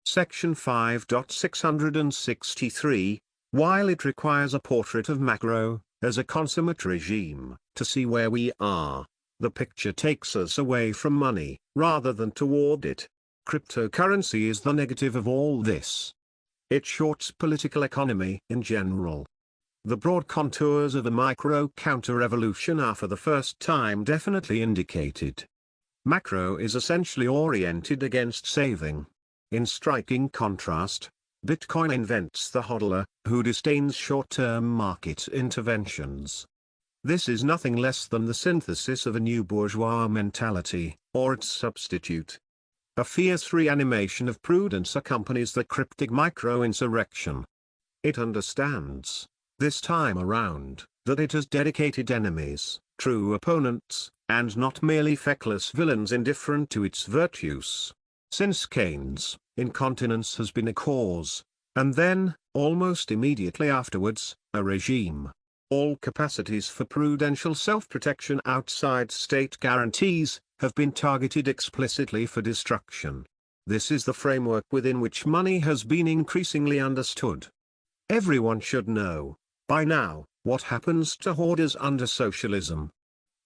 Section 5.663, while it requires a portrait of macro, as a consummate regime, to see where we are, the picture takes us away from money, rather than toward it. Cryptocurrency is the negative of all this. It shorts political economy in general. The broad contours of a micro-counter-revolution are for the first time definitely indicated. Macro is essentially oriented against saving. In striking contrast, Bitcoin invents the hodler, who disdains short-term market interventions. This is nothing less than the synthesis of a new bourgeois mentality, or its substitute. A fierce reanimation of prudence accompanies the cryptic micro-insurrection. It understands, this time around, that it has dedicated enemies, true opponents, and not merely feckless villains indifferent to its virtues. Since Keynes, incontinence has been a cause, and then, almost immediately afterwards, a regime. All capacities for prudential self-protection outside state guarantees, have been targeted explicitly for destruction. This is the framework within which money has been increasingly understood. Everyone should know, by now, what happens to hoarders under socialism.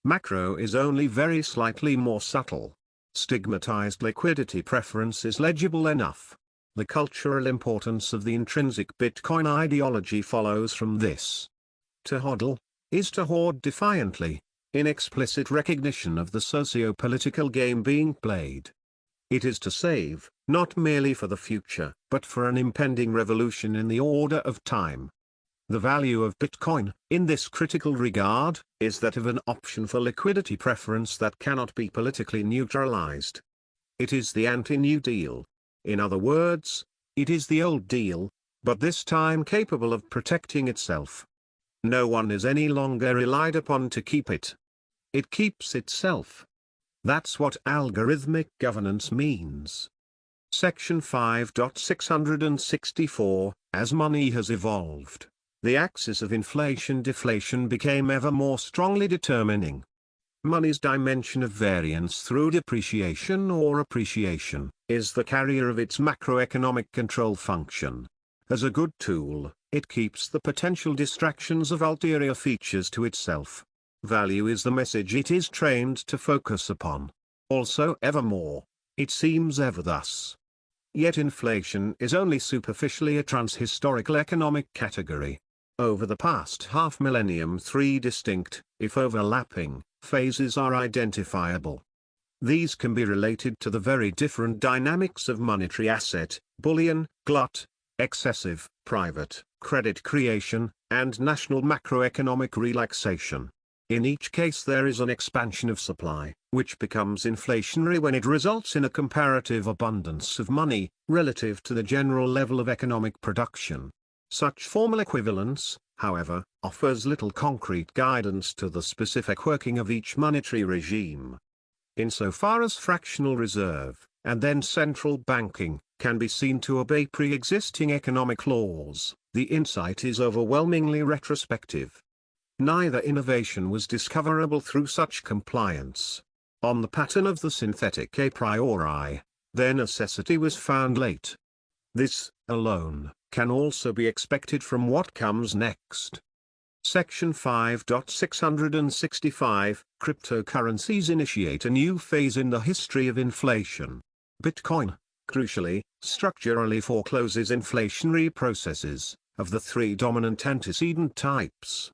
Macro is only very slightly more subtle. Stigmatized liquidity preference is legible enough. The cultural importance of the intrinsic Bitcoin ideology follows from this. To hodl, is to hoard defiantly, in explicit recognition of the socio-political game being played. It is to save, not merely for the future, but for an impending revolution in the order of time. The value of Bitcoin, in this critical regard, is that of an option for liquidity preference that cannot be politically neutralized. It is the anti-New Deal. In other words, it is the old deal, but this time capable of protecting itself. No one is any longer relied upon to keep it. It keeps itself. That's what algorithmic governance means. Section 5.664, as money has evolved, the axis of inflation-deflation became ever more strongly determining. Money's dimension of variance through depreciation or appreciation, is the carrier of its macroeconomic control function. As a good tool, it keeps the potential distractions of ulterior features to itself. Value is the message it is trained to focus upon. Also evermore, it seems ever thus. Yet inflation is only superficially a transhistorical economic category. Over the past half-millennium, three distinct, if overlapping, phases are identifiable. These can be related to the very different dynamics of monetary asset, bullion, glut, excessive, private, credit creation, and national macroeconomic relaxation. In each case there is an expansion of supply, which becomes inflationary when it results in a comparative abundance of money, relative to the general level of economic production. Such formal equivalence, however, offers little concrete guidance to the specific working of each monetary regime. Insofar as fractional reserve, and then central banking, can be seen to obey pre-existing economic laws, the insight is overwhelmingly retrospective. Neither innovation was discoverable through such compliance. On the pattern of the synthetic a priori, their necessity was found late. This, alone, can also be expected from what comes next. Section 5.665 Cryptocurrencies initiate a new phase in the history of inflation. Bitcoin, crucially, structurally forecloses inflationary processes, of the three dominant antecedent types.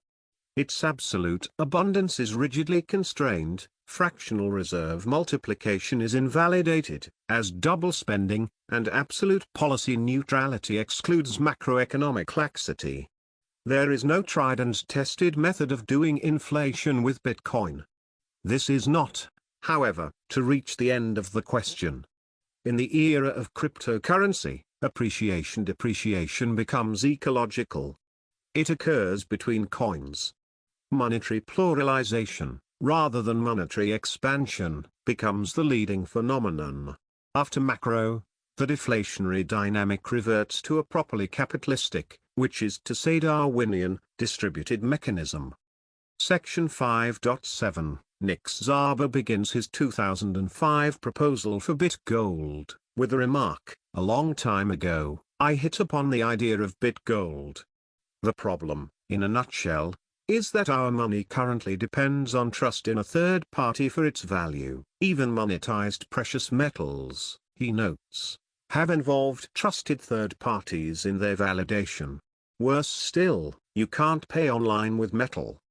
Its absolute abundance is rigidly constrained, fractional reserve multiplication is invalidated, as double spending, and absolute policy neutrality excludes macroeconomic laxity. There is no tried and tested method of doing inflation with Bitcoin. This is not, however, to reach the end of the question. In the era of cryptocurrency, appreciation-depreciation becomes ecological. It occurs between coins. Monetary pluralization, rather than monetary expansion, becomes the leading phenomenon. After macro, the deflationary dynamic reverts to a properly capitalistic, which is to say Darwinian, distributed mechanism. Section 5.7 Nick Szabo begins his 2005 proposal for BitGold, with the remark, "A long time ago, I hit upon the idea of BitGold. The problem, in a nutshell, is that our money currently depends on trust in a third party for its value. Even monetized precious metals," he notes, "have involved trusted third parties in their validation. Worse still, you can't pay online with metal.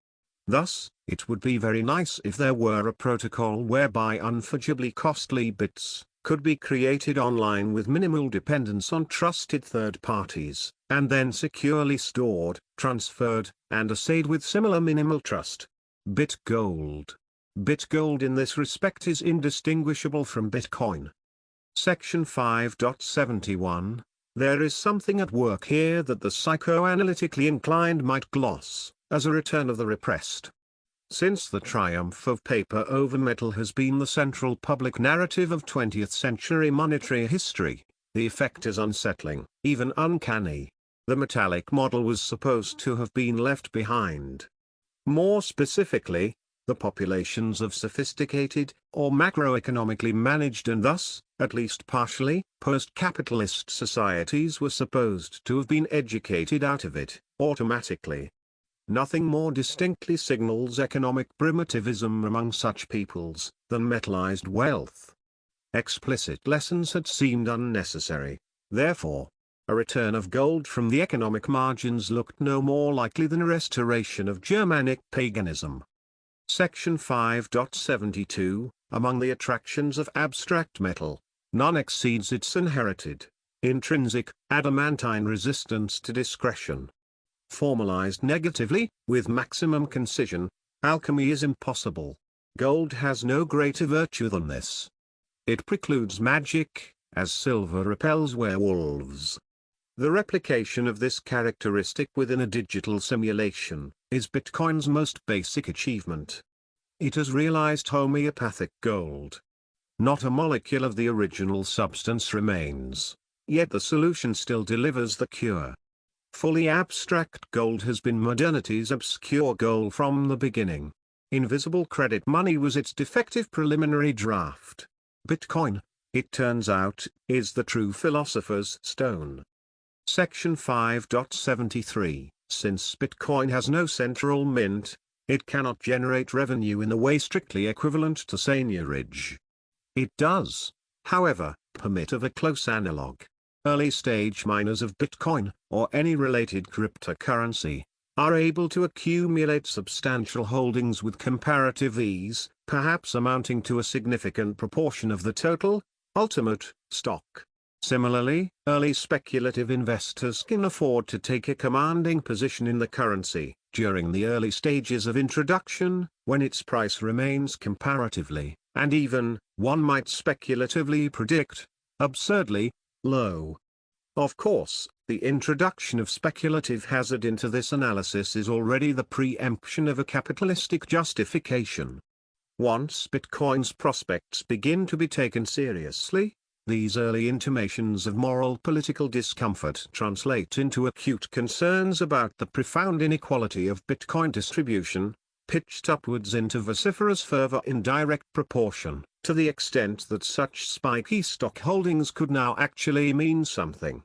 Thus, it would be very nice if there were a protocol whereby unforgeably costly bits could be created online with minimal dependence on trusted third parties, and then securely stored, transferred, and assayed with similar minimal trust. BitGold. BitGold in this respect is indistinguishable from Bitcoin." Section 5.71 There is something at work here that the psychoanalytically inclined might gloss, as a return of the repressed. Since the triumph of paper over metal has been the central public narrative of 20th century monetary history, the effect is unsettling, even uncanny. The metallic model was supposed to have been left behind. More specifically, the populations of sophisticated, or macroeconomically managed and thus, at least partially, post-capitalist societies were supposed to have been educated out of it, automatically. Nothing more distinctly signals economic primitivism among such peoples, than metallized wealth. Explicit lessons had seemed unnecessary. Therefore, a return of gold from the economic margins looked no more likely than a restoration of Germanic paganism. Section 5.72 Among the attractions of abstract metal, none exceeds its inherited, intrinsic, adamantine resistance to discretion. Formalized negatively, with maximum concision, alchemy is impossible. Gold has no greater virtue than this. It precludes magic, as silver repels werewolves. The replication of this characteristic within a digital simulation is Bitcoin's most basic achievement. It has realized homeopathic gold. Not a molecule of the original substance remains, yet the solution still delivers the cure. Fully abstract gold has been modernity's obscure goal from the beginning. Invisible credit money was its defective preliminary draft. Bitcoin, it turns out, is the true philosopher's stone. Section 5.73 Since Bitcoin has no central mint, it cannot generate revenue in a way strictly equivalent to seigniorage. It does, however, permit of a close analog. Early-stage miners of Bitcoin, or any related cryptocurrency, are able to accumulate substantial holdings with comparative ease, perhaps amounting to a significant proportion of the total, ultimate, stock. Similarly, early speculative investors can afford to take a commanding position in the currency, during the early stages of introduction, when its price remains comparatively, and even, one might speculatively predict, absurdly, low. Of course, the introduction of speculative hazard into this analysis is already the preemption of a capitalistic justification. Once Bitcoin's prospects begin to be taken seriously, these early intimations of moral political discomfort translate into acute concerns about the profound inequality of Bitcoin distribution, pitched upwards into vociferous fervor in direct proportion, to the extent that such spiky stock holdings could now actually mean something.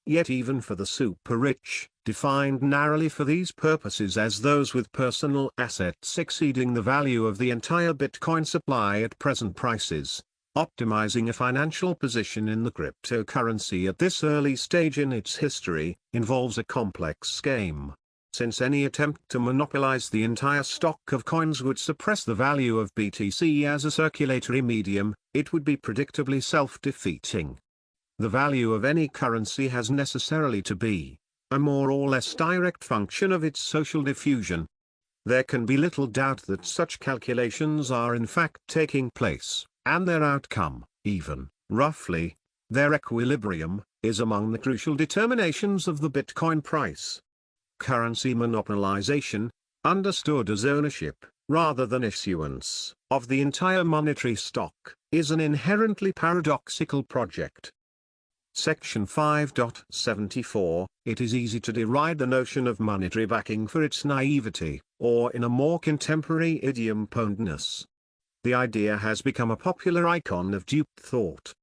Yet even for the super-rich, defined narrowly for these purposes as those with personal assets exceeding the value of the entire Bitcoin supply at present prices, optimizing a financial position in the cryptocurrency at this early stage in its history, involves a complex game. Since any attempt to monopolize the entire stock of coins would suppress the value of BTC as a circulatory medium, it would be predictably self-defeating. The value of any currency has necessarily to be a more or less direct function of its social diffusion. There can be little doubt that such calculations are in fact taking place, and their outcome, even, roughly, their equilibrium, is among the crucial determinations of the Bitcoin price. Currency monopolization, understood as ownership, rather than issuance, of the entire monetary stock, is an inherently paradoxical project. Section 5.74 It is easy to deride the notion of monetary backing for its naivety, or in a more contemporary idiom pondness. The idea has become a popular icon of duped thought.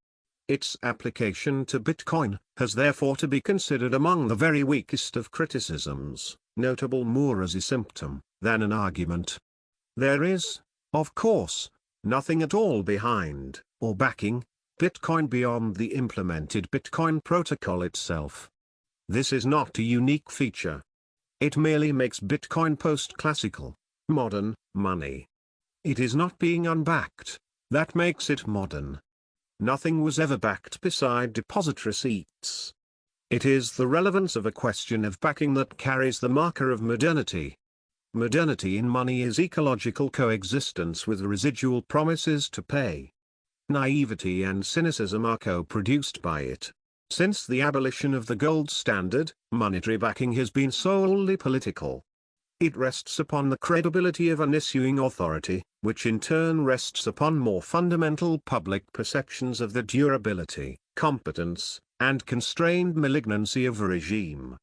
Its application to Bitcoin has therefore to be considered among the very weakest of criticisms, notable more as a symptom than an argument. There is, of course, nothing at all behind, or backing, Bitcoin beyond the implemented Bitcoin protocol itself. This is not a unique feature. It merely makes Bitcoin post-classical, modern, money. It is not being unbacked that makes it modern. Nothing was ever backed beside deposit receipts. It is the relevance of a question of backing that carries the marker of modernity. Modernity in money is ecological coexistence with residual promises to pay. Naivety and cynicism are co-produced by it. Since the abolition of the gold standard, monetary backing has been solely political. It rests upon the credibility of an issuing authority, which in turn rests upon more fundamental public perceptions of the durability, competence, and constrained malignancy of a regime.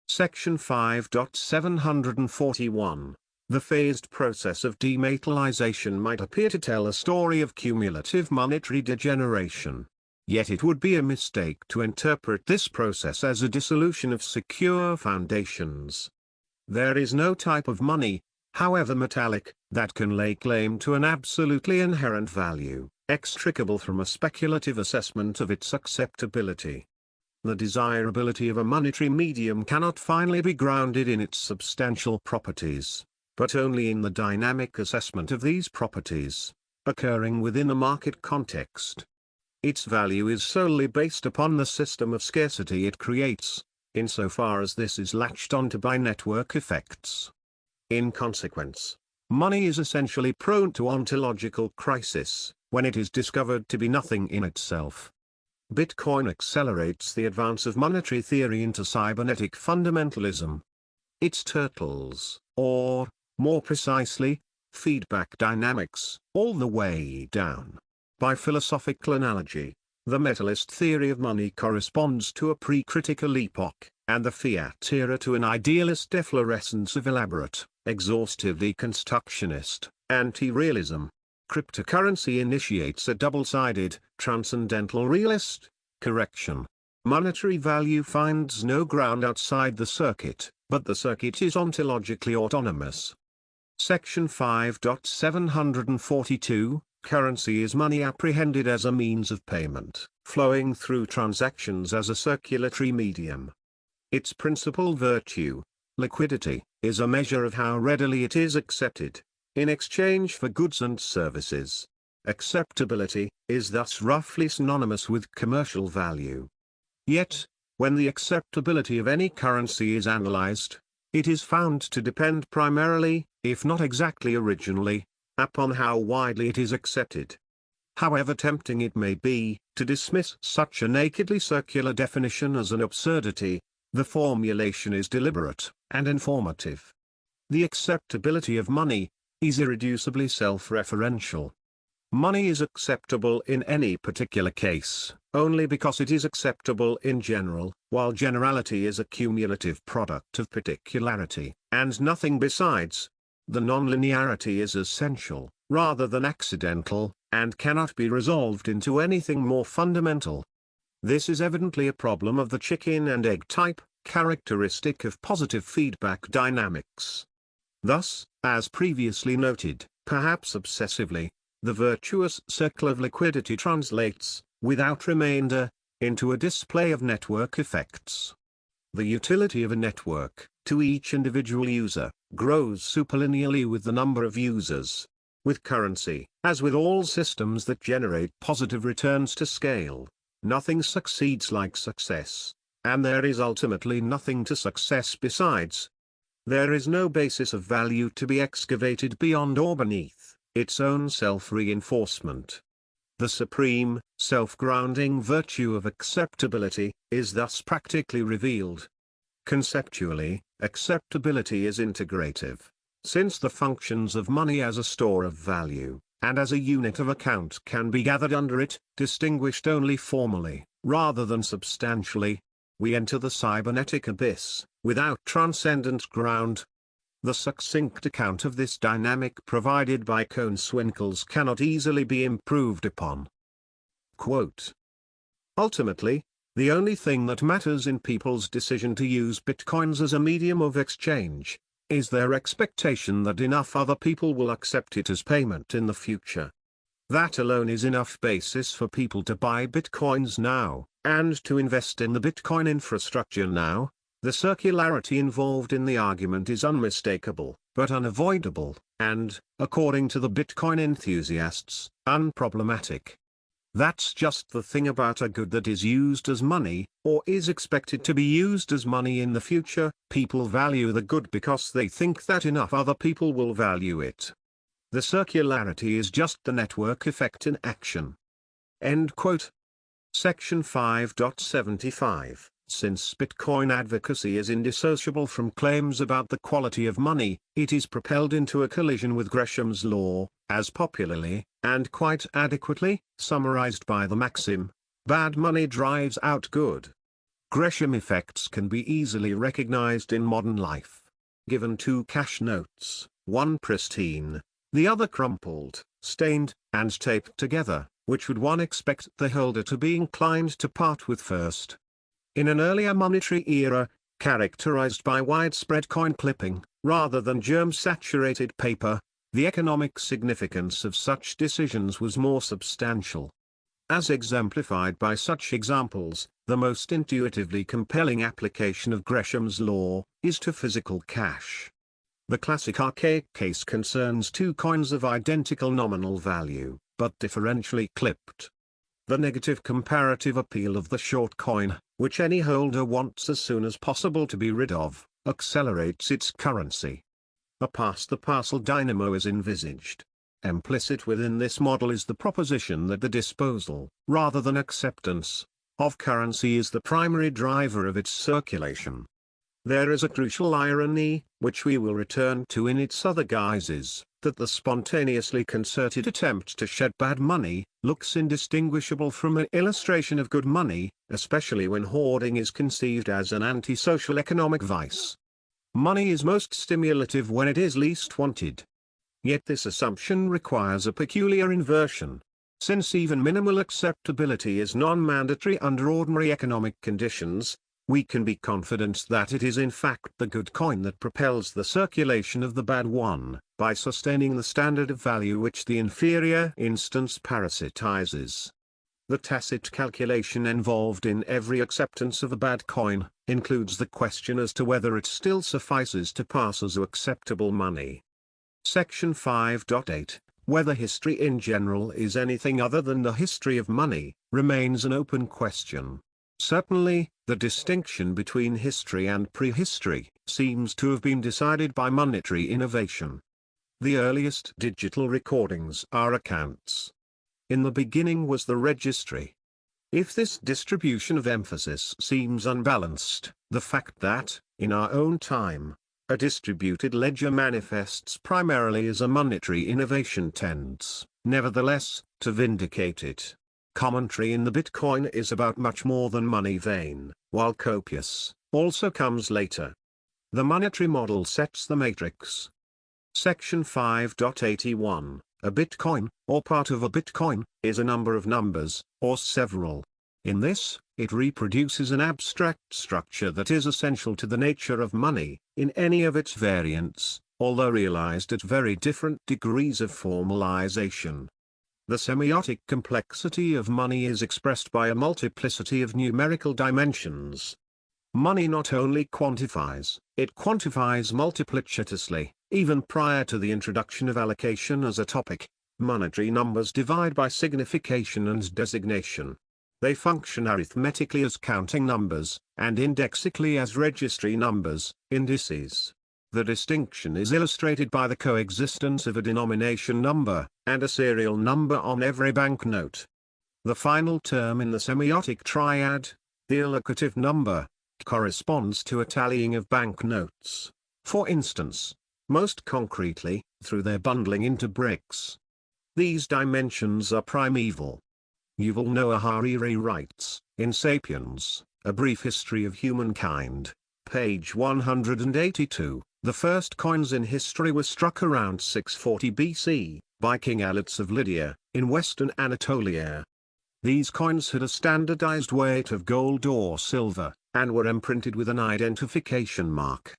Section 5.741 The phased process of dematerialization might appear to tell a story of cumulative monetary degeneration. Yet it would be a mistake to interpret this process as a dissolution of secure foundations. There is no type of money, however metallic, that can lay claim to an absolutely inherent value, extricable from a speculative assessment of its acceptability. The desirability of a monetary medium cannot finally be grounded in its substantial properties, but only in the dynamic assessment of these properties, occurring within a market context. Its value is solely based upon the system of scarcity it creates, insofar as this is latched onto by network effects. In consequence, money is essentially prone to ontological crisis, when it is discovered to be nothing in itself. Bitcoin accelerates the advance of monetary theory into cybernetic fundamentalism. Its turtles, or, more precisely, feedback dynamics, all the way down. By philosophical analogy, the metalist theory of money corresponds to a pre-critical epoch, and the fiat era to an idealist efflorescence of elaborate, exhaustive deconstructionist, anti-realism. Cryptocurrency initiates a double-sided, transcendental realist correction. Monetary value finds no ground outside the circuit, but the circuit is ontologically autonomous. Section 5.742, Currency is money apprehended as a means of payment, flowing through transactions as a circulatory medium. Its principal virtue, liquidity, is a measure of how readily it is accepted, in exchange for goods and services. Acceptability is thus roughly synonymous with commercial value. Yet, when the acceptability of any currency is analyzed, it is found to depend primarily, if not exactly originally, upon how widely it is accepted. However tempting it may be to dismiss such a nakedly circular definition as an absurdity, the formulation is deliberate and informative. The acceptability of money is irreducibly self-referential. Money is acceptable in any particular case, only because it is acceptable in general, while generality is a cumulative product of particularity, and nothing besides. The nonlinearity is essential, rather than accidental, and cannot be resolved into anything more fundamental. This is evidently a problem of the chicken and egg type, characteristic of positive feedback dynamics. Thus, as previously noted, perhaps obsessively, the virtuous circle of liquidity translates, without remainder, into a display of network effects. The utility of a network, to each individual user, grows superlinearly with the number of users. With currency, as with all systems that generate positive returns to scale, nothing succeeds like success, and there is ultimately nothing to success besides. There is no basis of value to be excavated beyond or beneath its own self-reinforcement. The supreme, self-grounding virtue of acceptability is thus practically revealed. Conceptually, acceptability is integrative, since the functions of money as a store of value, and as a unit of account can be gathered under it, distinguished only formally, rather than substantially. We enter the cybernetic abyss, without transcendent ground. The succinct account of this dynamic provided by Cohn-Swinkels cannot easily be improved upon. Quote, ultimately, the only thing that matters in people's decision to use bitcoins as a medium of exchange, is their expectation that enough other people will accept it as payment in the future. That alone is enough basis for people to buy bitcoins now, and to invest in the bitcoin infrastructure now. The circularity involved in the argument is unmistakable, but unavoidable, and, according to the Bitcoin enthusiasts, unproblematic. That's just the thing about a good that is used as money, or is expected to be used as money in the future. People value the good because they think that enough other people will value it. The circularity is just the network effect in action. End quote. Section 5.75. Since Bitcoin advocacy is indissociable from claims about the quality of money, it is propelled into a collision with Gresham's law, as popularly, and quite adequately, summarized by the maxim, bad money drives out good. Gresham effects can be easily recognized in modern life. Given two cash notes, one pristine, the other crumpled, stained, and taped together, which would one expect the holder to be inclined to part with first? In an earlier monetary era, characterized by widespread coin clipping, rather than germ-saturated paper, the economic significance of such decisions was more substantial. As exemplified by such examples, the most intuitively compelling application of Gresham's law is to physical cash. The classic archaic case concerns two coins of identical nominal value, but differentially clipped. The negative comparative appeal of the short coin, which any holder wants as soon as possible to be rid of, accelerates its currency. A pass-the-parcel dynamo is envisaged. Implicit within this model is the proposition that the disposal, rather than acceptance, of currency is the primary driver of its circulation. There is a crucial irony, which we will return to in its other guises, that the spontaneously concerted attempt to shed bad money looks indistinguishable from an illustration of good money, especially when hoarding is conceived as an antisocial economic vice. Money is most stimulative when it is least wanted. Yet this assumption requires a peculiar inversion. Since even minimal acceptability is non-mandatory under ordinary economic conditions, we can be confident that it is in fact the good coin that propels the circulation of the bad one, by sustaining the standard of value which the inferior instance parasitizes. The tacit calculation involved in every acceptance of a bad coin, includes the question as to whether it still suffices to pass as acceptable money. Section 5.8, whether history in general is anything other than the history of money, remains an open question. Certainly, the distinction between history and prehistory seems to have been decided by monetary innovation. The earliest digital recordings are accounts. In the beginning was the registry. If this distribution of emphasis seems unbalanced, the fact that, in our own time, a distributed ledger manifests primarily as a monetary innovation tends, nevertheless, to vindicate it. Commentary in the Bitcoin is about much more than money vein, while copious, also comes later. The monetary model sets the matrix. Section 5.81, a Bitcoin, or part of a Bitcoin, is a number of numbers, or several. In this, it reproduces an abstract structure that is essential to the nature of money, in any of its variants, although realized at very different degrees of formalization. The semiotic complexity of money is expressed by a multiplicity of numerical dimensions. Money not only quantifies, it quantifies multiplicitously, even prior to the introduction of allocation as a topic. Monetary numbers divide by signification and designation. They function arithmetically as counting numbers, and indexically as registry numbers, indices. The distinction is illustrated by the coexistence of a denomination number, and a serial number on every banknote. The final term in the semiotic triad, the allocative number, corresponds to a tallying of banknotes, for instance, most concretely, through their bundling into bricks. These dimensions are primeval. Yuval Noah Harari writes, in Sapiens, A Brief History of Humankind, page 182, the first coins in history were struck around 640 BC, by King Aletes of Lydia, in western Anatolia. These coins had a standardized weight of gold or silver, and were imprinted with an identification mark.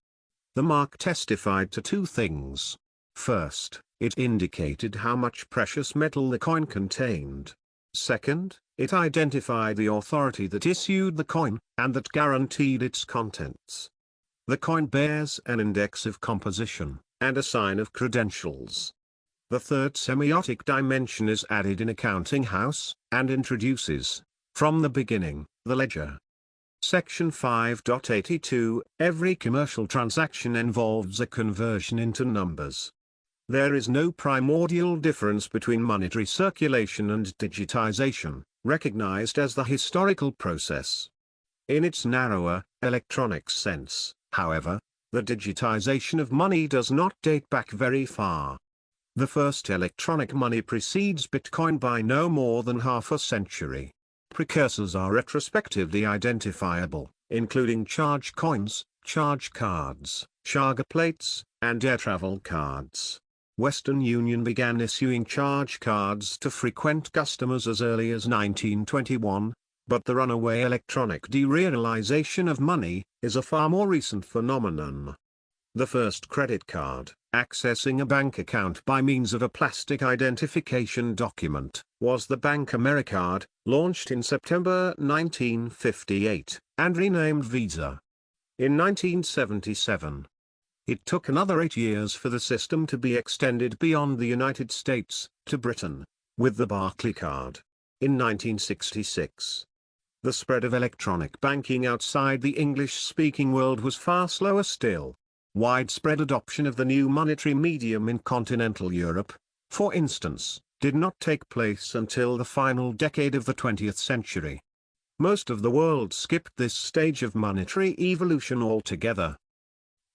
The mark testified to two things. First, it indicated how much precious metal the coin contained. Second, it identified the authority that issued the coin, and that guaranteed its contents. The coin bears an index of composition, and a sign of credentials. The third semiotic dimension is added in a counting house, and introduces, from the beginning, the ledger. Section 5.82, every commercial transaction involves a conversion into numbers. There is no primordial difference between monetary circulation and digitization, recognized as the historical process. In its narrower, electronic sense, however, the digitization of money does not date back very far. The first electronic money precedes Bitcoin by no more than half a century. Precursors are retrospectively identifiable, including charge coins, charge cards, chaga plates, and air travel cards. Western Union began issuing charge cards to frequent customers as early as 1921, but the runaway electronic derealization of money is a far more recent phenomenon. The first credit card, accessing a bank account by means of a plastic identification document, was the Bank AmeriCard, launched in September 1958, and renamed Visa in 1977. It took another 8 years for the system to be extended beyond the United States, to Britain, with the Barclaycard, in 1966. The spread of electronic banking outside the English-speaking world was far slower still. Widespread adoption of the new monetary medium in continental Europe, for instance, did not take place until the final decade of the 20th century. Most of the world skipped this stage of monetary evolution altogether.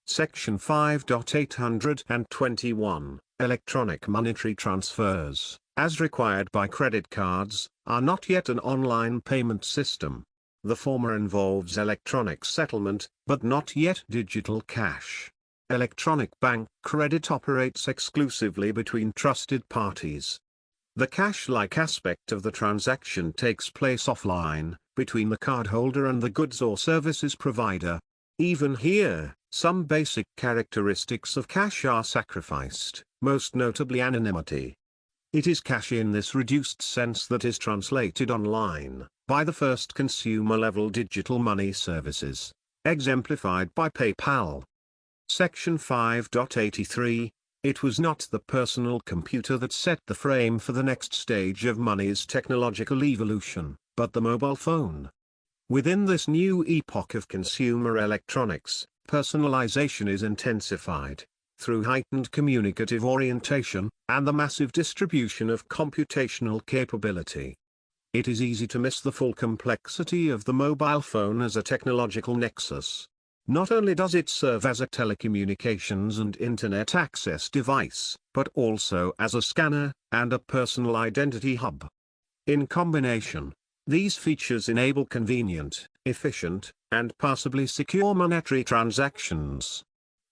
Section 5.821, Electronic monetary transfers, as required by credit cards, are not yet an online payment system. The former involves electronic settlement, but not yet digital cash. Electronic bank credit operates exclusively between trusted parties. The cash-like aspect of the transaction takes place offline, between the cardholder and the goods or services provider. Even here, some basic characteristics of cash are sacrificed, most notably anonymity. It is cash in this reduced sense that is translated online, by the first consumer-level digital money services, exemplified by PayPal. Section 5.83. It was not the personal computer that set the frame for the next stage of money's technological evolution, but the mobile phone. Within this new epoch of consumer electronics, personalization is intensified, through heightened communicative orientation, and the massive distribution of computational capability. It is easy to miss the full complexity of the mobile phone as a technological nexus. Not only does it serve as a telecommunications and internet access device, but also as a scanner, and a personal identity hub. In combination, these features enable convenient, efficient, and passably secure monetary transactions.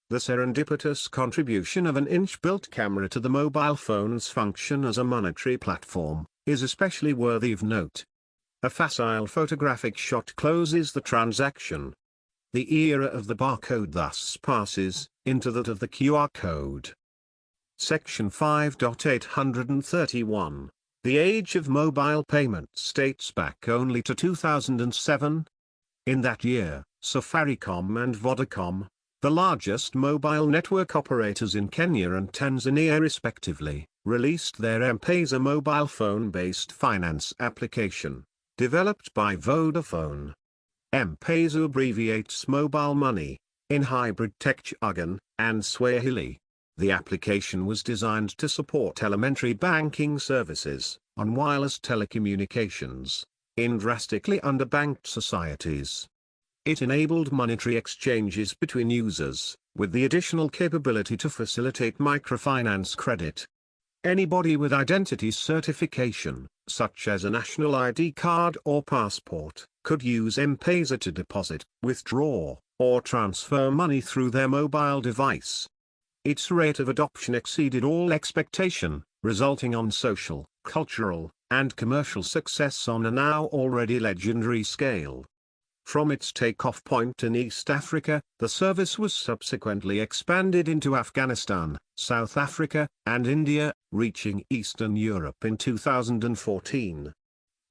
The serendipitous contribution of an inch-built camera to the mobile phone's function as a monetary platform is especially worthy of note. A facile photographic shot closes the transaction. The era of the barcode thus passes into that of the QR code. Section 5.831. The age of mobile payments dates back only to 2007. In that year, Safaricom and Vodacom, the largest mobile network operators in Kenya and Tanzania respectively, released their M-Pesa mobile phone-based finance application, developed by Vodafone. M-Pesa abbreviates mobile money, in hybrid tech jargon, and Swahili. The application was designed to support elementary banking services, on wireless telecommunications, in drastically underbanked societies. It enabled monetary exchanges between users, with the additional capability to facilitate microfinance credit. Anybody with identity certification, such as a national ID card or passport, could use M-Pesa to deposit, withdraw, or transfer money through their mobile device. Its rate of adoption exceeded all expectation, resulting on social, cultural, and commercial success on a now already legendary scale. From its takeoff point in East Africa, the service was subsequently expanded into Afghanistan, South Africa, and India, reaching Eastern Europe in 2014.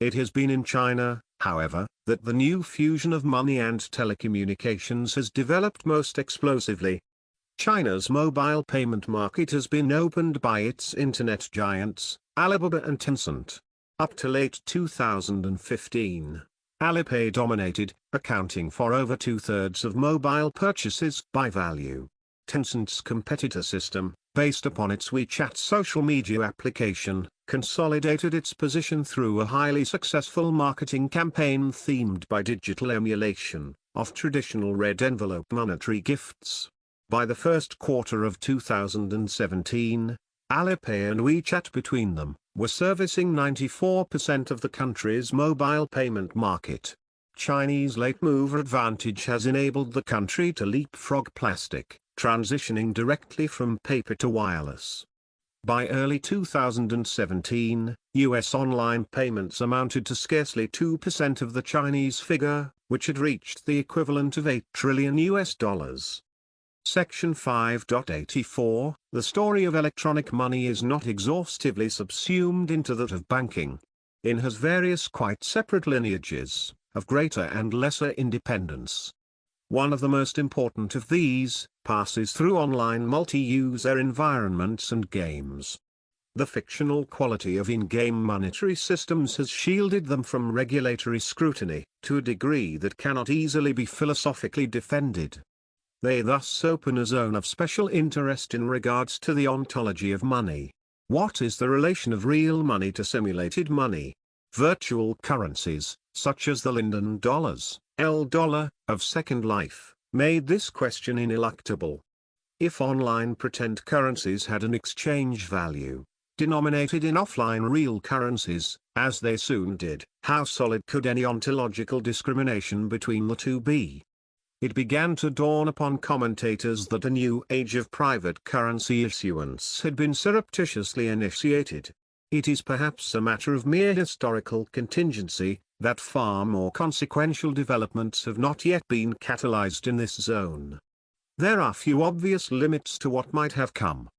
It has been in China, however, that the new fusion of money and telecommunications has developed most explosively. China's mobile payment market has been opened by its internet giants, Alibaba and Tencent. Up to late 2015, Alipay dominated, accounting for over two-thirds of mobile purchases by value. Tencent's competitor system, based upon its WeChat social media application, consolidated its position through a highly successful marketing campaign themed by digital emulation of traditional red envelope monetary gifts. By the first quarter of 2017, Alipay and WeChat between them were servicing 94% of the country's mobile payment market. Chinese late mover advantage has enabled the country to leapfrog plastic, transitioning directly from paper to wireless. By early 2017, US online payments amounted to scarcely 2% of the Chinese figure, which had reached the equivalent of $8 trillion. Section 5.84, the story of electronic money is not exhaustively subsumed into that of banking. It has various quite separate lineages, of greater and lesser independence. One of the most important of these, passes through online multi-user environments and games. The fictional quality of in-game monetary systems has shielded them from regulatory scrutiny, to a degree that cannot easily be philosophically defended. They thus open a zone of special interest in regards to the ontology of money. What is the relation of real money to simulated money? Virtual currencies, such as the Linden dollars, $, of Second Life, made this question ineluctable. If online pretend currencies had an exchange value, denominated in offline real currencies, as they soon did, how solid could any ontological discrimination between the two be? It began to dawn upon commentators that a new age of private currency issuance had been surreptitiously initiated. It is perhaps a matter of mere historical contingency, that far more consequential developments have not yet been catalyzed in this zone. There are few obvious limits to what might have come.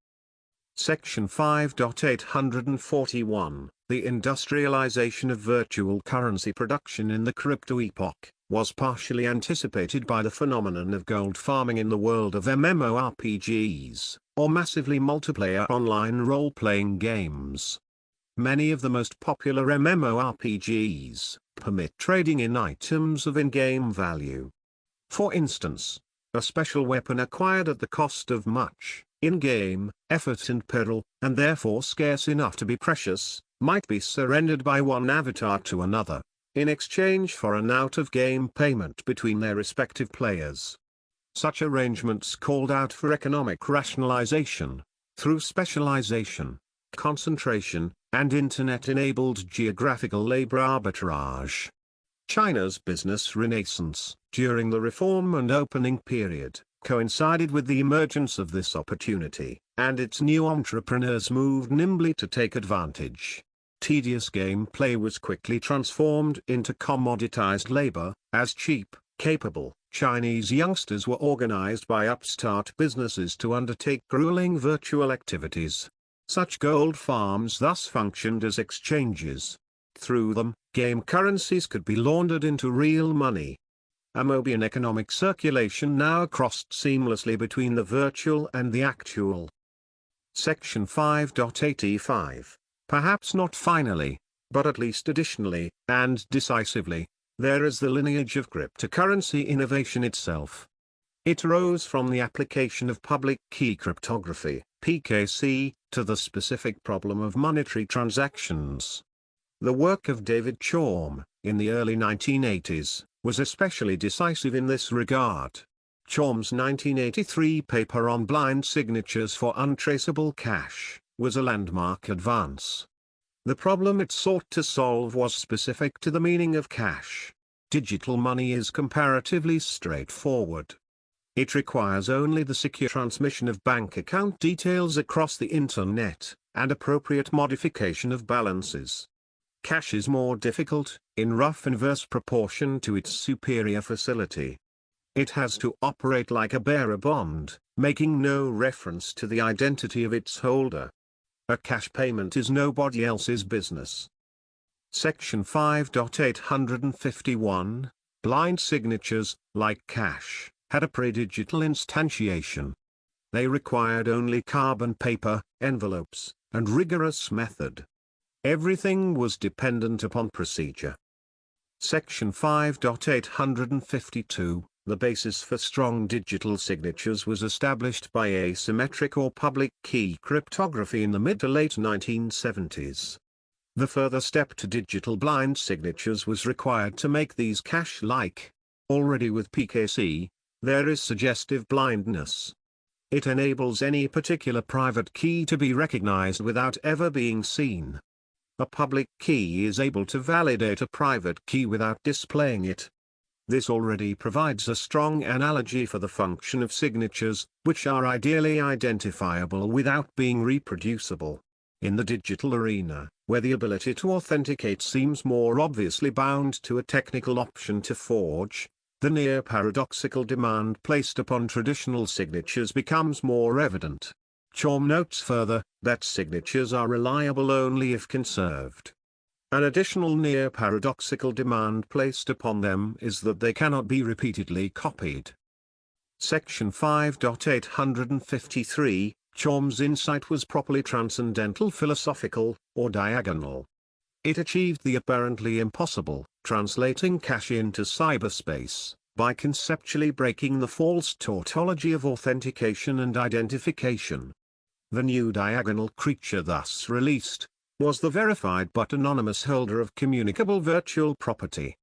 Section 5.841, The industrialization of virtual currency production in the crypto epoch, was partially anticipated by the phenomenon of gold farming in the world of MMORPGs, or massively multiplayer online role-playing games. Many of the most popular MMORPGs permit trading in items of in-game value. For instance, a special weapon acquired at the cost of much in-game effort and peril, and therefore scarce enough to be precious, might be surrendered by one avatar to another, in exchange for an out-of-game payment between their respective players. Such arrangements called out for economic rationalization, through specialization, concentration, and internet-enabled geographical labor arbitrage. China's business renaissance, during the reform and opening period, coincided with the emergence of this opportunity, and its new entrepreneurs moved nimbly to take advantage. Tedious gameplay was quickly transformed into commoditized labor, as cheap, capable, Chinese youngsters were organized by upstart businesses to undertake grueling virtual activities. Such gold farms thus functioned as exchanges. Through them, game currencies could be laundered into real money. A Mobian economic circulation now crossed seamlessly between the virtual and the actual. Section 5.85. Perhaps not finally, but at least additionally, and decisively, there is the lineage of cryptocurrency innovation itself. It arose from the application of public key cryptography, PKC, to the specific problem of monetary transactions. The work of David Chaum, in the early 1980s, was especially decisive in this regard. Chaum's 1983 paper on blind signatures for untraceable cash was a landmark advance. The problem it sought to solve was specific to the meaning of cash. Digital money is comparatively straightforward. It requires only the secure transmission of bank account details across the internet, and appropriate modification of balances. Cash is more difficult, in rough inverse proportion to its superior facility. It has to operate like a bearer bond, making no reference to the identity of its holder. A cash payment is nobody else's business. Section 5.851, Blind signatures, like cash, had a pre-digital instantiation. They required only carbon paper, envelopes, and rigorous method. Everything was dependent upon procedure. Section 5.852, The basis for strong digital signatures was established by asymmetric or public key cryptography in the mid to late 1970s. The further step to digital blind signatures was required to make these cash-like. Already with PKC, there is suggestive blindness. It enables any particular private key to be recognized without ever being seen. A public key is able to validate a private key without displaying it. This already provides a strong analogy for the function of signatures, which are ideally identifiable without being reproducible. In the digital arena, where the ability to authenticate seems more obviously bound to a technical option to forge, the near-paradoxical demand placed upon traditional signatures becomes more evident. Chaum notes further, that signatures are reliable only if conserved. An additional near-paradoxical demand placed upon them is that they cannot be repeatedly copied. Section 5.853, Chaum's insight was properly transcendental philosophical, or diagonal. It achieved the apparently impossible, translating cash into cyberspace, by conceptually breaking the false tautology of authentication and identification. The new diagonal creature thus released, was the verified but anonymous holder of communicable virtual property.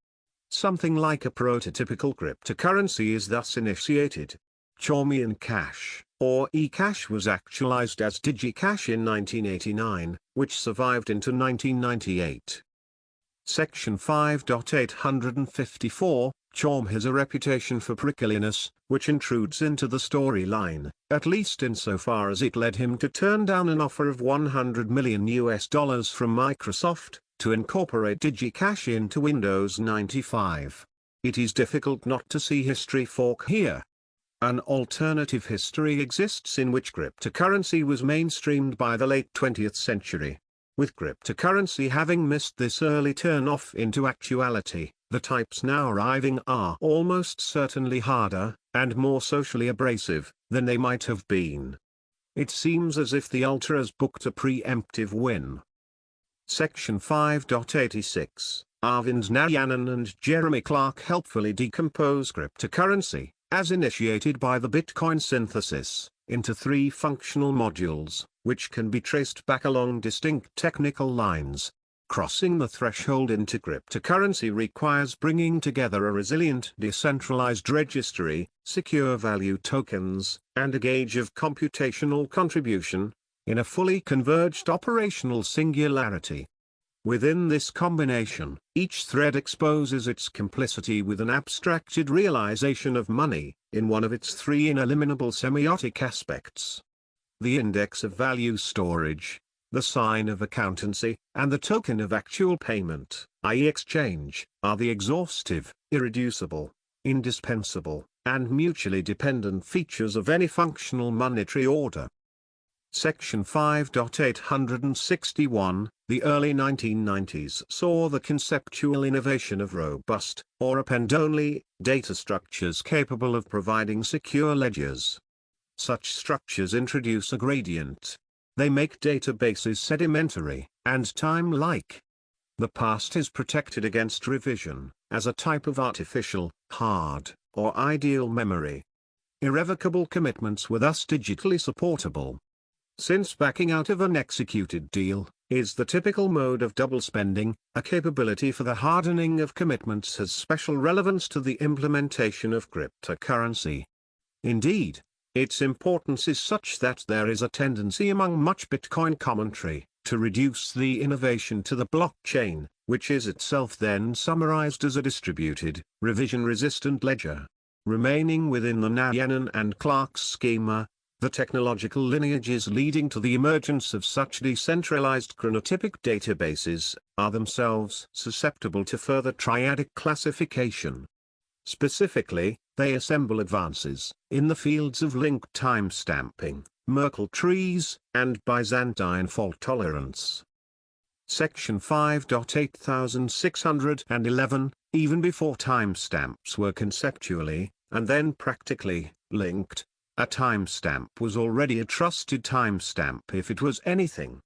Something like a prototypical cryptocurrency is thus initiated. Chaumian cash, or eCash, was actualized as DigiCash in 1989, which survived into 1998. Section 5.854, Chom has a reputation for prickliness, which intrudes into the storyline, at least insofar as it led him to turn down an offer of $100 million from Microsoft, to incorporate DigiCash into Windows 95. It is difficult not to see history fork here. An alternative history exists in which cryptocurrency was mainstreamed by the late 20th century. With cryptocurrency having missed this early turn-off into actuality, the types now arriving are almost certainly harder, and more socially abrasive, than they might have been. It seems as if the ultras booked a preemptive win. Section 5.86, Arvind Narayanan and Jeremy Clark helpfully decompose cryptocurrency, as initiated by the Bitcoin synthesis, into three functional modules, which can be traced back along distinct technical lines. Crossing the threshold into cryptocurrency requires bringing together a resilient decentralized registry, secure value tokens, and a gauge of computational contribution, in a fully converged operational singularity. Within this combination, each thread exposes its complicity with an abstracted realization of money, in one of its three ineliminable semiotic aspects. The index of value storage, the sign of accountancy, and the token of actual payment, i.e. exchange, are the exhaustive, irreducible, indispensable, and mutually dependent features of any functional monetary order. Section 5.861, the early 1990s saw the conceptual innovation of robust, or append-only, data structures capable of providing secure ledgers. Such structures introduce a gradient. They make databases sedimentary, and time-like. The past is protected against revision, as a type of artificial, hard, or ideal memory. Irrevocable commitments were thus digitally supportable. Since backing out of an executed deal is the typical mode of double spending, a capability for the hardening of commitments has special relevance to the implementation of cryptocurrency. Indeed, its importance is such that there is a tendency among much Bitcoin commentary to reduce the innovation to the blockchain, which is itself then summarized as a distributed, revision-resistant ledger. Remaining within the Narayanan and Clark's schema, the technological lineages leading to the emergence of such decentralized chronotypic databases are themselves susceptible to further triadic classification. Specifically, they assemble advances in the fields of linked timestamping, Merkle trees, and Byzantine fault tolerance. Section 5.8611, even before timestamps were conceptually, and then practically, linked, a timestamp was already a trusted timestamp if it was anything.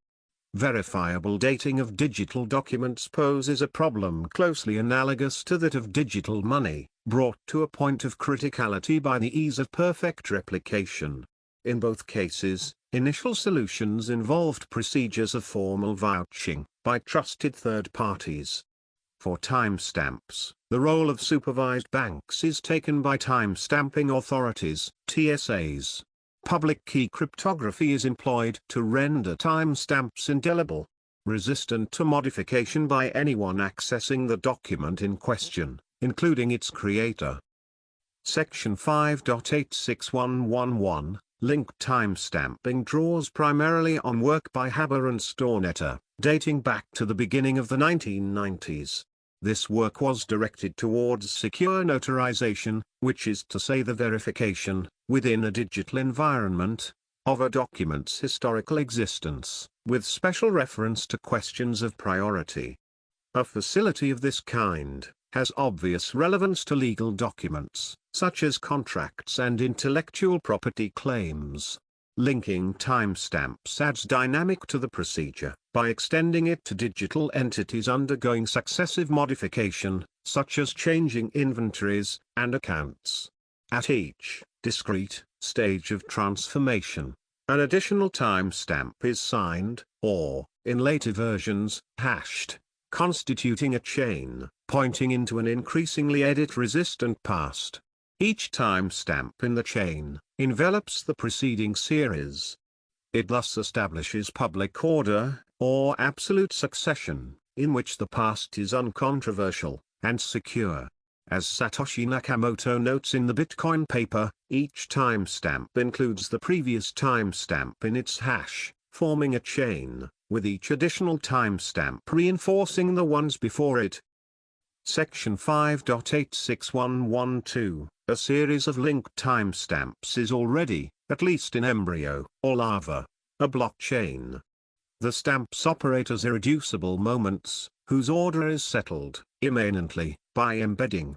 Verifiable dating of digital documents poses a problem closely analogous to that of digital money, brought to a point of criticality by the ease of perfect replication. In both cases, initial solutions involved procedures of formal vouching by trusted third parties. For timestamps, the role of supervised banks is taken by timestamping authorities, TSAs. Public key cryptography is employed to render timestamps indelible, resistant to modification by anyone accessing the document in question, including its creator. Section 5.86111, linked timestamping draws primarily on work by Haber and Stornetter, dating back to the beginning of the 1990s. This work was directed towards secure notarization, which is to say the verification, within a digital environment, of a document's historical existence, with special reference to questions of priority. A facility of this kind has obvious relevance to legal documents, such as contracts and intellectual property claims. Linking timestamps adds dynamic to the procedure, by extending it to digital entities undergoing successive modification, such as changing inventories and accounts. At each discrete stage of transformation, an additional timestamp is signed, or, in later versions, hashed, constituting a chain, pointing into an increasingly edit-resistant past. Each timestamp in the chain envelops the preceding series. It thus establishes public order, or absolute succession, in which the past is uncontroversial and secure. As Satoshi Nakamoto notes in the Bitcoin paper, each timestamp includes the previous timestamp in its hash, forming a chain, with each additional timestamp reinforcing the ones before it. Section 5.86112, a series of linked timestamps is already, at least in embryo or larva, a blockchain. The stamps operate as irreducible moments, whose order is settled, immanently, by embedding.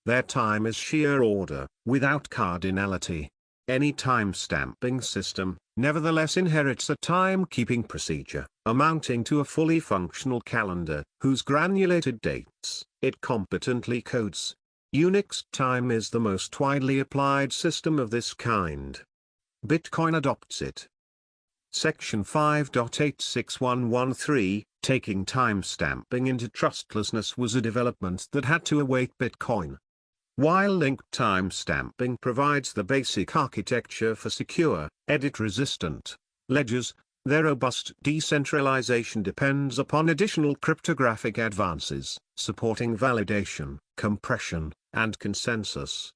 Their time is sheer order, without cardinality. Any time-stamping system, nevertheless, inherits a time-keeping procedure, amounting to a fully functional calendar, whose granulated dates it competently codes. Unix time is the most widely applied system of this kind. Bitcoin adopts it. Section 5.86113, taking timestamping into trustlessness was a development that had to await Bitcoin. While linked timestamping provides the basic architecture for secure, edit-resistant ledgers, their robust decentralization depends upon additional cryptographic advances, supporting validation, compression, and consensus.